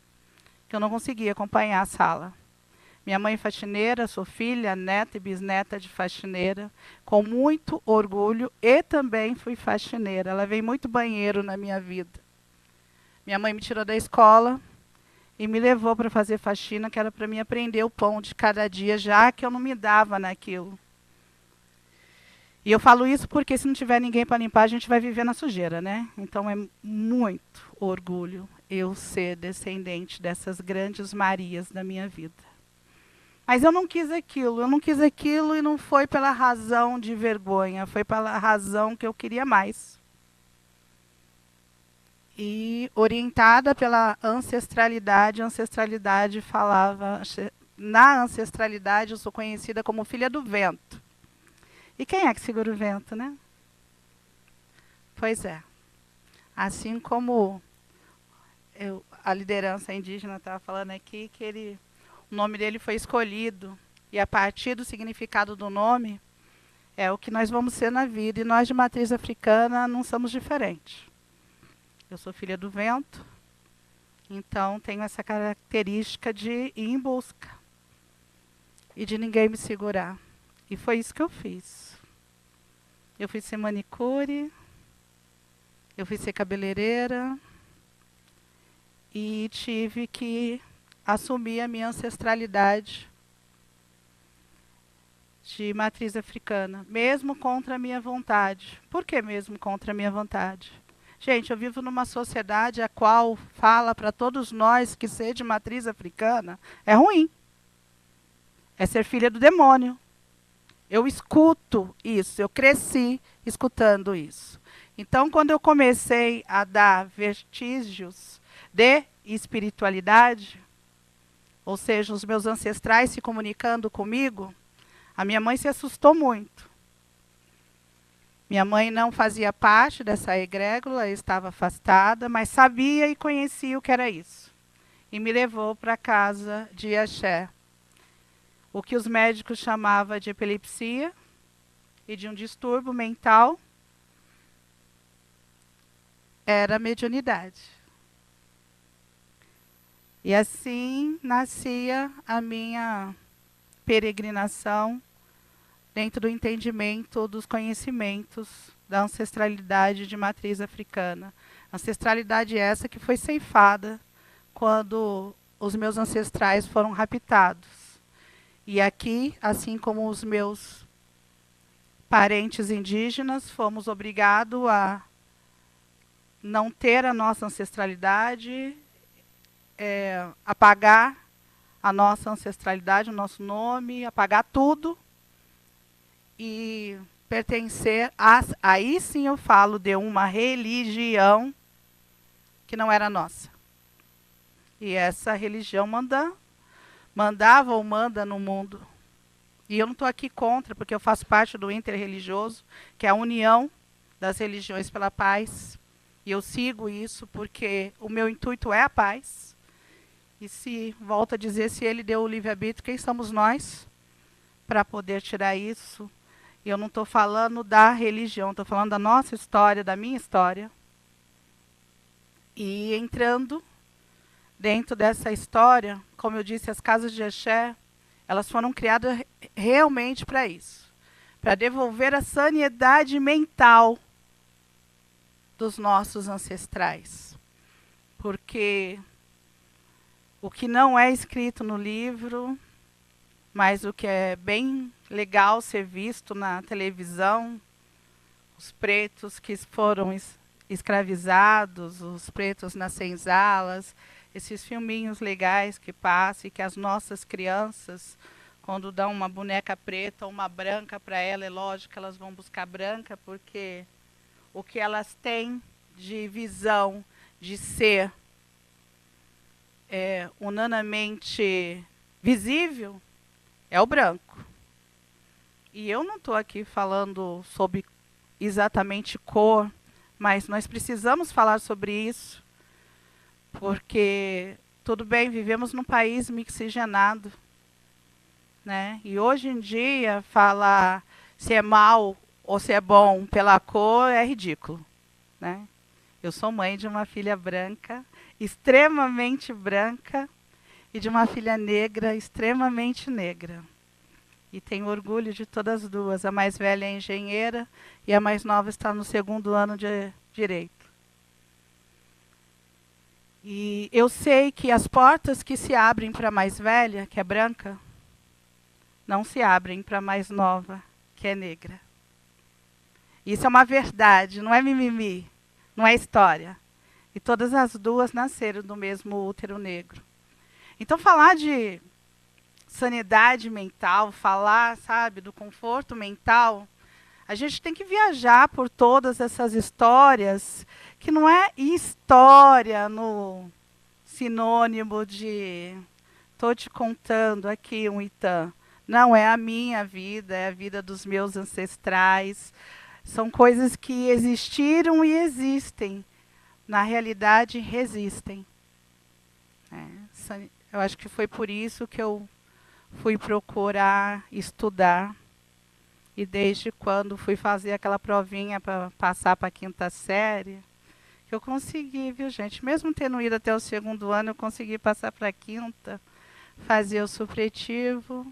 que eu não conseguia acompanhar a sala. Minha mãe faxineira, sou filha, neta e bisneta de faxineira, com muito orgulho, e também fui faxineira. Lavei muito banheiro na minha vida. Minha mãe me tirou da escola e me levou para fazer faxina, que era para mim aprender o pão de cada dia, já que eu não me dava naquilo. E eu falo isso porque se não tiver ninguém para limpar, a gente vai viver na sujeira, né? Então é muito orgulho eu ser descendente dessas grandes Marias da minha vida. Mas eu não quis aquilo e não foi pela razão de vergonha, foi pela razão que eu queria mais. E orientada pela ancestralidade, a ancestralidade falava, na ancestralidade eu sou conhecida como filha do vento. E quem é que segura o vento, né? Pois é. Assim como a liderança indígena estava falando aqui, que o nome dele foi escolhido, e a partir do significado do nome, é o que nós vamos ser na vida. E nós de matriz africana não somos diferentes. Eu sou filha do vento, então tenho essa característica de ir em busca e de ninguém me segurar. E foi isso que eu fiz. Eu fui ser manicure, eu fui ser cabeleireira e tive que assumir a minha ancestralidade de matriz africana, mesmo contra a minha vontade. Por que mesmo contra a minha vontade? Gente, eu vivo numa sociedade a qual fala para todos nós que ser de matriz africana é ruim. É ser filha do demônio. Eu escuto isso, eu cresci escutando isso. Então, quando eu comecei a dar vestígios de espiritualidade, ou seja, os meus ancestrais se comunicando comigo, a minha mãe se assustou muito. Minha mãe não fazia parte dessa egrégora, estava afastada, mas sabia e conhecia o que era isso. E me levou para a casa de Axé. O que os médicos chamavam de epilepsia e de um distúrbio mental era mediunidade. E assim nascia a minha peregrinação dentro do entendimento dos conhecimentos da ancestralidade de matriz africana. Ancestralidade essa que foi ceifada quando os meus ancestrais foram raptados. E aqui, assim como os meus parentes indígenas, fomos obrigados a não ter a nossa ancestralidade, apagar a nossa ancestralidade, o nosso nome, apagar tudo e pertencer aí sim eu falo de uma religião que não era nossa. E essa religião mandava ou manda no mundo. E eu não estou aqui contra, porque eu faço parte do interreligioso, que é a união das religiões pela paz. E eu sigo isso porque o meu intuito é a paz. E se, volto a dizer, se ele deu o livre-arbítrio, quem somos nós para poder tirar isso? Eu não estou falando da religião, estou falando da nossa história, da minha história. E entrando dentro dessa história, como eu disse, as casas de axé, elas foram criadas realmente para isso, para devolver a sanidade mental dos nossos ancestrais. Porque o que não é escrito no livro, mas o que é bem legal ser visto na televisão, os pretos que foram escravizados, os pretos nas senzalas, esses filminhos legais que passam e que as nossas crianças, quando dão uma boneca preta ou uma branca para ela, é lógico que elas vão buscar branca, porque o que elas têm de visão, de ser unanimemente visível, é o branco. E eu não estou aqui falando sobre exatamente cor, mas nós precisamos falar sobre isso, porque, tudo bem, vivemos num país mixigenado, né? E hoje em dia, falar se é mal ou se é bom pela cor é ridículo, né? Eu sou mãe de uma filha branca, extremamente branca, e de uma filha negra, extremamente negra. E tenho orgulho de todas as duas. A mais velha é engenheira e a mais nova está no 2º ano de Direito. E eu sei que as portas que se abrem para a mais velha, que é branca, não se abrem para a mais nova, que é negra. Isso é uma verdade, não é mimimi, não é história. E todas as duas nasceram do mesmo útero negro. Então, falar de sanidade mental, falar, sabe, do conforto mental, a gente tem que viajar por todas essas histórias, que não é história no sinônimo de estou te contando aqui um Itã. Não, é a minha vida, é a vida dos meus ancestrais. São coisas que existiram e existem. Na realidade, resistem. Eu acho que foi por isso que eu fui procurar estudar. E desde quando fui fazer aquela provinha para passar para a 5ª série, que eu consegui, viu, gente? Mesmo tendo ido até o 2º ano, eu consegui passar para a 5ª, fazer o supletivo.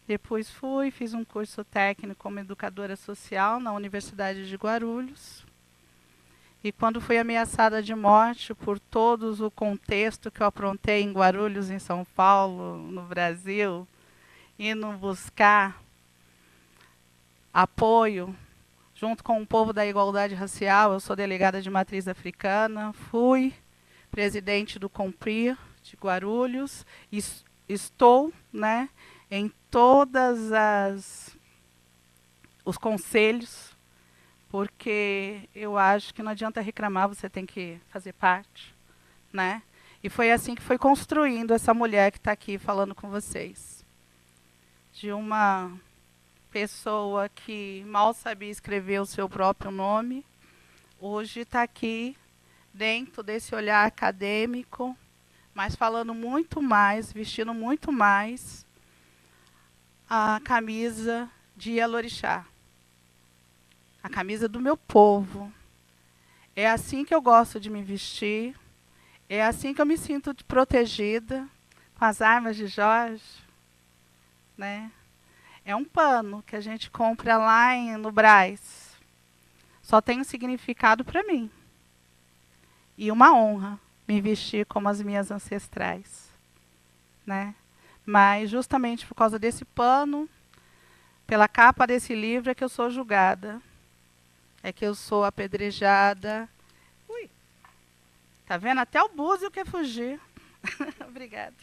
Depois fiz um curso técnico como educadora social na Universidade de Guarulhos. E quando fui ameaçada de morte por todo o contexto que eu aprontei em Guarulhos, em São Paulo, no Brasil, indo buscar apoio junto com o povo da igualdade racial, eu sou delegada de matriz africana, fui presidente do COMPRIR de Guarulhos, estou, né, em todas os conselhos, porque eu acho que não adianta reclamar, você tem que fazer parte, né? E foi assim que foi construindo essa mulher que está aqui falando com vocês. De uma pessoa que mal sabia escrever o seu próprio nome, hoje está aqui dentro desse olhar acadêmico, mas falando muito mais, vestindo muito mais a camisa de Ialorixá. A camisa do meu povo. É assim que eu gosto de me vestir. É assim que eu me sinto protegida com as armas de Jorge, né? É um pano que a gente compra lá no Brás. Só tem um significado para mim. E uma honra me vestir como as minhas ancestrais, né? Mas justamente por causa desse pano, pela capa desse livro, é que eu sou julgada. É que eu sou apedrejada. Ui! Tá vendo? Até o búzio quer fugir. Obrigada.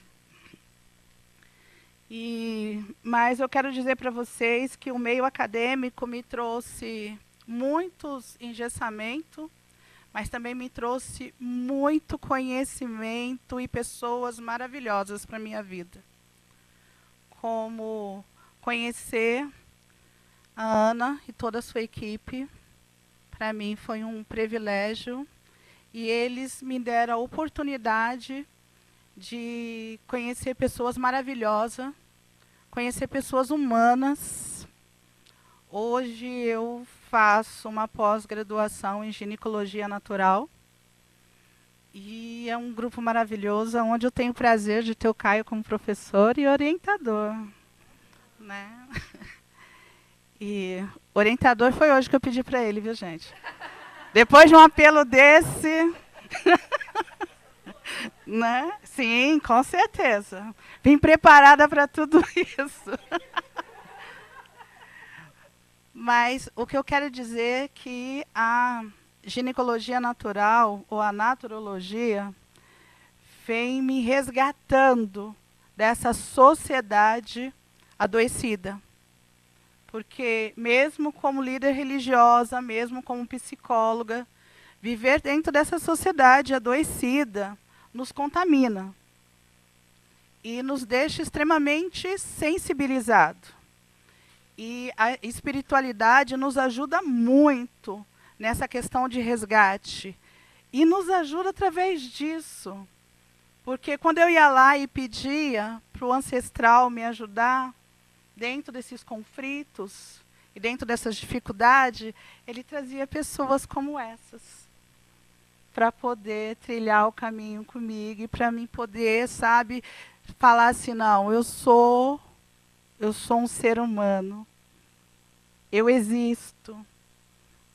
Mas eu quero dizer para vocês que o meio acadêmico me trouxe muitos engessamento, mas também me trouxe muito conhecimento e pessoas maravilhosas para a minha vida. Como conhecer a Ana e toda a sua equipe, para mim foi um privilégio, e eles me deram a oportunidade de conhecer pessoas maravilhosas, conhecer pessoas humanas. Hoje eu faço uma pós-graduação em ginecologia natural E é um grupo maravilhoso, onde eu tenho o prazer de ter o Caio como professor e orientador, né? E orientador foi hoje que eu pedi para ele, viu, gente? Depois de um apelo desse, né? Sim, com certeza. Vim preparada para tudo isso. Mas o que eu quero dizer é que a ginecologia natural, ou a naturologia, vem me resgatando dessa sociedade adoecida. Porque mesmo como líder religiosa, mesmo como psicóloga, viver dentro dessa sociedade adoecida nos contamina e nos deixa extremamente sensibilizados. E a espiritualidade nos ajuda muito nessa questão de resgate. E nos ajuda através disso. Porque quando eu ia lá e pedia para o ancestral me ajudar dentro desses conflitos e dentro dessas dificuldades, ele trazia pessoas como essas para poder trilhar o caminho comigo e para mim poder, sabe, falar assim, não, eu sou um ser humano. Eu existo.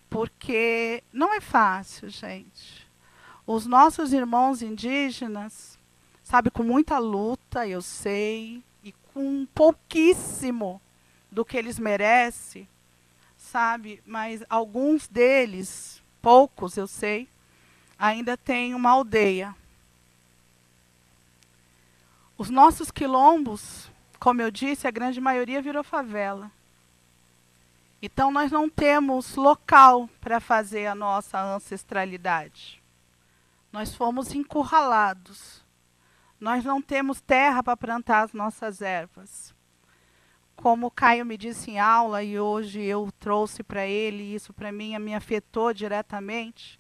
Porque não é fácil, gente. Os nossos irmãos indígenas, sabe, com muita luta, eu sei, e com pouquíssimo do que eles merecem, sabe, mas alguns deles, poucos eu sei, ainda têm uma aldeia. Os nossos quilombos, como eu disse, a grande maioria virou favela. Então, nós não temos local para fazer a nossa ancestralidade. Nós fomos encurralados. Nós não temos terra para plantar as nossas ervas. Como o Caio me disse em aula, e hoje eu trouxe para ele, e isso para mim me afetou diretamente,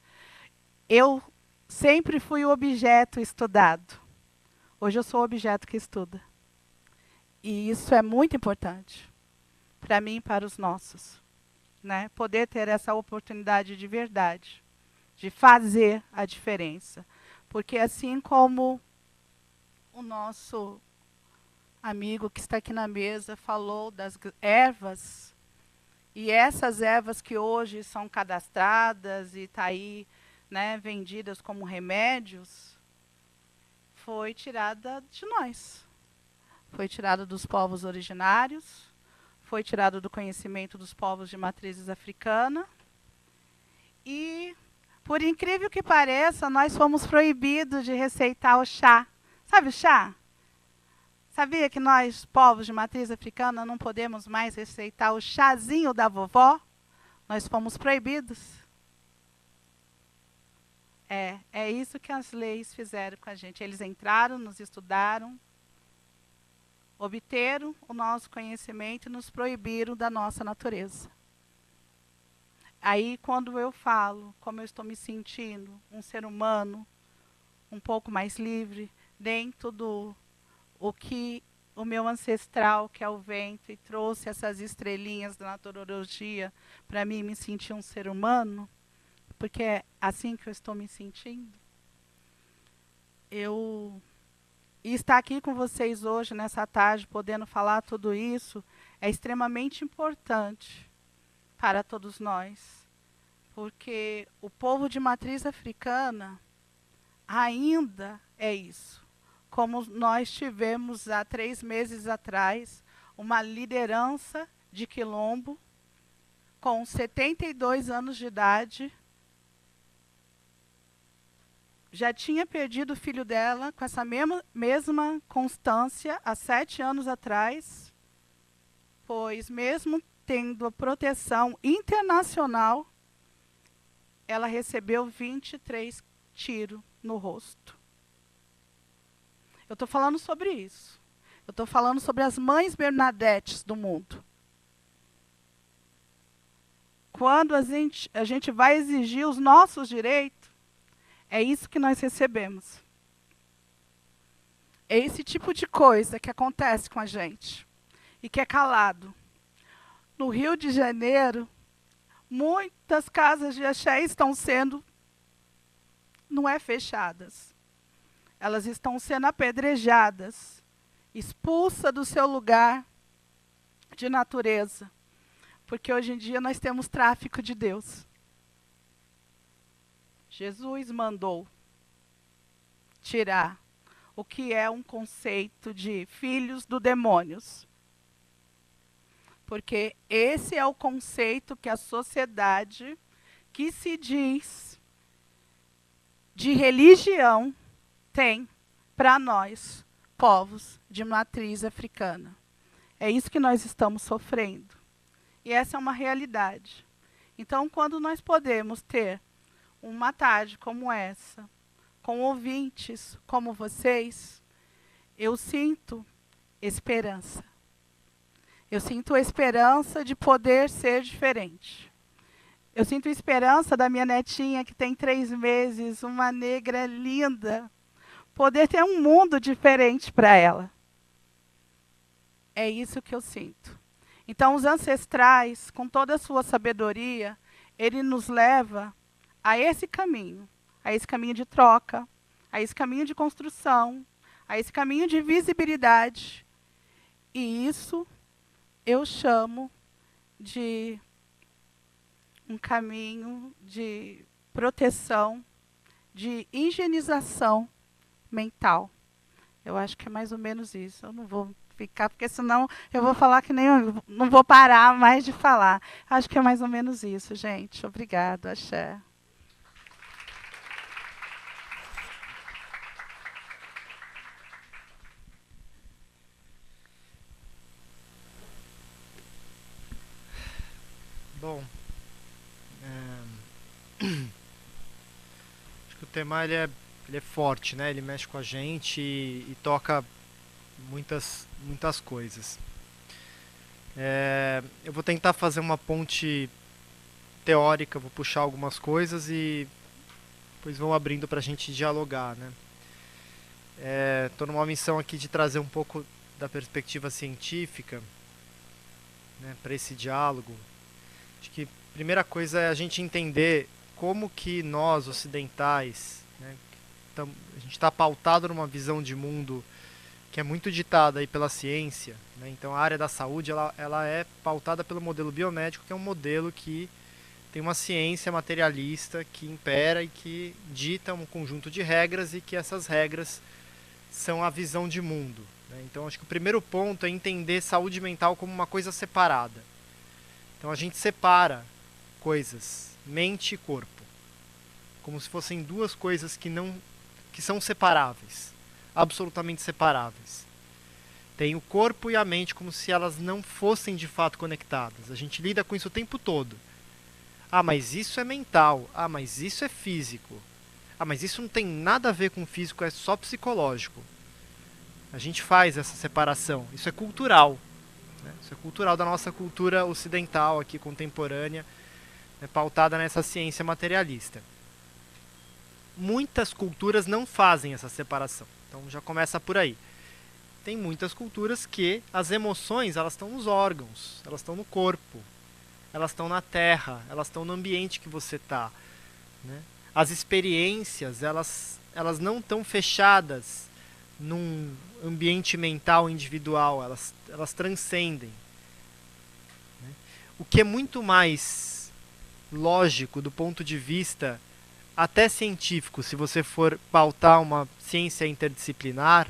eu sempre fui o objeto estudado. Hoje eu sou o objeto que estuda. E isso é muito importante para mim e para os nossos, né? Poder ter essa oportunidade de verdade, de fazer a diferença. Porque assim como o nosso amigo que está aqui na mesa falou das ervas, e essas ervas que hoje são cadastradas e tá aí, né, vendidas como remédios, foi tirada de nós. Foi tirada dos povos originários, foi tirado do conhecimento dos povos de matrizes africana. E, por incrível que pareça, nós fomos proibidos de receitar o chá. Sabe o chá? Sabia que nós, povos de matriz africana, não podemos mais receitar o chazinho da Nós fomos proibidos. É isso que as leis fizeram com a gente. Eles entraram, nos estudaram, obteram o nosso conhecimento e nos proibiram da nossa natureza. Aí, quando eu falo como eu estou me sentindo, um ser humano um pouco mais livre, dentro do o que o meu ancestral, que é o vento, e trouxe essas estrelinhas da naturologia para mim me sentir um ser humano, porque é assim que eu estou me sentindo. E estar aqui com vocês hoje, nessa tarde, podendo falar tudo isso, é extremamente importante para todos nós. Porque o povo de matriz africana ainda é isso. Como nós tivemos há 3 meses atrás, uma liderança de quilombo com 72 anos de idade, já tinha perdido o filho dela com essa mesma constância há 7 anos atrás, pois mesmo tendo a proteção internacional, ela recebeu 23 tiros no rosto. Eu estou falando sobre isso. Eu estou falando sobre as mães Bernadettes do mundo. Quando a gente vai exigir os nossos direitos, é isso que nós recebemos. É esse tipo de coisa que acontece com a gente e que é calado. No Rio de Janeiro, muitas casas de axé estão sendo não é fechadas. Elas estão sendo apedrejadas, expulsas do seu lugar de natureza. Porque hoje em dia nós temos tráfico de Deus. Jesus mandou tirar o que é um conceito de filhos do demônios. Porque esse é o conceito que a sociedade que se diz de religião tem para nós, povos de matriz africana. É isso que nós estamos sofrendo. E essa é uma realidade. Então, quando nós podemos ter uma tarde como essa, com ouvintes como vocês, eu sinto esperança. Eu sinto a esperança de poder ser diferente. Eu sinto a esperança da minha netinha, que tem 3 meses, uma negra linda, poder ter um mundo diferente para ela. É isso que eu sinto. Então, os ancestrais, com toda a sua sabedoria, ele nos leva a esse caminho de troca, a esse caminho de construção, a esse caminho de visibilidade. E isso eu chamo de um caminho de proteção, de higienização mental. Eu acho que é mais ou menos isso. Eu não vou ficar, porque senão eu vou falar que nem eu não vou parar mais de falar. Acho que é mais ou menos isso, gente. Obrigado, axé. Bom, acho que o tema ele é forte, né? Ele mexe com a gente e toca muitas coisas. Eu vou tentar fazer uma ponte teórica, vou puxar algumas coisas e depois vão abrindo para a gente dialogar, né? Estou numa missão aqui de trazer um pouco da perspectiva científica, né, para esse diálogo. Acho que a primeira coisa é a gente entender como que nós, ocidentais, né, a gente está pautado numa visão de mundo que é muito ditada aí pela ciência, né? Então a área da saúde ela é pautada pelo modelo biomédico, que é um modelo que tem uma ciência materialista que impera e que dita um conjunto de regras e que essas regras são a visão de mundo, né? Então acho que o primeiro ponto é entender saúde mental como uma coisa separada. Então a gente separa coisas, mente e corpo, como se fossem duas coisas que são separáveis, absolutamente separáveis. Tem o corpo e a mente como se elas não fossem de fato conectadas. A gente lida com isso o tempo todo. Ah, mas isso é mental. Ah, mas isso é físico. Ah, mas isso não tem nada a ver com físico, é só psicológico. A gente faz essa separação. Isso é cultural. Isso é cultural da nossa cultura ocidental aqui, contemporânea, né, pautada nessa ciência materialista. Muitas culturas não fazem essa separação. Então já começa por aí. Tem muitas culturas que as emoções elas estão nos órgãos, elas estão no corpo, elas estão na terra, elas estão no ambiente que você está, né? As experiências elas não estão fechadas num ambiente mental individual, elas transcendem, né? O que é muito mais lógico do ponto de vista até científico, se você for pautar uma ciência interdisciplinar,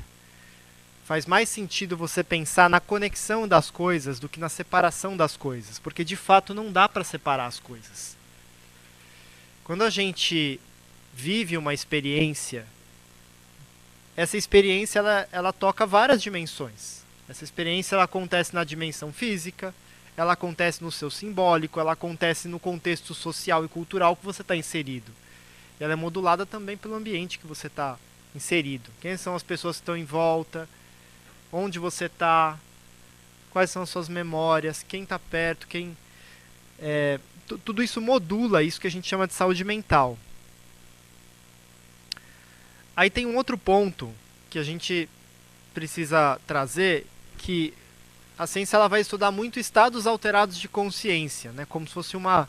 faz mais sentido você pensar na conexão das coisas do que na separação das coisas, porque de fato não dá para separar as coisas. Quando a gente vive uma experiência, essa experiência ela toca várias dimensões. Essa experiência ela acontece na dimensão física, ela acontece no seu simbólico, ela acontece no contexto social e cultural que você está inserido. E ela é modulada também pelo ambiente que você está inserido. Quem são as pessoas que estão em volta, onde você está, quais são as suas memórias, quem está perto, tudo isso modula isso que a gente chama de saúde mental. Aí tem um outro ponto que a gente precisa trazer, que a ciência ela vai estudar muito estados alterados de consciência, né? Como se fosse uma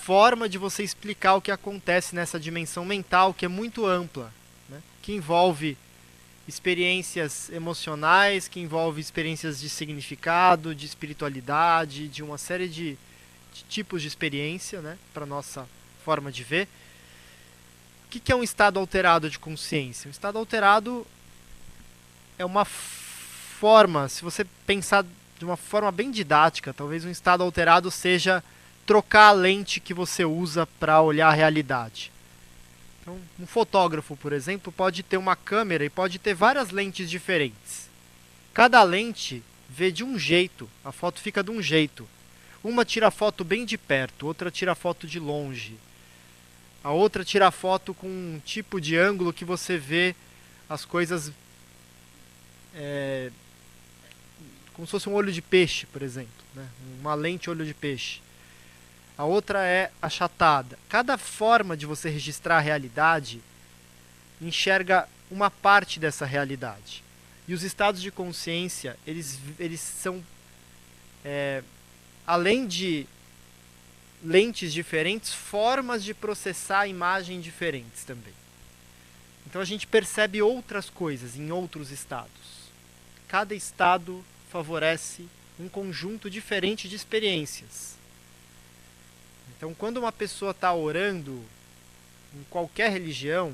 forma de você explicar o que acontece nessa dimensão mental, que é muito ampla, né? Que envolve experiências emocionais, que envolve experiências de significado, de espiritualidade, de uma série de tipos de experiência, né, para nossa forma de ver. O que é um estado alterado de consciência? Um estado alterado é uma forma, se você pensar de uma forma bem didática, talvez um estado alterado seja trocar a lente que você usa para olhar a realidade. Então, um fotógrafo, por exemplo, pode ter uma câmera e pode ter várias lentes diferentes. Cada lente vê de um jeito, a foto fica de um jeito. Uma tira a foto bem de perto, outra tira a foto de longe. A outra tira a foto com um tipo de ângulo que você vê as coisas como se fosse um olho de peixe, por exemplo, né? Uma lente olho de peixe. A outra é achatada. Cada forma de você registrar a realidade enxerga uma parte dessa realidade. E os estados de consciência, eles são, além de lentes diferentes, formas de processar a imagem diferentes também. Então a gente percebe outras coisas em outros estados. Cada estado favorece um conjunto diferente de experiências. Então, quando uma pessoa está orando em qualquer religião,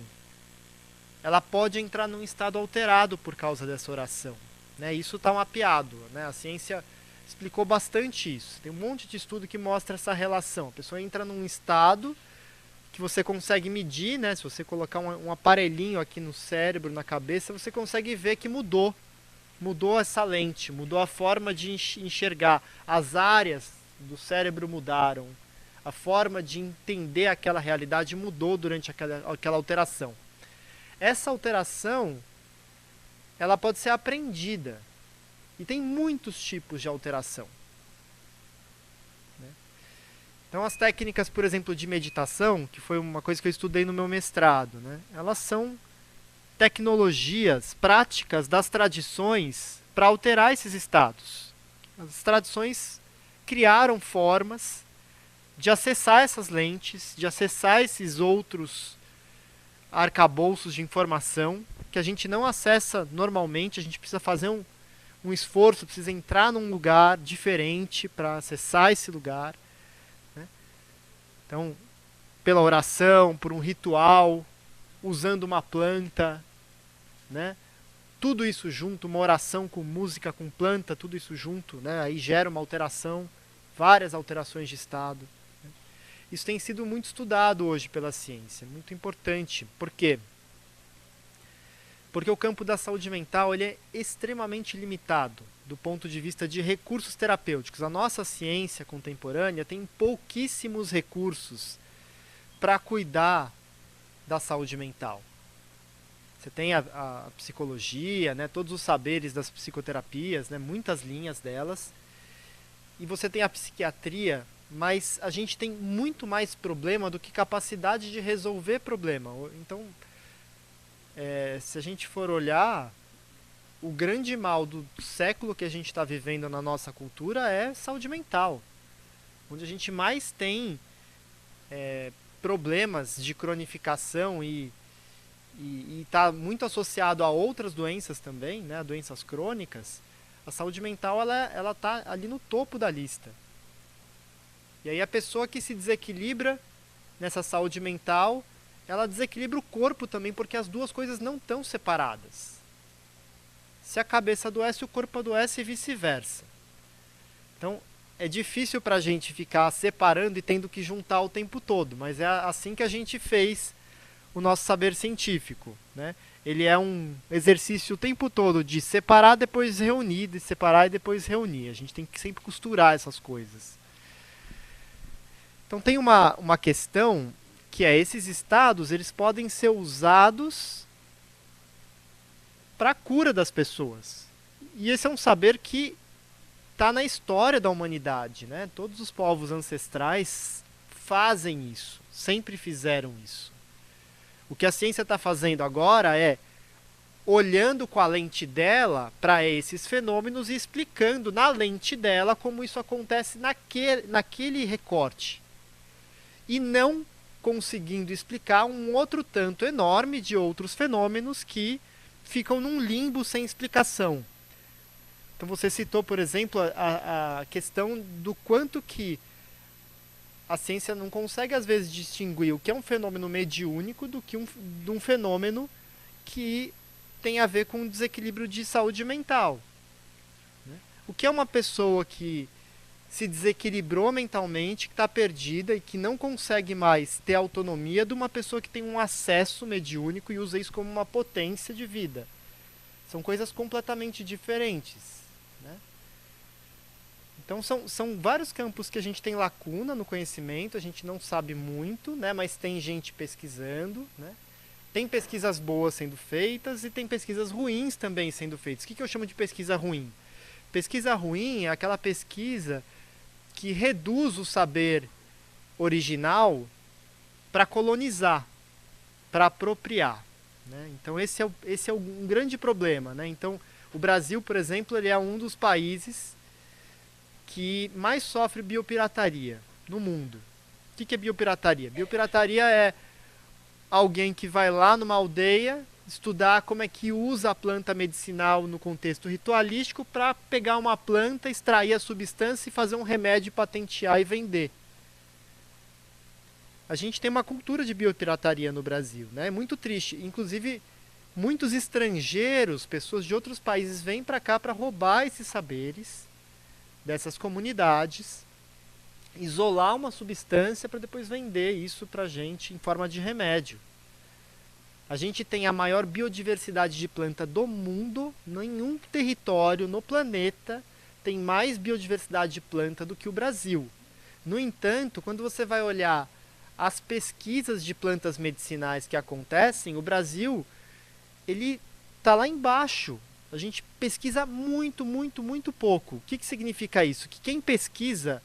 ela pode entrar num estado alterado por causa dessa oração, né? Isso está mapeado, né? A ciência explicou bastante isso. Tem um monte de estudo que mostra essa relação. A pessoa entra num estado que você consegue medir, né? Se você colocar um aparelhinho aqui no cérebro, na cabeça, você consegue ver que mudou. Mudou essa lente, mudou a forma de enxergar. As áreas do cérebro mudaram. A forma de entender aquela realidade mudou durante aquela alteração. Essa alteração, ela pode ser aprendida. E tem muitos tipos de alteração. Então as técnicas, por exemplo, de meditação, que foi uma coisa que eu estudei no meu mestrado, né? Elas são tecnologias, práticas das tradições para alterar esses estados. As tradições criaram formas de acessar essas lentes, de acessar esses outros arcabouços de informação que a gente não acessa normalmente. A gente precisa fazer um esforço, precisa entrar num lugar diferente para acessar esse lugar, né? Então, pela oração, por um ritual, usando uma planta, né? Tudo isso junto, uma oração com música, com planta, tudo isso junto, né? Aí gera uma alteração, várias alterações de estado. Isso tem sido muito estudado hoje pela ciência, muito importante. Por quê? Porque o campo da saúde mental ele é extremamente limitado do ponto de vista de recursos terapêuticos. A nossa ciência contemporânea tem pouquíssimos recursos para cuidar da saúde mental. Você tem a psicologia, né, todos os saberes das psicoterapias, né, muitas linhas delas. E você tem a psiquiatria, mas a gente tem muito mais problema do que capacidade de resolver problema. Então, se a gente for olhar, o grande mal do século que a gente está vivendo na nossa cultura é saúde mental. Onde a gente mais tem problemas de cronificação e está muito associado a outras doenças também, né, doenças crônicas. A saúde mental ela está ali no topo da lista. E aí a pessoa que se desequilibra nessa saúde mental, ela desequilibra o corpo também, porque as duas coisas não estão separadas. Se a cabeça adoece, o corpo adoece e vice-versa. Então, é difícil para a gente ficar separando e tendo que juntar o tempo todo, mas é assim que a gente fez o nosso saber científico, né? Ele é um exercício o tempo todo de separar, depois reunir, de separar e depois reunir. A gente tem que sempre costurar essas coisas. Então tem uma questão que é, esses estados eles podem ser usados para a cura das pessoas. E esse é um saber que está na história da humanidade, né? Todos os povos ancestrais fazem isso, sempre fizeram isso. O que a ciência está fazendo agora é olhando com a lente dela para esses fenômenos e explicando na lente dela como isso acontece naquele recorte. e não conseguindo explicar um outro tanto enorme de outros fenômenos que ficam num limbo sem explicação. Então você citou, por exemplo, a questão do quanto que a ciência não consegue, às vezes, distinguir o que é um fenômeno mediúnico de um fenômeno que tem a ver com um desequilíbrio de saúde mental. O que é uma pessoa que se desequilibrou mentalmente, que está perdida e que não consegue mais ter autonomia, de uma pessoa que tem um acesso mediúnico e usa isso como uma potência de vida. São coisas completamente diferentes. Então são vários campos que a gente tem lacuna no conhecimento, a gente não sabe muito, né, mas tem gente pesquisando, né? Tem pesquisas boas sendo feitas e tem pesquisas ruins também sendo feitas. O que eu chamo de pesquisa ruim? Pesquisa ruim é aquela pesquisa que reduz o saber original para colonizar, para apropriar. Né? Então esse é um grande problema. Né? Então o Brasil, por exemplo, ele é um dos países que mais sofre biopirataria no mundo. O que é biopirataria? Biopirataria é alguém que vai lá numa aldeia estudar como é que usa a planta medicinal no contexto ritualístico para pegar uma planta, extrair a substância e fazer um remédio, patentear e vender. A gente tem uma cultura de biopirataria no Brasil, né? É muito triste. Inclusive, muitos estrangeiros, pessoas de outros países, vêm para cá para roubar esses saberes dessas comunidades, isolar uma substância para depois vender isso para a gente em forma de remédio. A gente tem a maior biodiversidade de planta do mundo, nenhum território no planeta tem mais biodiversidade de planta do que o Brasil. No entanto, quando você vai olhar as pesquisas de plantas medicinais que acontecem, o Brasil ele está lá embaixo. A gente pesquisa muito, muito, muito pouco. O que significa isso? Que quem pesquisa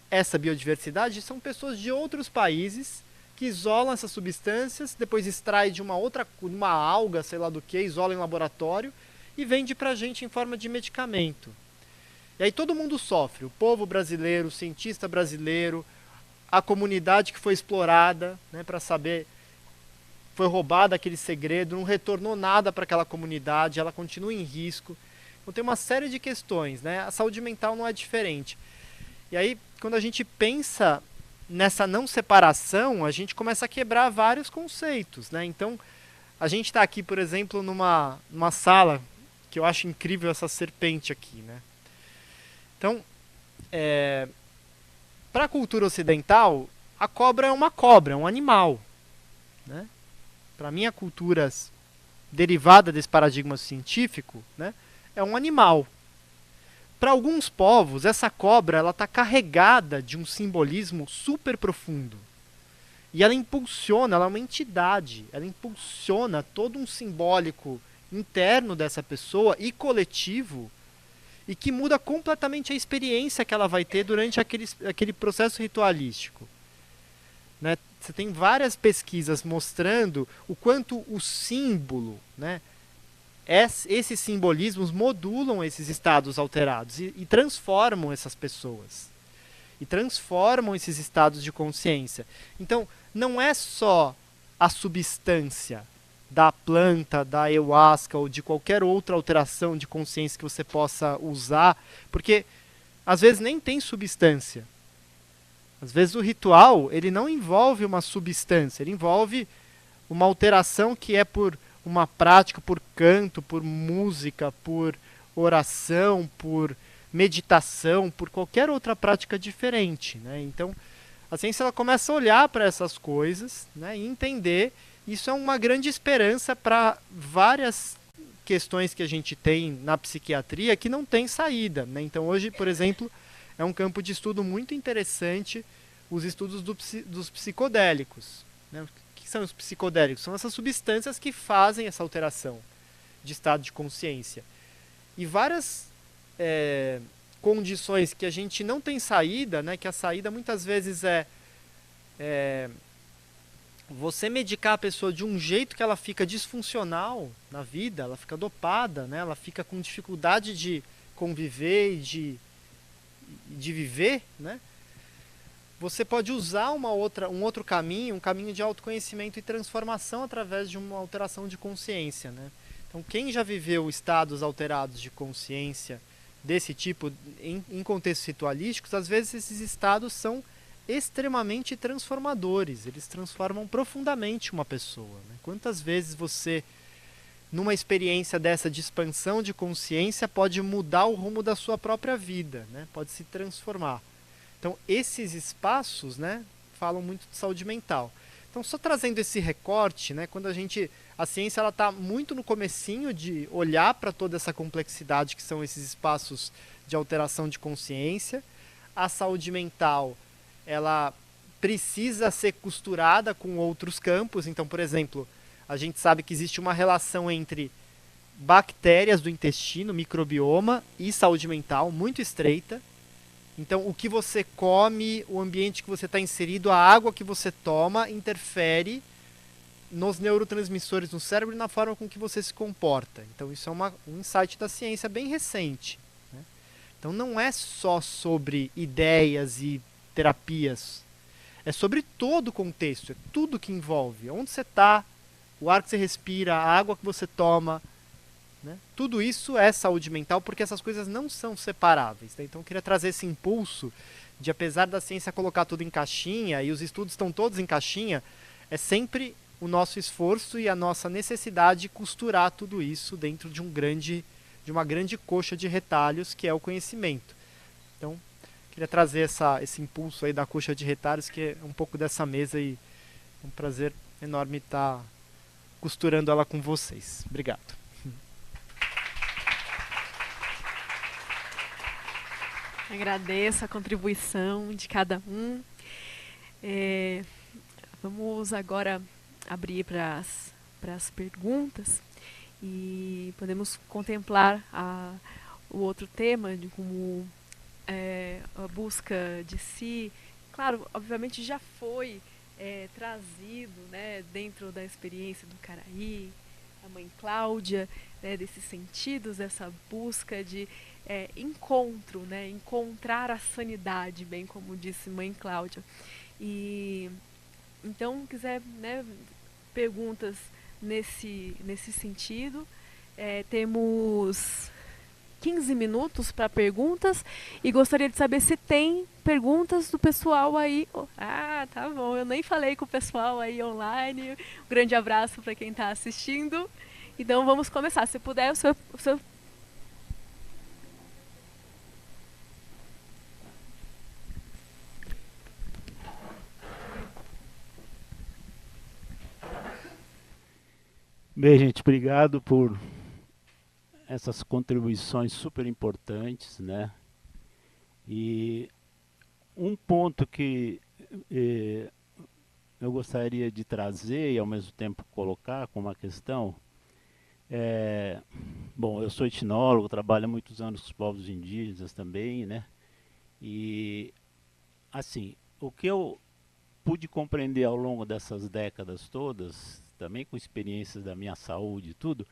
essa biodiversidade são pessoas de outros países que isolam essas substâncias, depois extrai de uma alga, sei lá do que, isola em laboratório e vende pra gente em forma de medicamento. E aí todo mundo sofre, o povo brasileiro, o cientista brasileiro, a comunidade que foi explorada, né, para saber, foi roubada aquele segredo, não retornou nada para aquela comunidade, ela continua em risco. Então tem uma série de questões, né? A saúde mental não é diferente. E aí, quando a gente pensa nessa não separação, a gente começa a quebrar vários conceitos, né? Então, a gente está aqui, por exemplo, numa sala, que eu acho incrível essa serpente aqui, né? Então, para a cultura ocidental, a cobra é um animal, né? Para mim, a cultura derivada desse paradigma científico, né, é um animal. Para alguns povos, essa cobra ela está carregada de um simbolismo super profundo. E ela impulsiona, ela é uma entidade, ela impulsiona todo um simbólico interno dessa pessoa e coletivo, e que muda completamente a experiência que ela vai ter durante aquele processo ritualístico. Né? Você tem várias pesquisas mostrando o quanto o símbolo, né, esses simbolismos modulam esses estados alterados e transformam essas pessoas. E transformam esses estados de consciência. Então, não é só a substância da planta, da ayahuasca ou de qualquer outra alteração de consciência que você possa usar, porque às vezes nem tem substância. Às vezes o ritual ele não envolve uma substância, ele envolve uma alteração que é por uma prática, por canto, por música, por oração, por meditação, por qualquer outra prática diferente. Né? Então, a ciência ela começa a olhar para essas coisas, né, e entender. Isso é uma grande esperança para várias questões que a gente tem na psiquiatria que não tem saída. Né? Então, hoje, por exemplo, é um campo de estudo muito interessante os estudos dos psicodélicos. Né? O que são os psicodélicos? São essas substâncias que fazem essa alteração de estado de consciência. E várias condições que a gente não tem saída, né? Que a saída muitas vezes é você medicar a pessoa de um jeito que ela fica disfuncional na vida, ela fica dopada, né? Ela fica com dificuldade de conviver e de viver, né? você pode usar um outro caminho, um caminho de autoconhecimento e transformação através de uma alteração de consciência, né? Então, quem já viveu estados alterados de consciência desse tipo, em contextos ritualísticos, às vezes esses estados são extremamente transformadores, eles transformam profundamente uma pessoa, né? Quantas vezes você, numa experiência dessa de expansão de consciência, pode mudar o rumo da sua própria vida, né? Pode se transformar. Então, esses espaços, né, falam muito de saúde mental. Então, só trazendo esse recorte, né, quando a ciência ela está muito no comecinho de olhar para toda essa complexidade que são esses espaços de alteração de consciência. A saúde mental, ela precisa ser costurada com outros campos. Então, por exemplo, a gente sabe que existe uma relação entre bactérias do intestino, microbioma e saúde mental muito estreita. Então, o que você come, o ambiente que você está inserido, a água que você toma, interfere nos neurotransmissores no cérebro e na forma com que você se comporta. Então, isso é um insight da ciência bem recente, né? Então, não é só sobre ideias e terapias. É sobre todo o contexto, é tudo que envolve. Onde você está, o ar que você respira, a água que você toma, né? Tudo isso é saúde mental, porque essas coisas não são separáveis, né? Então eu queria trazer esse impulso de, apesar da ciência colocar tudo em caixinha, e os estudos estão todos em caixinha, é sempre o nosso esforço e a nossa necessidade de costurar tudo isso dentro de uma grande coxa de retalhos, que é o conhecimento. Então, queria trazer esse impulso aí da coxa de retalhos, que é um pouco dessa mesa, e é um prazer enorme estar costurando ela com vocês. Obrigado. Agradeço a contribuição de cada um. Vamos agora abrir para as perguntas e podemos contemplar o outro tema de como a busca de si. Claro, obviamente já foi trazido, né, dentro da experiência do Caraí, a mãe Cláudia, né, desses sentidos, dessa busca de encontro, né, encontrar a sanidade, bem como disse mãe Cláudia. E então, quiser, né, perguntas nesse sentido, temos 15 minutos para perguntas e gostaria de saber se tem perguntas do pessoal aí. Ah, tá bom, eu nem falei com o pessoal aí online. Um grande abraço para quem está assistindo. Então vamos começar. Se puder, o seu... Bem, gente, obrigado por essas contribuições super importantes, né? E um ponto que eu gostaria de trazer e ao mesmo tempo colocar como uma questão bom, eu sou etnólogo, trabalho há muitos anos com os povos indígenas também, né? E assim, o que eu pude compreender ao longo dessas décadas todas, também com experiências da minha saúde e tudo,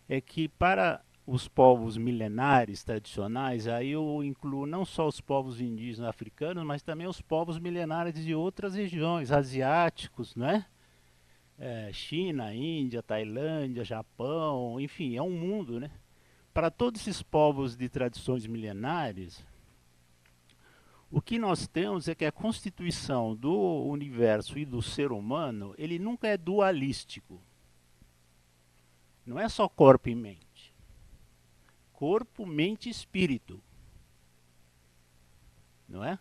é que para os povos milenares tradicionais, aí eu incluo não só os povos indígenas africanos, mas também os povos milenares de outras regiões, asiáticos, né? China, Índia, Tailândia, Japão, enfim, é um mundo, né? Para todos esses povos de tradições milenares, o que nós temos é que a constituição do universo e do ser humano, ele nunca é dualístico. Não é só corpo e mente. Corpo, mente e espírito. Não é?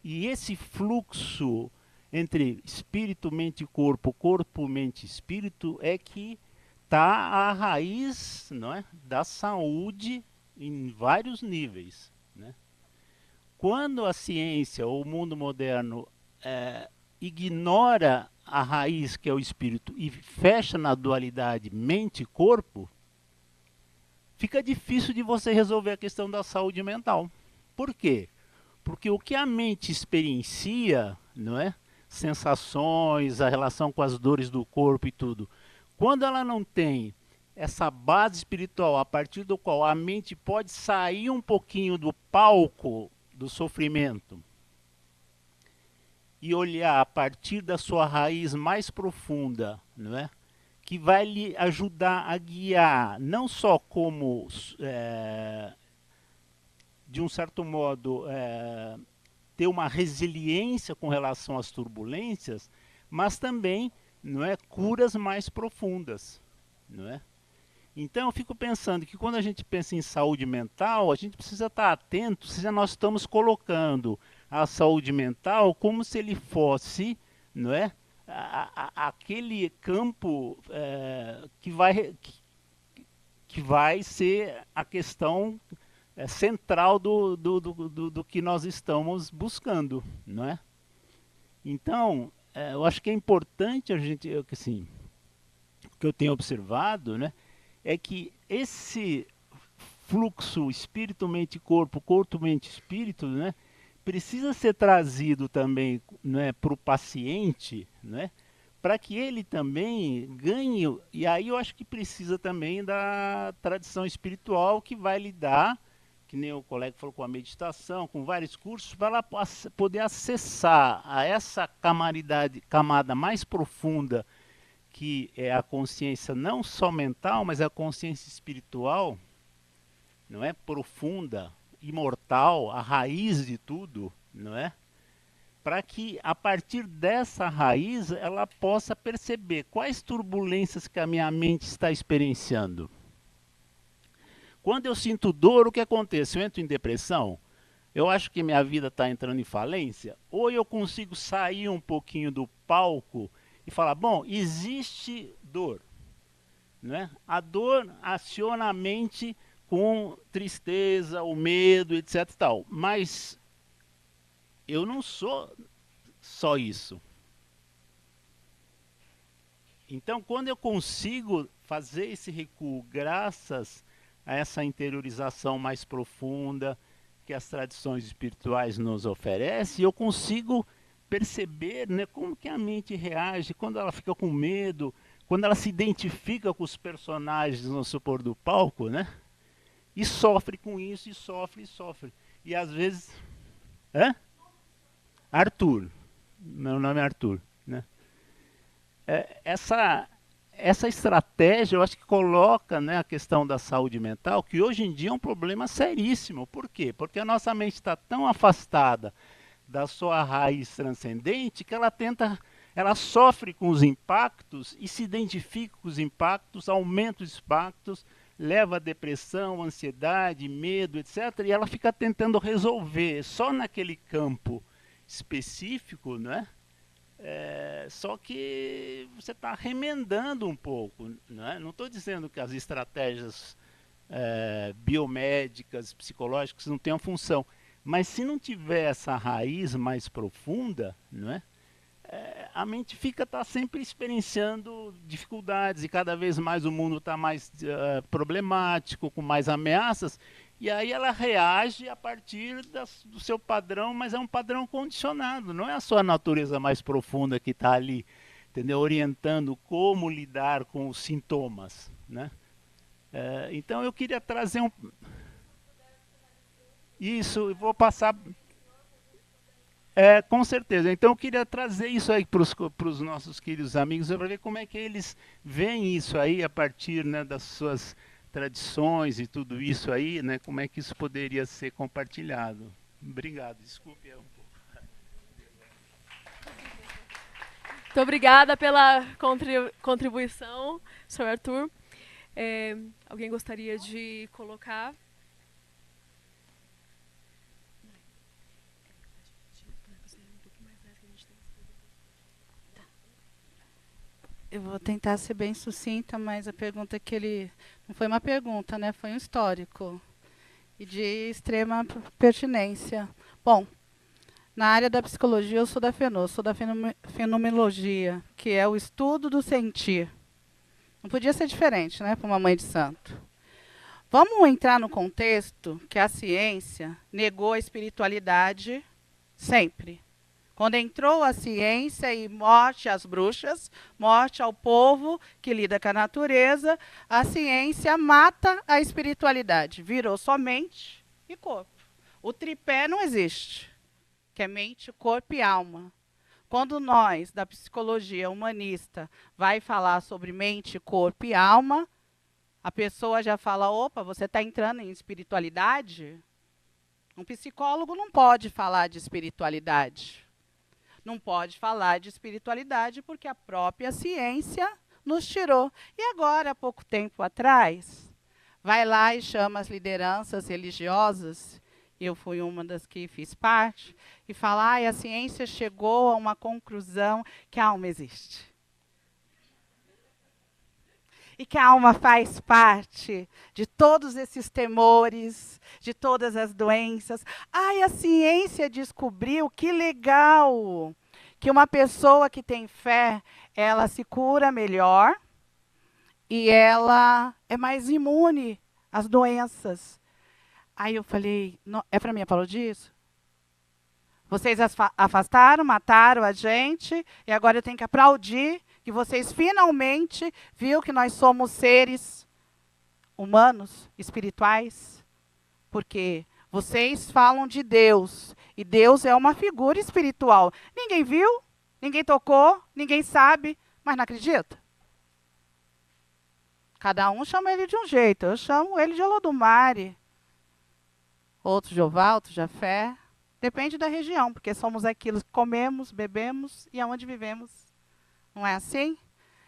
E esse fluxo entre espírito, mente e corpo, corpo, mente e espírito, é que está a raiz, não é, da saúde em vários níveis, né? Quando a ciência ou o mundo moderno ignora a raiz, que é o espírito, e fecha na dualidade mente e corpo, fica difícil de você resolver a questão da saúde mental. Por quê? Porque o que a mente experiencia, não é? Sensações, a relação com as dores do corpo e tudo, quando ela não tem essa base espiritual a partir do qual a mente pode sair um pouquinho do palco do sofrimento e olhar a partir da sua raiz mais profunda, não é? Que vai lhe ajudar a guiar, não só como, de um certo modo, ter uma resiliência com relação às turbulências, mas também, não é, curas mais profundas, não é? Então eu fico pensando que quando a gente pensa em saúde mental, a gente precisa estar atento se nós estamos colocando a saúde mental como se ele fosse, não é, aquele campo que vai ser a questão central do que nós estamos buscando, não é? Então, eu acho que é importante a gente, assim, o que eu tenho observado, né, é que esse fluxo espírito-mente-corpo, corpo-mente-espírito, né, precisa ser trazido também, né, para o paciente, né, para que ele também ganhe. E aí eu acho que precisa também da tradição espiritual que vai lidar, que nem o colega falou, com a meditação, com vários cursos, para ela poder acessar a essa camada mais profunda, que é a consciência não só mental, mas a consciência espiritual, não é, profunda, imortal, a raiz de tudo, não é? Para que a partir dessa raiz ela possa perceber quais turbulências que a minha mente está experienciando. Quando eu sinto dor, o que acontece? Eu entro em depressão? Eu acho que minha vida está entrando em falência? Ou eu consigo sair um pouquinho do palco e falar, bom, existe dor, né? A dor aciona a mente com tristeza, o medo, etc. e tal. Mas eu não sou só isso. Então, quando eu consigo fazer esse recuo graças a essa interiorização mais profunda que as tradições espirituais nos oferecem, eu consigo perceber, né, como que a mente reage quando ela fica com medo, quando ela se identifica com os personagens no supor do palco, né? E sofre com isso, e sofre, e sofre. E às vezes... Arthur. Meu nome é Arthur, né? Essa estratégia, eu acho que coloca, né, a questão da saúde mental, que hoje em dia é um problema seríssimo. Por quê? Porque a nossa mente está tão afastada da sua raiz transcendente que ela sofre com os impactos e se identifica com os impactos, aumenta os impactos, leva a depressão, ansiedade, medo, etc. E ela fica tentando resolver só naquele campo específico, né? Só que você está remendando um pouco, né? Não estou dizendo que as estratégias biomédicas, psicológicas não tenham função, mas se não tiver essa raiz mais profunda, não é? A mente está sempre experienciando dificuldades e cada vez mais o mundo está mais problemático, com mais ameaças, e aí ela reage a partir do seu padrão, mas é um padrão condicionado, não é a sua natureza mais profunda que está ali, entendeu? Orientando como lidar com os sintomas, né? Então eu queria trazer isso, eu vou passar... com certeza. Então eu queria trazer isso aí para os nossos queridos amigos, para ver como é que eles veem isso aí a partir, né, das suas tradições e tudo isso aí, né, como é que isso poderia ser compartilhado. Obrigado, desculpe um pouco. Muito obrigada pela contribuição, Sr. Arthur. Alguém gostaria de colocar? Eu vou tentar ser bem sucinta, mas a pergunta que ele... Não foi uma pergunta, né? Foi um histórico. E de extrema pertinência. Bom, na área da psicologia eu sou da FENO, sou da fenomenologia, que é o estudo do sentir. Não podia ser diferente, né? Para uma mãe de santo. Vamos entrar no contexto que a ciência negou a espiritualidade sempre. Quando entrou a ciência e morte às bruxas, morte ao povo que lida com a natureza, a ciência mata a espiritualidade. Virou só mente e corpo. O tripé não existe, que é mente, corpo e alma. Quando nós, da psicologia humanista, vai falar sobre mente, corpo e alma, a pessoa já fala, opa, você está entrando em espiritualidade? Um psicólogo não pode falar de espiritualidade. Não pode falar de espiritualidade porque a própria ciência nos tirou. E agora, há pouco tempo atrás, vai lá e chama as lideranças religiosas, eu fui uma das que fiz parte, e fala, a ciência chegou a uma conclusão que a alma existe. E que a alma faz parte de todos esses temores, de todas as doenças. A ciência descobriu, que legal, que uma pessoa que tem fé, ela se cura melhor e ela é mais imune às doenças. Aí eu falei, é para mim, falou disso? Vocês afastaram, mataram a gente, e agora eu tenho que aplaudir que vocês finalmente viram que nós somos seres humanos, espirituais, porque vocês falam de Deus, e Deus é uma figura espiritual. Ninguém viu, ninguém tocou, ninguém sabe, mas não acredita? Cada um chama ele de um jeito, eu chamo ele de Olodumare, outro Jeová, outro Jafé, depende da região, porque somos aquilo que comemos, bebemos e aonde vivemos. Não é assim?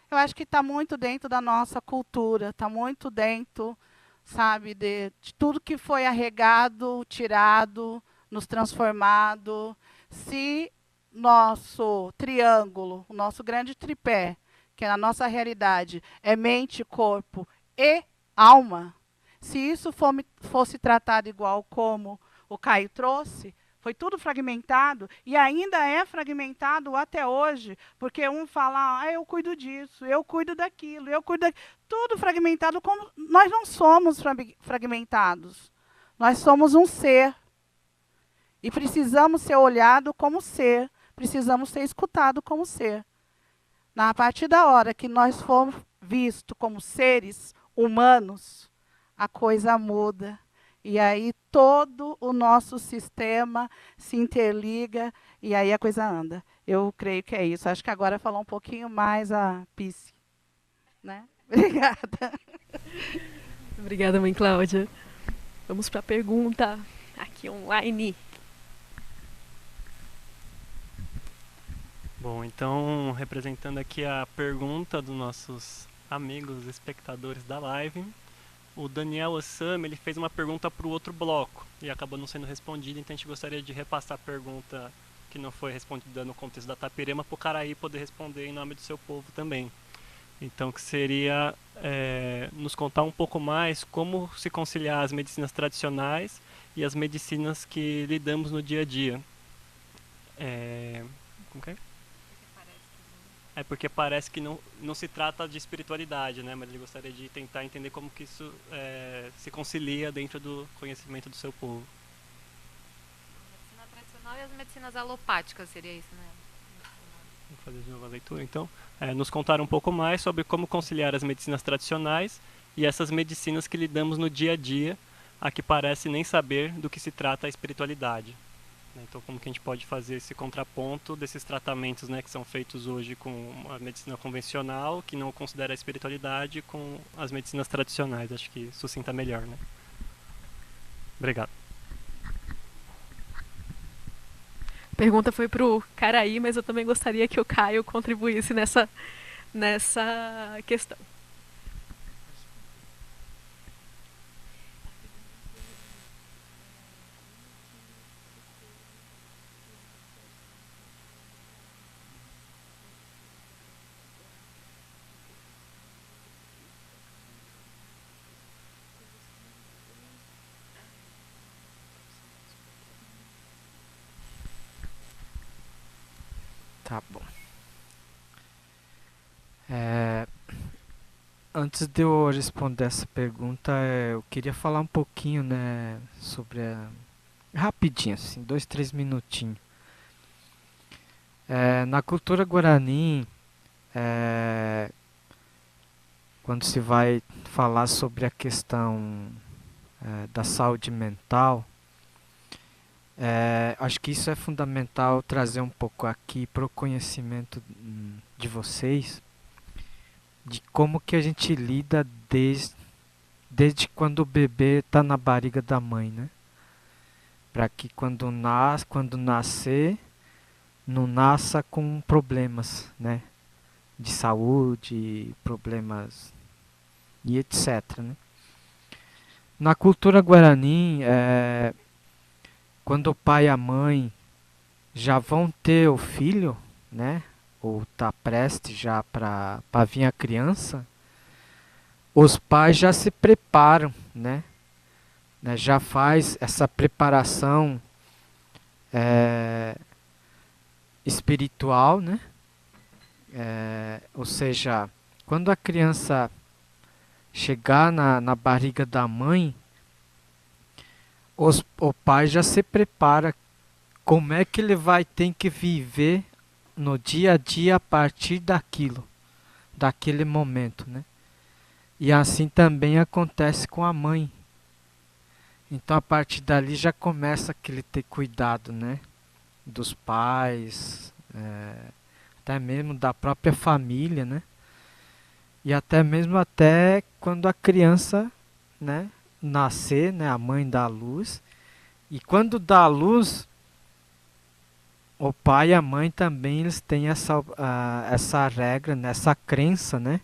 Eu acho que está muito dentro da nossa cultura, está muito dentro, sabe, de tudo que foi arregado, tirado, nos transformado. Se nosso triângulo, o nosso grande tripé, que na nossa realidade é mente, corpo e alma, se isso fosse tratado igual como o Caio trouxe, foi tudo fragmentado e ainda é fragmentado até hoje, porque um fala, eu cuido disso, eu cuido daquilo, eu cuido daquilo. Tudo fragmentado, como nós não somos fragmentados. Nós somos um ser. E precisamos ser olhados como ser, precisamos ser escutados como ser. A partir da hora que nós formos vistos como seres humanos, a coisa muda. E aí todo o nosso sistema se interliga e aí a coisa anda. Eu creio que é isso. Acho que agora falou um pouquinho mais a Pisce, né? Obrigada. Obrigada, mãe Cláudia. Vamos para a pergunta aqui online. Bom, então, representando aqui a pergunta dos nossos amigos espectadores da live, o Daniel Osama, ele fez uma pergunta para o outro bloco e acabou não sendo respondida, então a gente gostaria de repassar a pergunta que não foi respondida no contexto da Itapirema para o Caraí poder responder em nome do seu povo também. Então, que seria nos contar um pouco mais como se conciliar as medicinas tradicionais e as medicinas que lidamos no dia a dia. Como que é? É porque parece que não se trata de espiritualidade, né? Mas ele gostaria de tentar entender como que isso se concilia dentro do conhecimento do seu povo. Medicina tradicional e as medicinas alopáticas, seria isso, né? Vamos fazer de novo a leitura, então. Nos contar um pouco mais sobre como conciliar as medicinas tradicionais e essas medicinas que lidamos no dia a dia, a que parece nem saber do que se trata a espiritualidade. Então, como que a gente pode fazer esse contraponto desses tratamentos, né, que são feitos hoje com a medicina convencional, que não considera a espiritualidade, com as medicinas tradicionais. Acho que sucinta melhor, né? Obrigado. A pergunta foi para o Caraí, mas eu também gostaria que o Caio contribuísse nessa questão. Tá bom. Antes de eu responder essa pergunta, eu queria falar um pouquinho, né, sobre rapidinho, assim, 2, 3 minutinhos. Na cultura guarani, quando se vai falar sobre a questão da saúde mental, Acho que isso é fundamental trazer um pouco aqui para o conhecimento de vocês, de como que a gente lida desde quando o bebê está na barriga da mãe, né? Para que quando nascer, não nasça com problemas, né? De saúde, problemas e etc, né? Na cultura guarani, quando o pai e a mãe já vão ter o filho, né? Ou tá prestes já para vir a criança, os pais já se preparam, né? Já faz essa preparação espiritual, né? Ou seja, quando a criança chegar na barriga da mãe, o pai já se prepara como é que ele vai ter que viver no dia a dia a partir daquele momento, né? E assim também acontece com a mãe. Então a partir dali já começa aquele ter cuidado, né? Dos pais, até mesmo da própria família, né? E até mesmo quando a criança, né, nascer, né, a mãe dá a luz. E quando dá a luz, o pai e a mãe também eles têm essa regra, né, essa crença, né,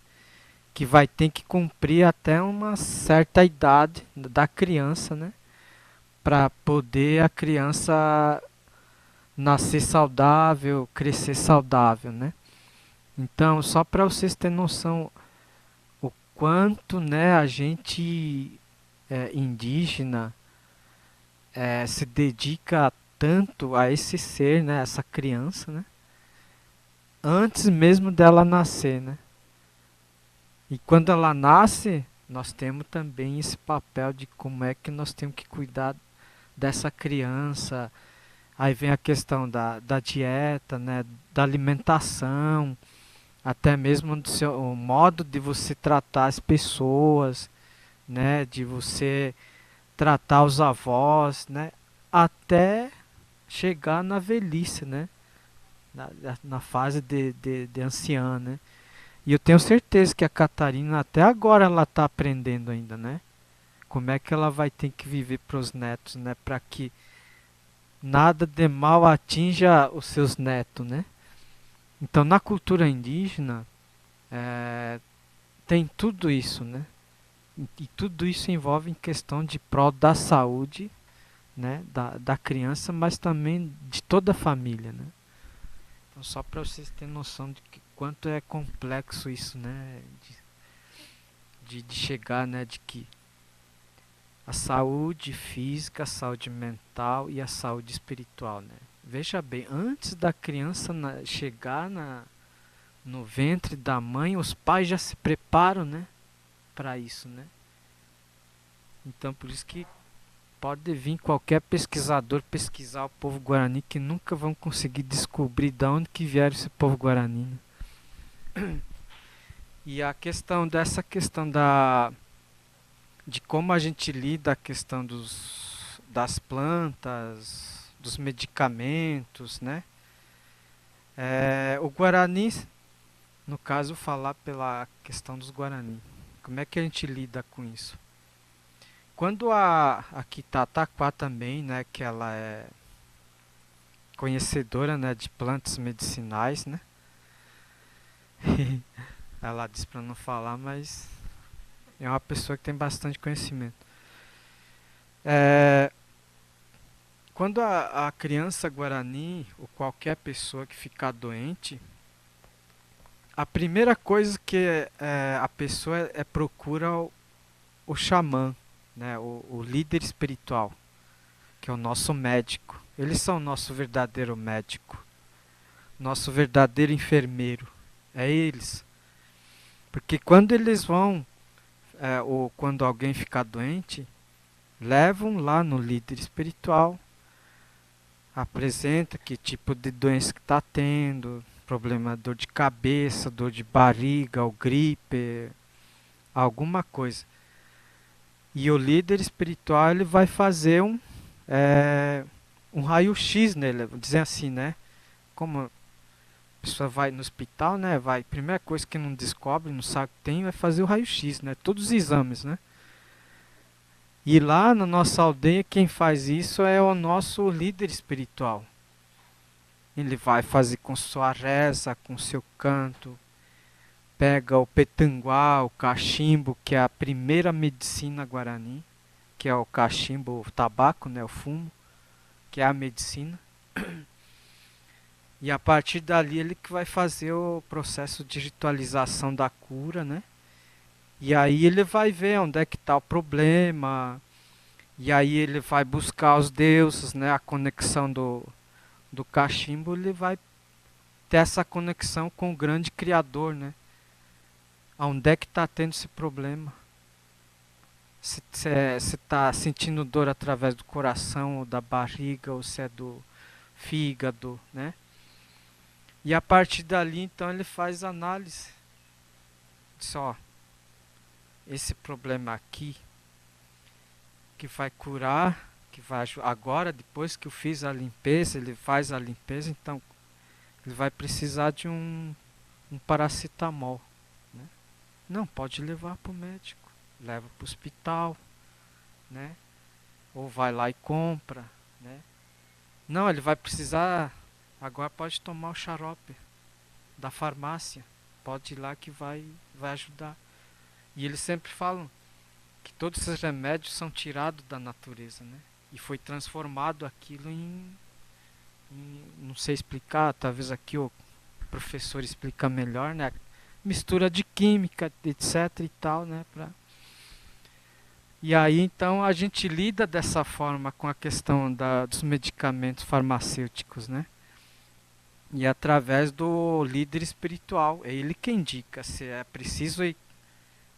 que vai ter que cumprir até uma certa idade da criança, né, para poder a criança nascer saudável, crescer saudável, né. Então, só para vocês terem noção o quanto, né, a gente indígena se dedica tanto a esse ser, né, essa criança, né, antes mesmo dela nascer, né. E quando ela nasce, nós temos também esse papel de como é que nós temos que cuidar dessa criança. Aí vem a questão da dieta, né, da alimentação, até mesmo o modo de você tratar as pessoas, né, de você tratar os avós, né, até chegar na velhice, né, na fase de anciã, né. E eu tenho certeza que a Catarina até agora ela está aprendendo ainda, né, como é que ela vai ter que viver para os netos, né, para que nada de mal atinja os seus netos, né. Então na cultura indígena tem tudo isso, né, e tudo isso envolve em questão de prol da saúde, né, da criança, mas também de toda a família, né. Então só para vocês terem noção de quanto é complexo isso, né, de chegar, né, de que a saúde física, a saúde mental e a saúde espiritual, né. Veja bem, antes da criança chegar no ventre da mãe, os pais já se preparam, né, para isso, né. Então por isso que pode vir qualquer pesquisador pesquisar o povo guarani que nunca vão conseguir descobrir de onde que vieram esse povo guarani, né? E a questão de como a gente lida a questão das plantas, dos medicamentos, né? O Guarani, no caso, falar pela questão dos Guarani. Como é que a gente lida com isso? Quando a Kitataquá também, né, que ela é conhecedora, né, de plantas medicinais, né? Ela diz para não falar, mas é uma pessoa que tem bastante conhecimento. Quando a criança guarani ou qualquer pessoa que ficar doente, a primeira coisa que a pessoa procura o xamã, né, o líder espiritual, que é o nosso médico. Eles são o nosso verdadeiro médico, nosso verdadeiro enfermeiro. É eles. Porque quando eles vão, ou quando alguém ficar doente, levam lá no líder espiritual, apresenta que tipo de doença que está tendo, problema, dor de cabeça, dor de barriga, ou gripe, alguma coisa. um raio-x nele, dizer assim, né? Como a pessoa vai no hospital, né? Primeira coisa que não descobre, não sabe que tem, é fazer o raio-x, né? Todos os exames, né? E lá na nossa aldeia, quem faz isso é o nosso líder espiritual. Ele vai fazer com sua reza, com seu canto, pega o petanguá, o cachimbo, que é a primeira medicina guarani, que é o cachimbo, o tabaco, né, o fumo, que é a medicina. E a partir dali ele que vai fazer o processo de ritualização da cura, né? E aí ele vai ver onde é que está o problema, e aí ele vai buscar os deuses, né? A conexão do cachimbo, ele vai ter essa conexão com o grande Criador, né? Onde é que está tendo esse problema? Se está sentindo dor através do coração, ou da barriga, ou se é do fígado, né? E a partir dali, então, ele faz análise. Diz, ó, esse problema aqui, que vai curar, que vai agora, depois que eu fiz a limpeza, ele faz a limpeza, então, ele vai precisar de um paracetamol, né? Não, pode levar para o médico, leva para o hospital, né? Ou vai lá e compra, né? Não, ele vai precisar, agora pode tomar o xarope da farmácia, pode ir lá que vai ajudar. E eles sempre falam que todos esses remédios são tirados da natureza, né? E foi transformado aquilo em não sei explicar, talvez aqui o professor explica melhor, né? Mistura de química, etc e tal, né? E aí então a gente lida dessa forma com a questão dos medicamentos farmacêuticos, né? E através do líder espiritual, é ele quem indica se é preciso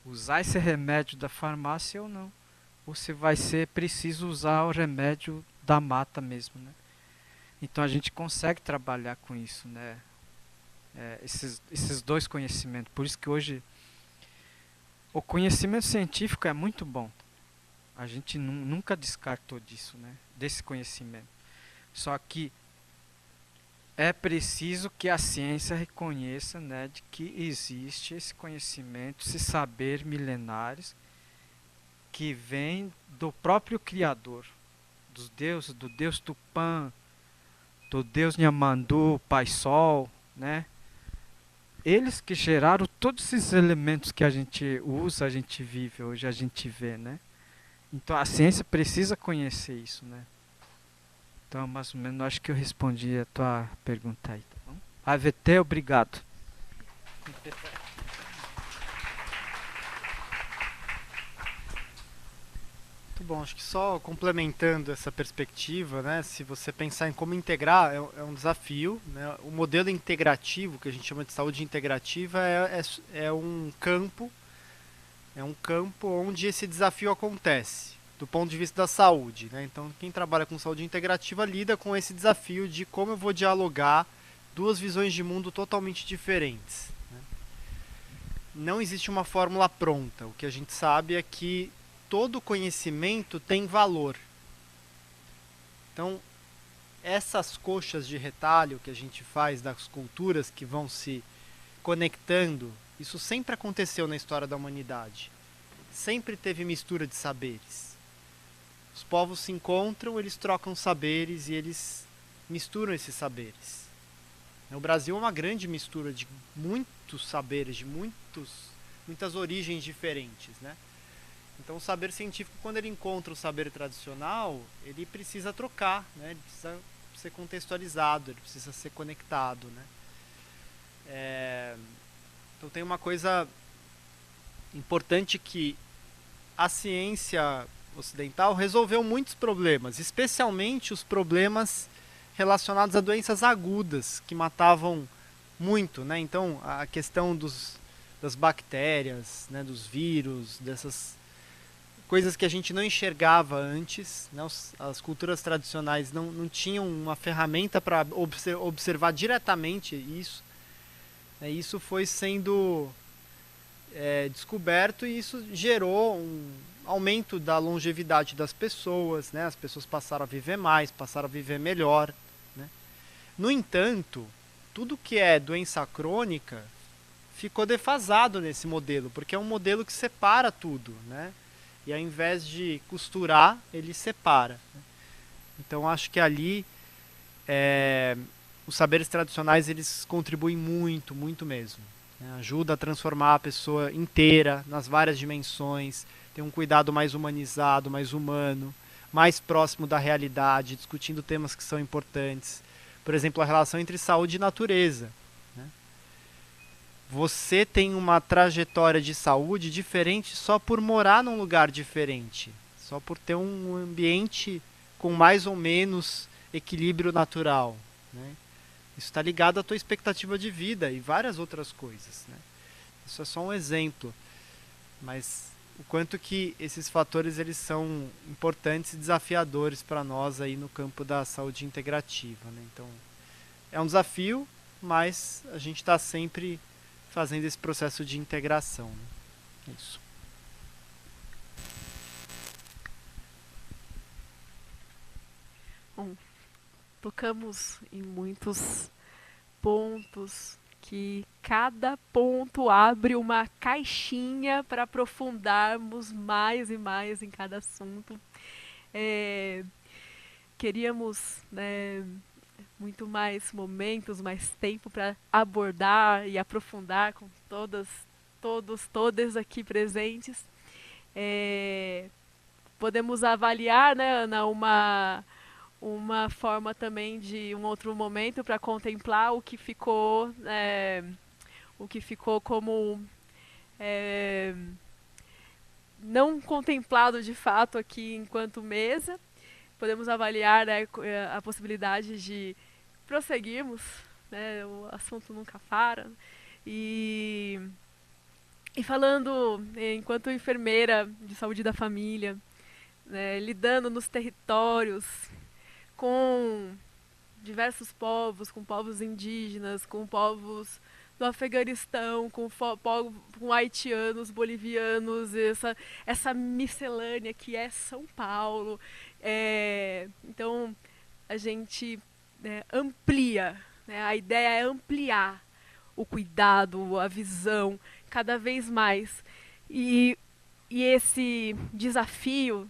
usar esse remédio da farmácia ou não. Ou se vai ser preciso usar o remédio da mata mesmo, né? Então a gente consegue trabalhar com isso, né? Esses dois conhecimentos. Por isso que hoje o conhecimento científico é muito bom. A gente nunca descartou disso, né? Desse conhecimento. Só que é preciso que a ciência reconheça, né, de que existe esse conhecimento, esse saber milenares que vem do próprio Criador, dos deuses, do Deus Tupã, do Deus Nhamandu, Pai Sol, né? Eles que geraram todos esses elementos que a gente usa, a gente vive hoje, a gente vê, né? Então a ciência precisa conhecer isso, né? Então, mais ou menos, acho que eu respondi a tua pergunta aí, tá bom? AVT, obrigado. Muito bom, acho que só complementando essa perspectiva, né, se você pensar em como integrar, é um desafio, né? O modelo integrativo, que a gente chama de saúde integrativa, é um campo onde esse desafio acontece, do ponto de vista da saúde, né? Então, quem trabalha com saúde integrativa lida com esse desafio de como eu vou dialogar duas visões de mundo totalmente diferentes, né? Não existe uma fórmula pronta. O que a gente sabe é que todo conhecimento tem valor. Então, essas coxas de retalho que a gente faz das culturas que vão se conectando, isso sempre aconteceu na história da humanidade. Sempre teve mistura de saberes. Os povos se encontram, eles trocam saberes e eles misturam esses saberes. O Brasil é uma grande mistura de muitos saberes, de muitas origens diferentes, né? Então o saber científico, quando ele encontra o saber tradicional, ele precisa trocar, né? Ele precisa ser contextualizado, ele precisa ser conectado, né? Então tem uma coisa importante que a ciência ocidental resolveu muitos problemas, especialmente os problemas relacionados a doenças agudas que matavam muito, né? Então a questão das bactérias, né, dos vírus, dessas coisas que a gente não enxergava antes, né? As culturas tradicionais não tinham uma ferramenta para observar diretamente isso, né? Isso foi sendo descoberto e isso gerou aumento da longevidade das pessoas, né? As pessoas passaram a viver mais, passaram a viver melhor, né? No entanto, tudo que é doença crônica ficou defasado nesse modelo, porque é um modelo que separa tudo, né? E ao invés de costurar, ele separa. Então acho que ali os saberes tradicionais eles contribuem muito, muito mesmo, né? Ajuda a transformar a pessoa inteira nas várias dimensões, tem um cuidado mais humanizado, mais humano, mais próximo da realidade, discutindo temas que são importantes. Por exemplo, a relação entre saúde e natureza, né? Você tem uma trajetória de saúde diferente só por morar num lugar diferente, só por ter um ambiente com mais ou menos equilíbrio natural, né? Isso está ligado à tua expectativa de vida e várias outras coisas, né? Isso é só um exemplo, mas o quanto que esses fatores eles são importantes e desafiadores para nós aí no campo da saúde integrativa, né? Então é um desafio, mas a gente está sempre fazendo esse processo de integração, né? Isso. Bom, tocamos em muitos pontos que cada ponto abre uma caixinha para aprofundarmos mais e mais em cada assunto. Queríamos, né, muito mais momentos, mais tempo para abordar e aprofundar com todas aqui presentes. Podemos avaliar, né, Ana, uma forma também de um outro momento para contemplar o que ficou como não contemplado de fato aqui enquanto mesa. Podemos avaliar, né, a possibilidade de prosseguirmos, né, o assunto nunca para. E falando enquanto enfermeira de saúde da família, né, lidando nos territórios com diversos povos, com povos indígenas, com povos do Afeganistão, com haitianos, bolivianos, essa miscelânea que é São Paulo. Então, a gente amplia, né? A ideia é ampliar o cuidado, a visão, cada vez mais. E esse desafio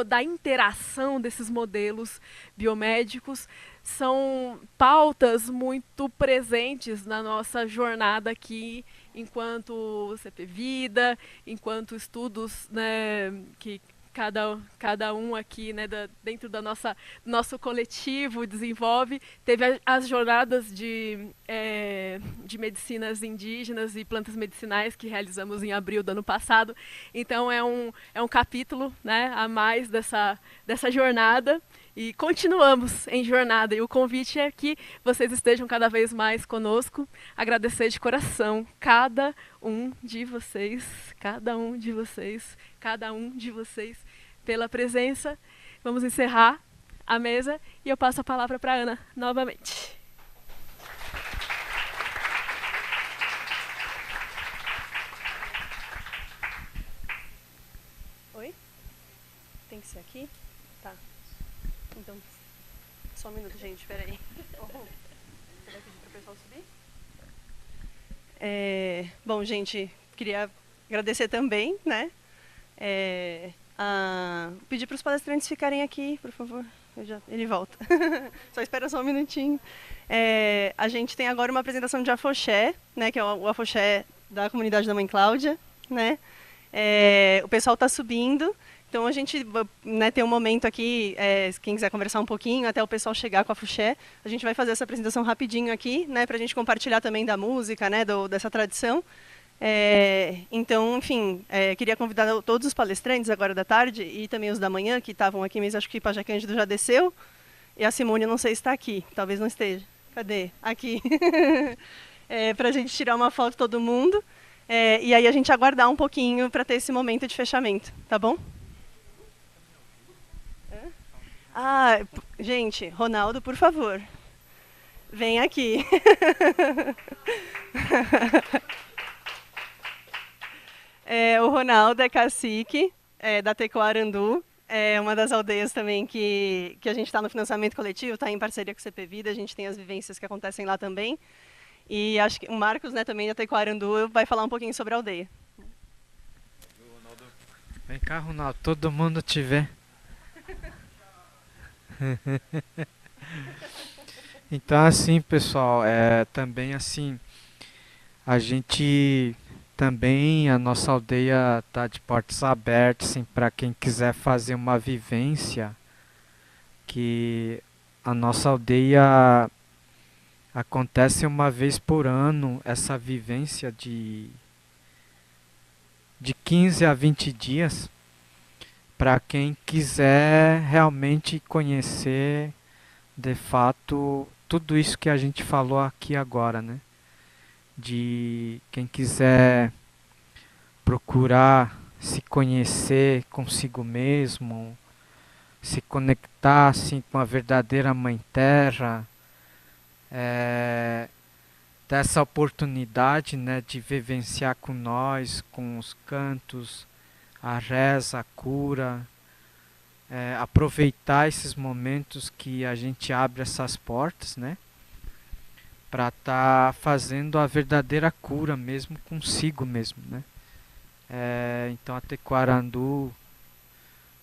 da interação desses modelos biomédicos são pautas muito presentes na nossa jornada aqui, enquanto CP Vida, enquanto estudos, né, que cada um aqui, né, dentro do nosso coletivo desenvolve. Teve as jornadas de medicinas indígenas e plantas medicinais que realizamos em abril do ano passado. Então é um capítulo, né, a mais dessa jornada. E continuamos em jornada, e o convite é que vocês estejam cada vez mais conosco. Agradecer de coração cada um de vocês pela presença. Vamos encerrar a mesa e eu passo a palavra para a Ana novamente. Oi? Tem que ser aqui? Tá. Então, só um minuto, gente, peraí. Você vai pedir para o pessoal subir? Bom, gente, queria agradecer também, né? Pedir para os palestrantes ficarem aqui, por favor. Ele volta. Só espera só um minutinho. A gente tem agora uma apresentação de afoxé, né? Que é o afoxé da comunidade da Mãe Cláudia, né? O pessoal está subindo. Então, a gente, né, tem um momento aqui, quem quiser conversar um pouquinho, até o pessoal chegar com a afoxé, a gente vai fazer essa apresentação rapidinho aqui, né, para a gente compartilhar também da música, né, dessa tradição. Então, enfim, queria convidar todos os palestrantes agora da tarde e também os da manhã, que estavam aqui, mas acho que Pajé Cândido já desceu, e a Simone, eu não sei se está aqui, talvez não esteja. Cadê? Aqui. Para a gente tirar uma foto todo mundo, e aí a gente aguardar um pouquinho para ter esse momento de fechamento, tá bom? Gente, Ronaldo, por favor, vem aqui. O Ronaldo é cacique da Tecoarandu. É uma das aldeias também que a gente está no financiamento coletivo, está em parceria com o CP Vida, a gente tem as vivências que acontecem lá também. E acho que o Marcos, né, também da Tecoarandu, vai falar um pouquinho sobre a aldeia. Vem cá, Ronaldo, todo mundo te vê. Então, assim, pessoal, também assim, a gente também, a nossa aldeia está de portas abertas, assim, para quem quiser fazer uma vivência, que a nossa aldeia acontece uma vez por ano, essa vivência de 15 a 20 dias, para quem quiser realmente conhecer, de fato, tudo isso que a gente falou aqui agora, né? De quem quiser procurar se conhecer consigo mesmo, se conectar assim, com a verdadeira Mãe Terra, ter essa oportunidade, né, de vivenciar com nós, com os cantos, a reza, a cura, aproveitar esses momentos que a gente abre essas portas, né, para estar fazendo a verdadeira cura mesmo consigo mesmo, né. Então a Tecoarandu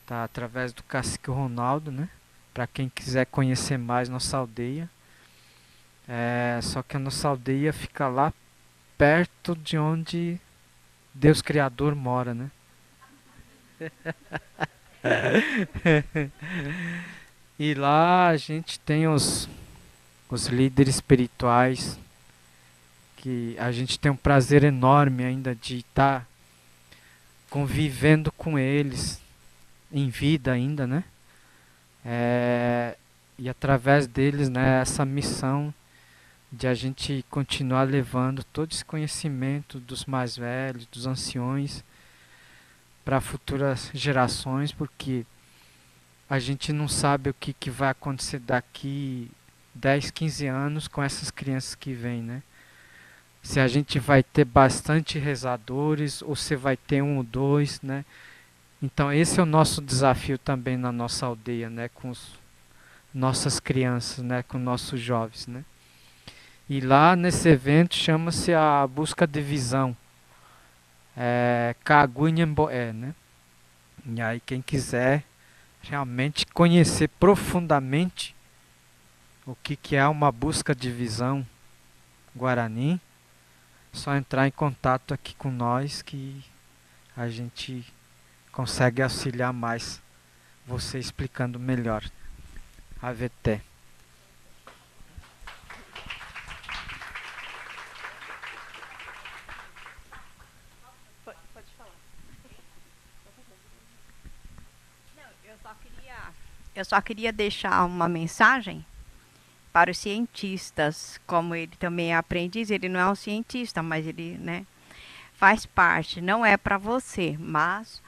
tá através do Cacique Ronaldo, né, para quem quiser conhecer mais nossa aldeia. Só que a nossa aldeia fica lá perto de onde Deus Criador mora, né? E lá a gente tem os líderes espirituais, que a gente tem um prazer enorme ainda de estar convivendo com eles em vida ainda, né? E através deles, né, essa missão de a gente continuar levando todo esse conhecimento dos mais velhos, dos anciões, para futuras gerações, porque a gente não sabe o que vai acontecer daqui 10, 15 anos com essas crianças que vêm, né? Se a gente vai ter bastante rezadores ou se vai ter um ou dois, né? Então esse é o nosso desafio também na nossa aldeia, né? Com nossas crianças, né? Com nossos jovens, né? E lá nesse evento chama-se a Busca de Visão, Kagunhamboé, né? E aí quem quiser realmente conhecer profundamente o que é uma busca de visão Guarani, só entrar em contato aqui com nós que a gente consegue auxiliar mais você explicando melhor. AVT. Eu só queria deixar uma mensagem para os cientistas, como ele também é aprendiz, ele não é um cientista, mas ele, né, faz parte, não é para você, mas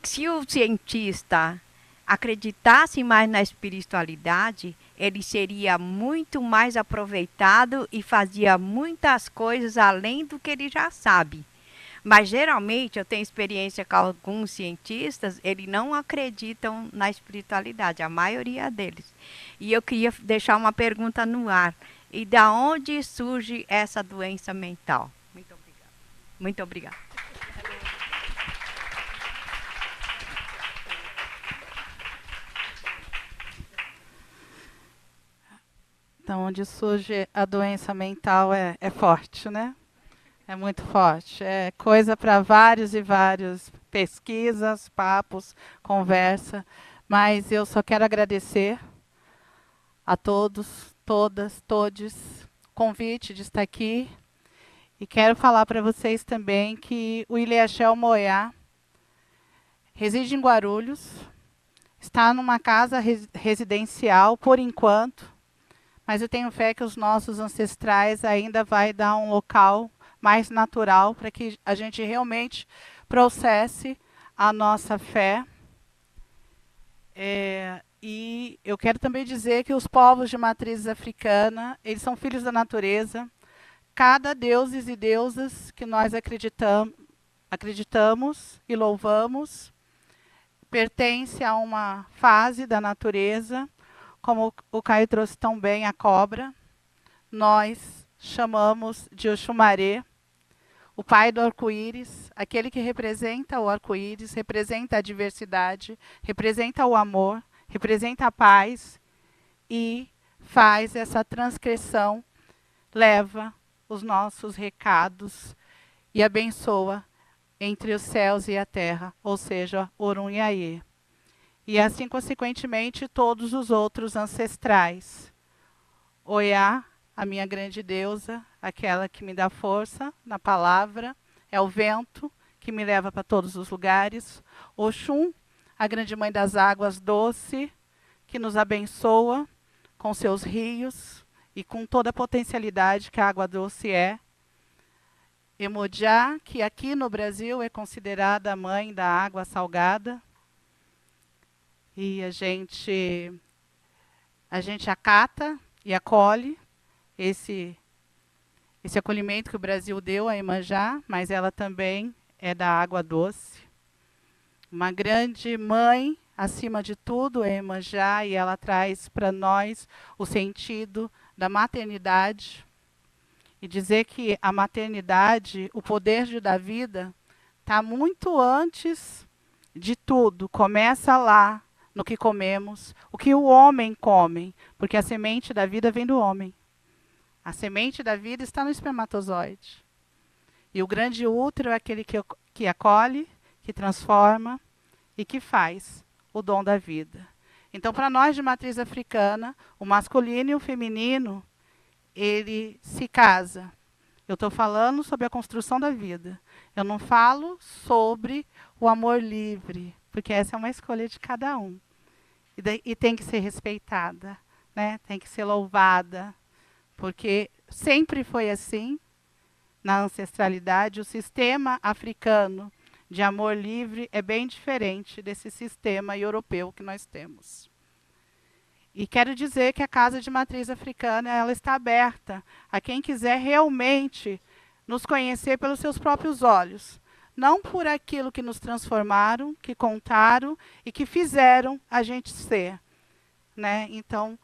se o cientista acreditasse mais na espiritualidade, ele seria muito mais aproveitado e fazia muitas coisas além do que ele já sabe. Mas geralmente eu tenho experiência com alguns cientistas, eles não acreditam na espiritualidade, a maioria deles. E eu queria deixar uma pergunta no ar. E da onde surge essa doença mental? Muito obrigada. Muito obrigada. Então, onde surge a doença mental é forte, né? É muito forte. É coisa para vários e vários pesquisas, papos, conversa. Mas eu só quero agradecer a todos, todas, todes, o convite de estar aqui. E quero falar para vocês também que o Ilhéchel Moiá reside em Guarulhos, está numa casa residencial por enquanto, mas eu tenho fé que os nossos ancestrais ainda vai dar um local mais natural para que a gente realmente processe a nossa fé. E eu quero também dizer que os povos de matriz africana, eles são filhos da natureza. cada deuses e deusas que nós acreditamos e louvamos pertence a uma fase da natureza, como o Caio trouxe tão bem, a cobra. Nós chamamos de Oxumaré, o pai do arco-íris, aquele que representa o arco-íris, representa a diversidade, representa o amor, representa a paz e faz essa transgressão, leva os nossos recados e abençoa entre os céus e a terra, ou seja, Orun e Aie. E assim, consequentemente, todos os outros ancestrais. Oiá, a minha grande deusa, aquela que me dá força na palavra, é o vento que me leva para todos os lugares. Oxum, a grande mãe das águas doce, que nos abençoa com seus rios e com toda a potencialidade que a água doce é. Emojá, que aqui no Brasil é considerada a mãe da água salgada. E a gente acata e acolhe esse acolhimento que o Brasil deu a Iemanjá, mas ela também é da água doce. Uma grande mãe, acima de tudo, é Iemanjá, e ela traz para nós o sentido da maternidade. E dizer que a maternidade, o poder de dar vida, está muito antes de tudo. Começa lá, no que comemos, o que o homem come, porque a semente da vida vem do homem. A semente da vida está no espermatozoide. E o grande útero é aquele que acolhe, que transforma e que faz o dom da vida. Então, para nós de matriz africana, o masculino e o feminino, ele se casa. Eu estou falando sobre a construção da vida. Eu não falo sobre o amor livre, porque essa é uma escolha de cada um. E tem que ser respeitada, né? Tem que ser louvada, porque sempre foi assim, na ancestralidade. O sistema africano de amor livre é bem diferente desse sistema europeu que nós temos. E quero dizer que a Casa de Matriz Africana, ela está aberta a quem quiser realmente nos conhecer pelos seus próprios olhos. Não por aquilo que nos transformaram, que contaram e que fizeram a gente ser. Né? Então,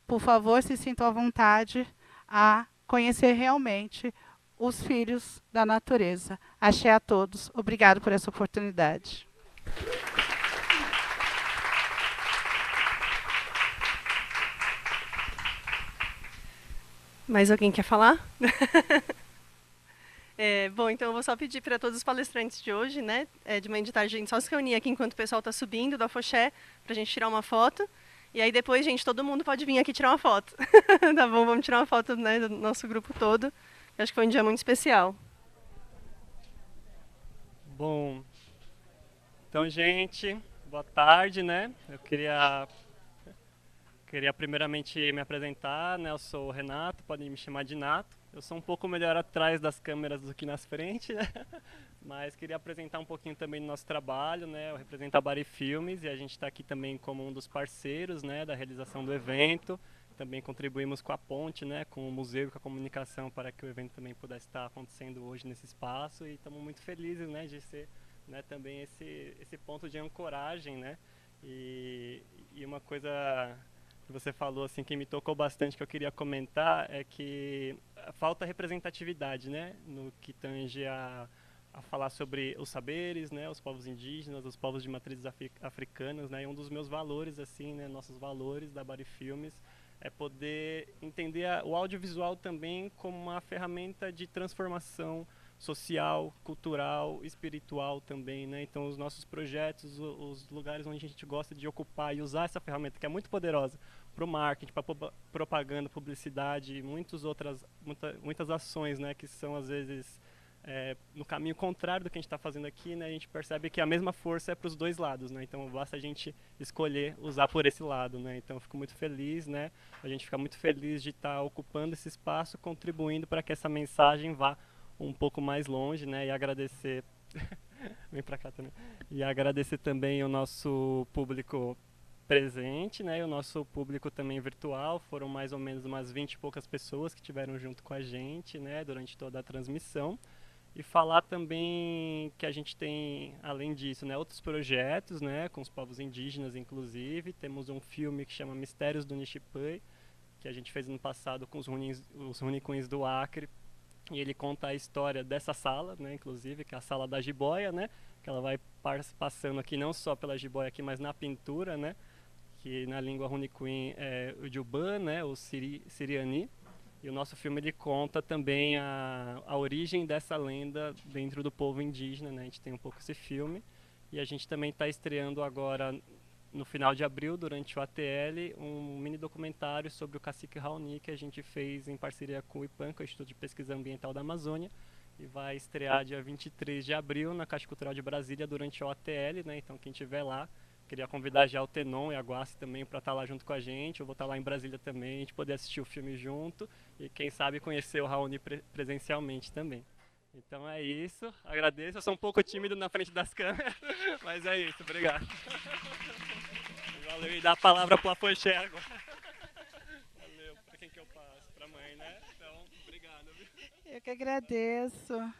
por favor, se sintam à vontade a conhecer realmente os filhos da natureza. Axé a todos. Obrigado por essa oportunidade. Mais alguém quer falar? Bom, então eu vou só pedir para todos os palestrantes de hoje, né, de manhã e de tarde, a gente só se reunir aqui enquanto o pessoal está subindo do afoxé, para a gente tirar uma foto. E aí depois, gente, todo mundo pode vir aqui tirar uma foto. Tá bom? Vamos tirar uma foto, né, do nosso grupo todo. Eu acho que foi um dia muito especial. Bom, então, gente, boa tarde, né? Eu queria primeiramente me apresentar, né? Eu sou o Renato, podem me chamar de Nato. Eu sou um pouco melhor atrás das câmeras do que nas frentes, né? Mas queria apresentar um pouquinho também do nosso trabalho, né? Eu represento a Bari Filmes e a gente está aqui também como um dos parceiros, né, da realização do evento. Também contribuímos com a ponte, né, com o museu e com a comunicação para que o evento também pudesse estar acontecendo hoje nesse espaço, e estamos muito felizes, né, de ser, né, também esse ponto de ancoragem, né? E uma coisa que você falou assim que me tocou bastante, que eu queria comentar, é que falta representatividade, né, no que tange a falar sobre os saberes, né, os povos indígenas, os povos de matrizes africanas, né? E um dos meus valores, assim, né, nossos valores da Bari Filmes, é poder entender o audiovisual também como uma ferramenta de transformação social, cultural, espiritual também, né? Então, os nossos projetos, os lugares onde a gente gosta de ocupar e usar essa ferramenta, que é muito poderosa, para o marketing, para propaganda, publicidade e muitas ações, né, que são, às vezes, no caminho contrário do que a gente está fazendo aqui, né? A gente percebe que a mesma força é para os dois lados, né? Então, basta a gente escolher usar por esse lado, né? Então, eu fico muito feliz, né? A gente fica muito feliz de estar ocupando esse espaço, contribuindo para que essa mensagem vá um pouco mais longe, né? E agradecer vem para cá também. E agradecer também ao nosso público presente, né? E o nosso público também virtual, foram mais ou menos umas 20 e poucas pessoas que estiveram junto com a gente, né? Durante toda a transmissão. E falar também que a gente tem, além disso, né, outros projetos, né, com os povos indígenas, inclusive. Temos um filme que chama Mistérios do Nixipai, que a gente fez no passado com os Runicuins do Acre. E ele conta a história dessa sala, né, inclusive, que é a sala da jiboia, né, que ela vai passando aqui não só pela jiboia aqui, mas na pintura, né, que na língua Runicuim é o Jubã, né, o Siriani. E o nosso filme ele conta também a origem dessa lenda dentro do povo indígena, né? A gente tem um pouco esse filme. E a gente também está estreando agora, no final de abril, durante o ATL, um mini documentário sobre o cacique Raoni, que a gente fez em parceria com o IPAM, que é o Instituto de Pesquisa Ambiental da Amazônia. E vai estrear dia 23 de abril na Caixa Cultural de Brasília durante o ATL, né? Então quem estiver lá, queria convidar já o Tenon e a Guassi também para estar lá junto com a gente. Eu vou estar lá em Brasília também, a gente poder assistir o filme junto e quem sabe conhecer o Raoni presencialmente também. Então é isso, agradeço. Eu sou um pouco tímido na frente das câmeras, mas é isso, obrigado. Valeu, e dá a palavra para o Afoxé agora. Valeu, para quem que eu passo? Para a mãe, né? Então, obrigado. Eu que agradeço.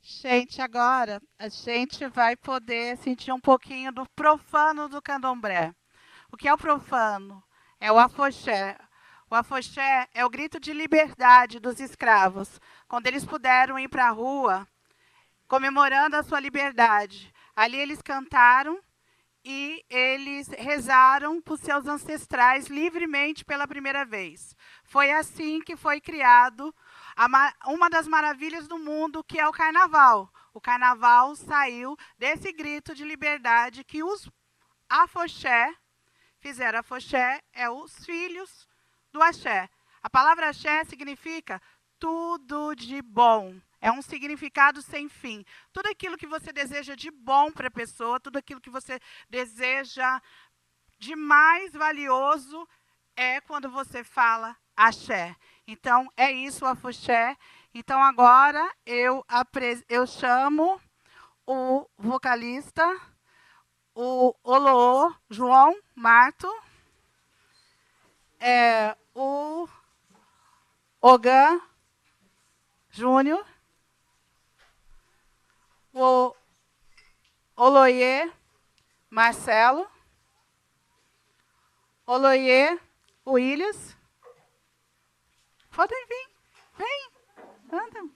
Gente, agora a gente vai poder sentir um pouquinho do profano do candomblé. O que é o profano? É o afoxé. O afoxé é o grito de liberdade dos escravos, quando eles puderam ir para a rua comemorando a sua liberdade. Ali eles cantaram e eles rezaram para os seus ancestrais livremente pela primeira vez. Foi assim que foi criado uma das maravilhas do mundo, que é o carnaval. O carnaval saiu desse grito de liberdade que os afoxé fizeram. Afoxé é os filhos do axé. A palavra axé significa tudo de bom. É um significado sem fim. Tudo aquilo que você deseja de bom para a pessoa, tudo aquilo que você deseja de mais valioso é quando você fala axé. Então, é isso o afoxé. Então, agora eu chamo o vocalista, o Oloô, João Marto, o Ogan Júnior, o Oloyê Marcelo, Oloyê Williams. Podem vir, vem, anda.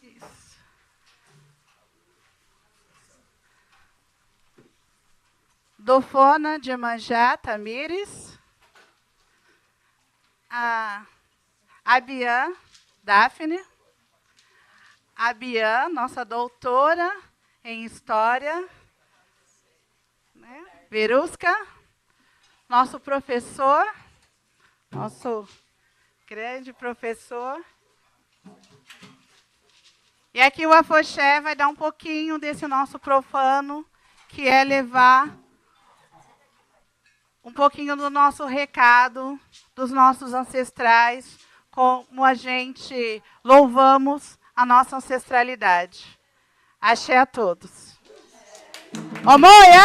Isso. Dofona de Manjá Tamires, a Bian Daphne, a Bian, nossa doutora em História, né? Verusca, nosso professor, nosso grande professor. E aqui o afoxé vai dar um pouquinho desse nosso profano, que é levar um pouquinho do nosso recado, dos nossos ancestrais, como a gente louvamos a nossa ancestralidade. Axé a todos. Omoia!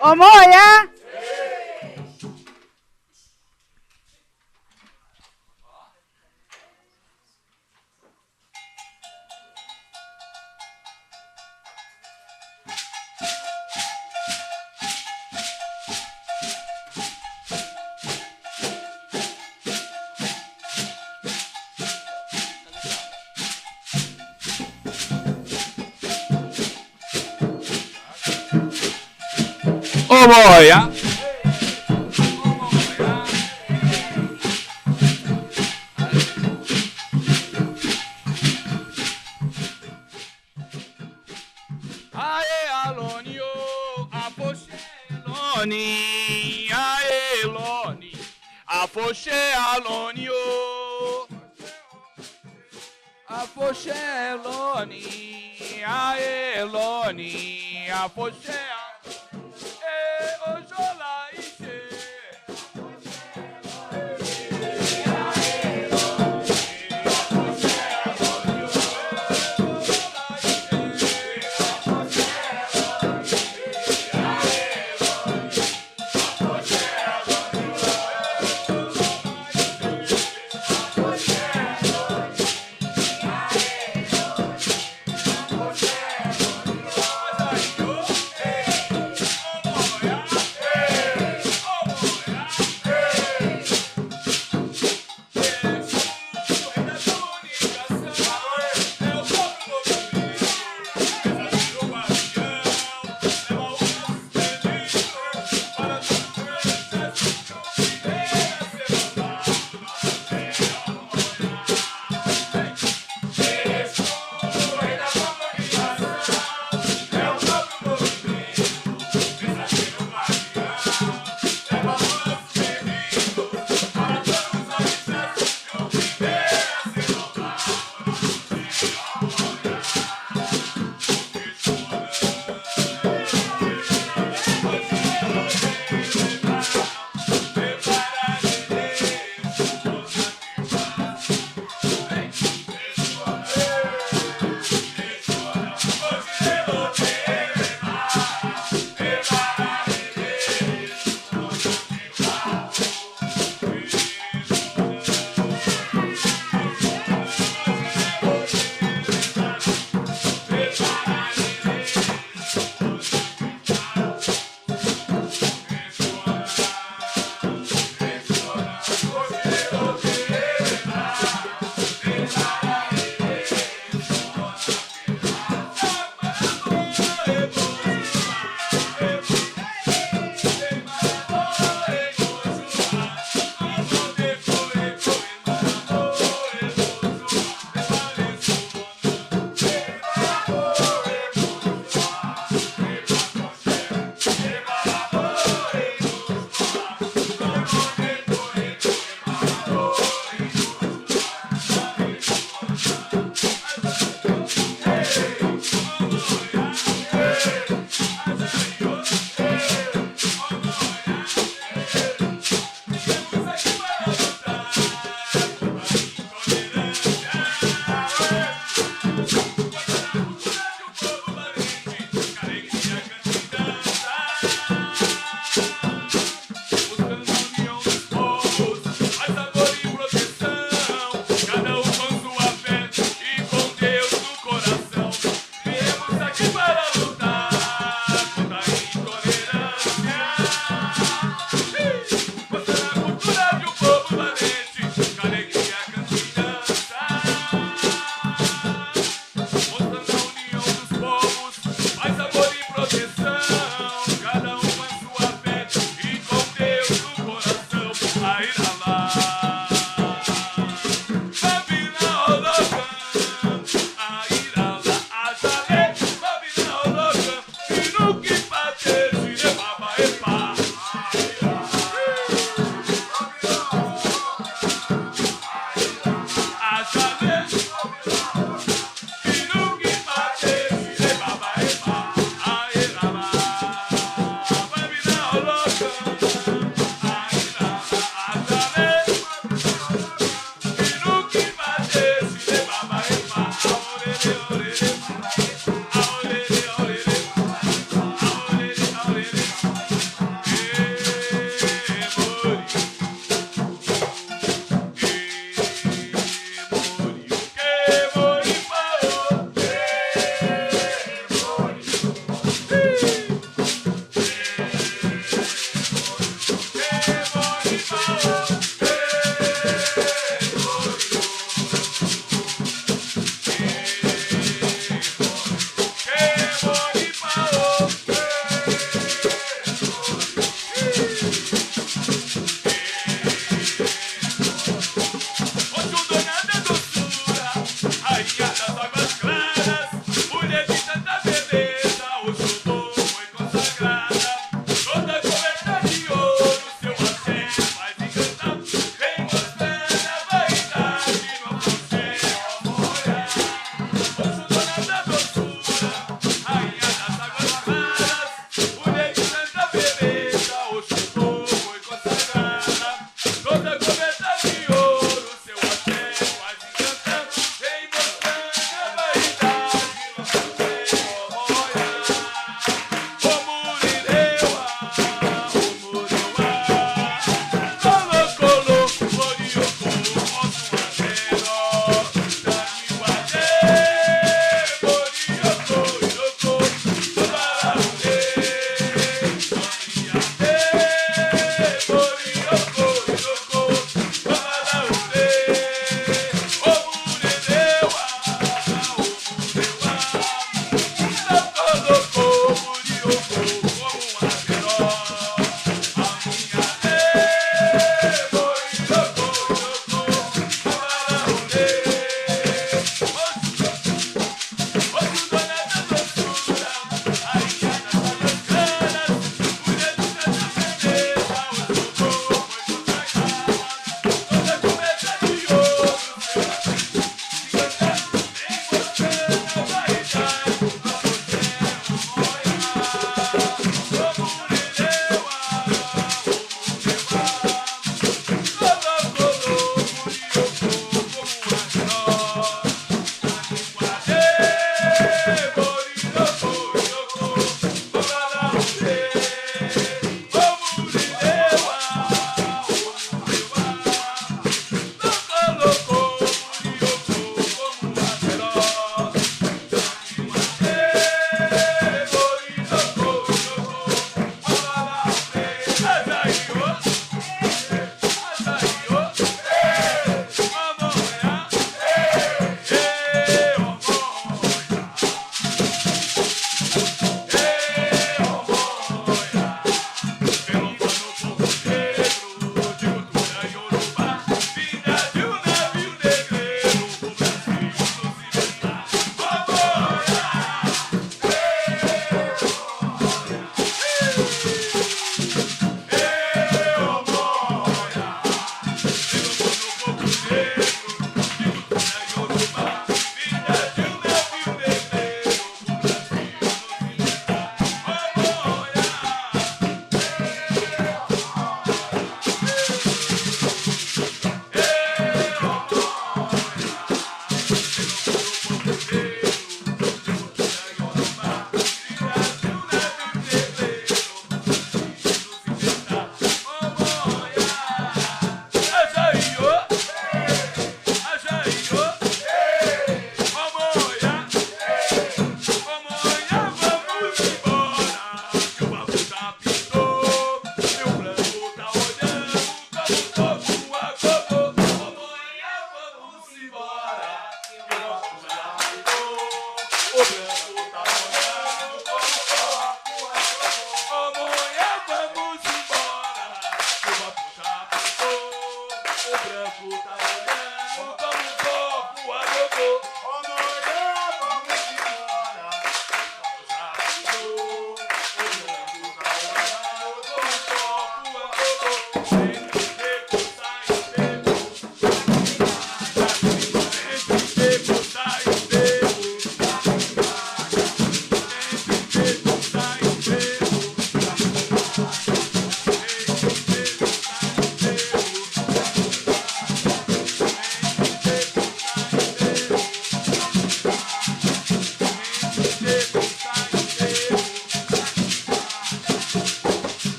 Omoia! Omoia! Aê, Alônio, afoxé, Loni, aê, Loni, afoxé, Alônio, afoxé, Loni, aê, Loni, afoxé, Oxolá, Ixê.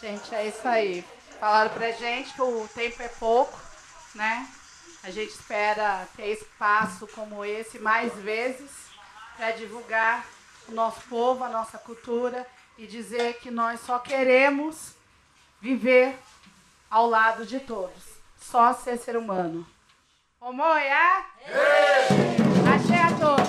Gente, é isso aí. Falaram pra gente que o tempo é pouco, né? A gente espera ter espaço como esse mais vezes para divulgar o nosso povo, a nossa cultura e dizer que nós só queremos viver ao lado de todos. Só ser humano. Omoia! Axé a todos!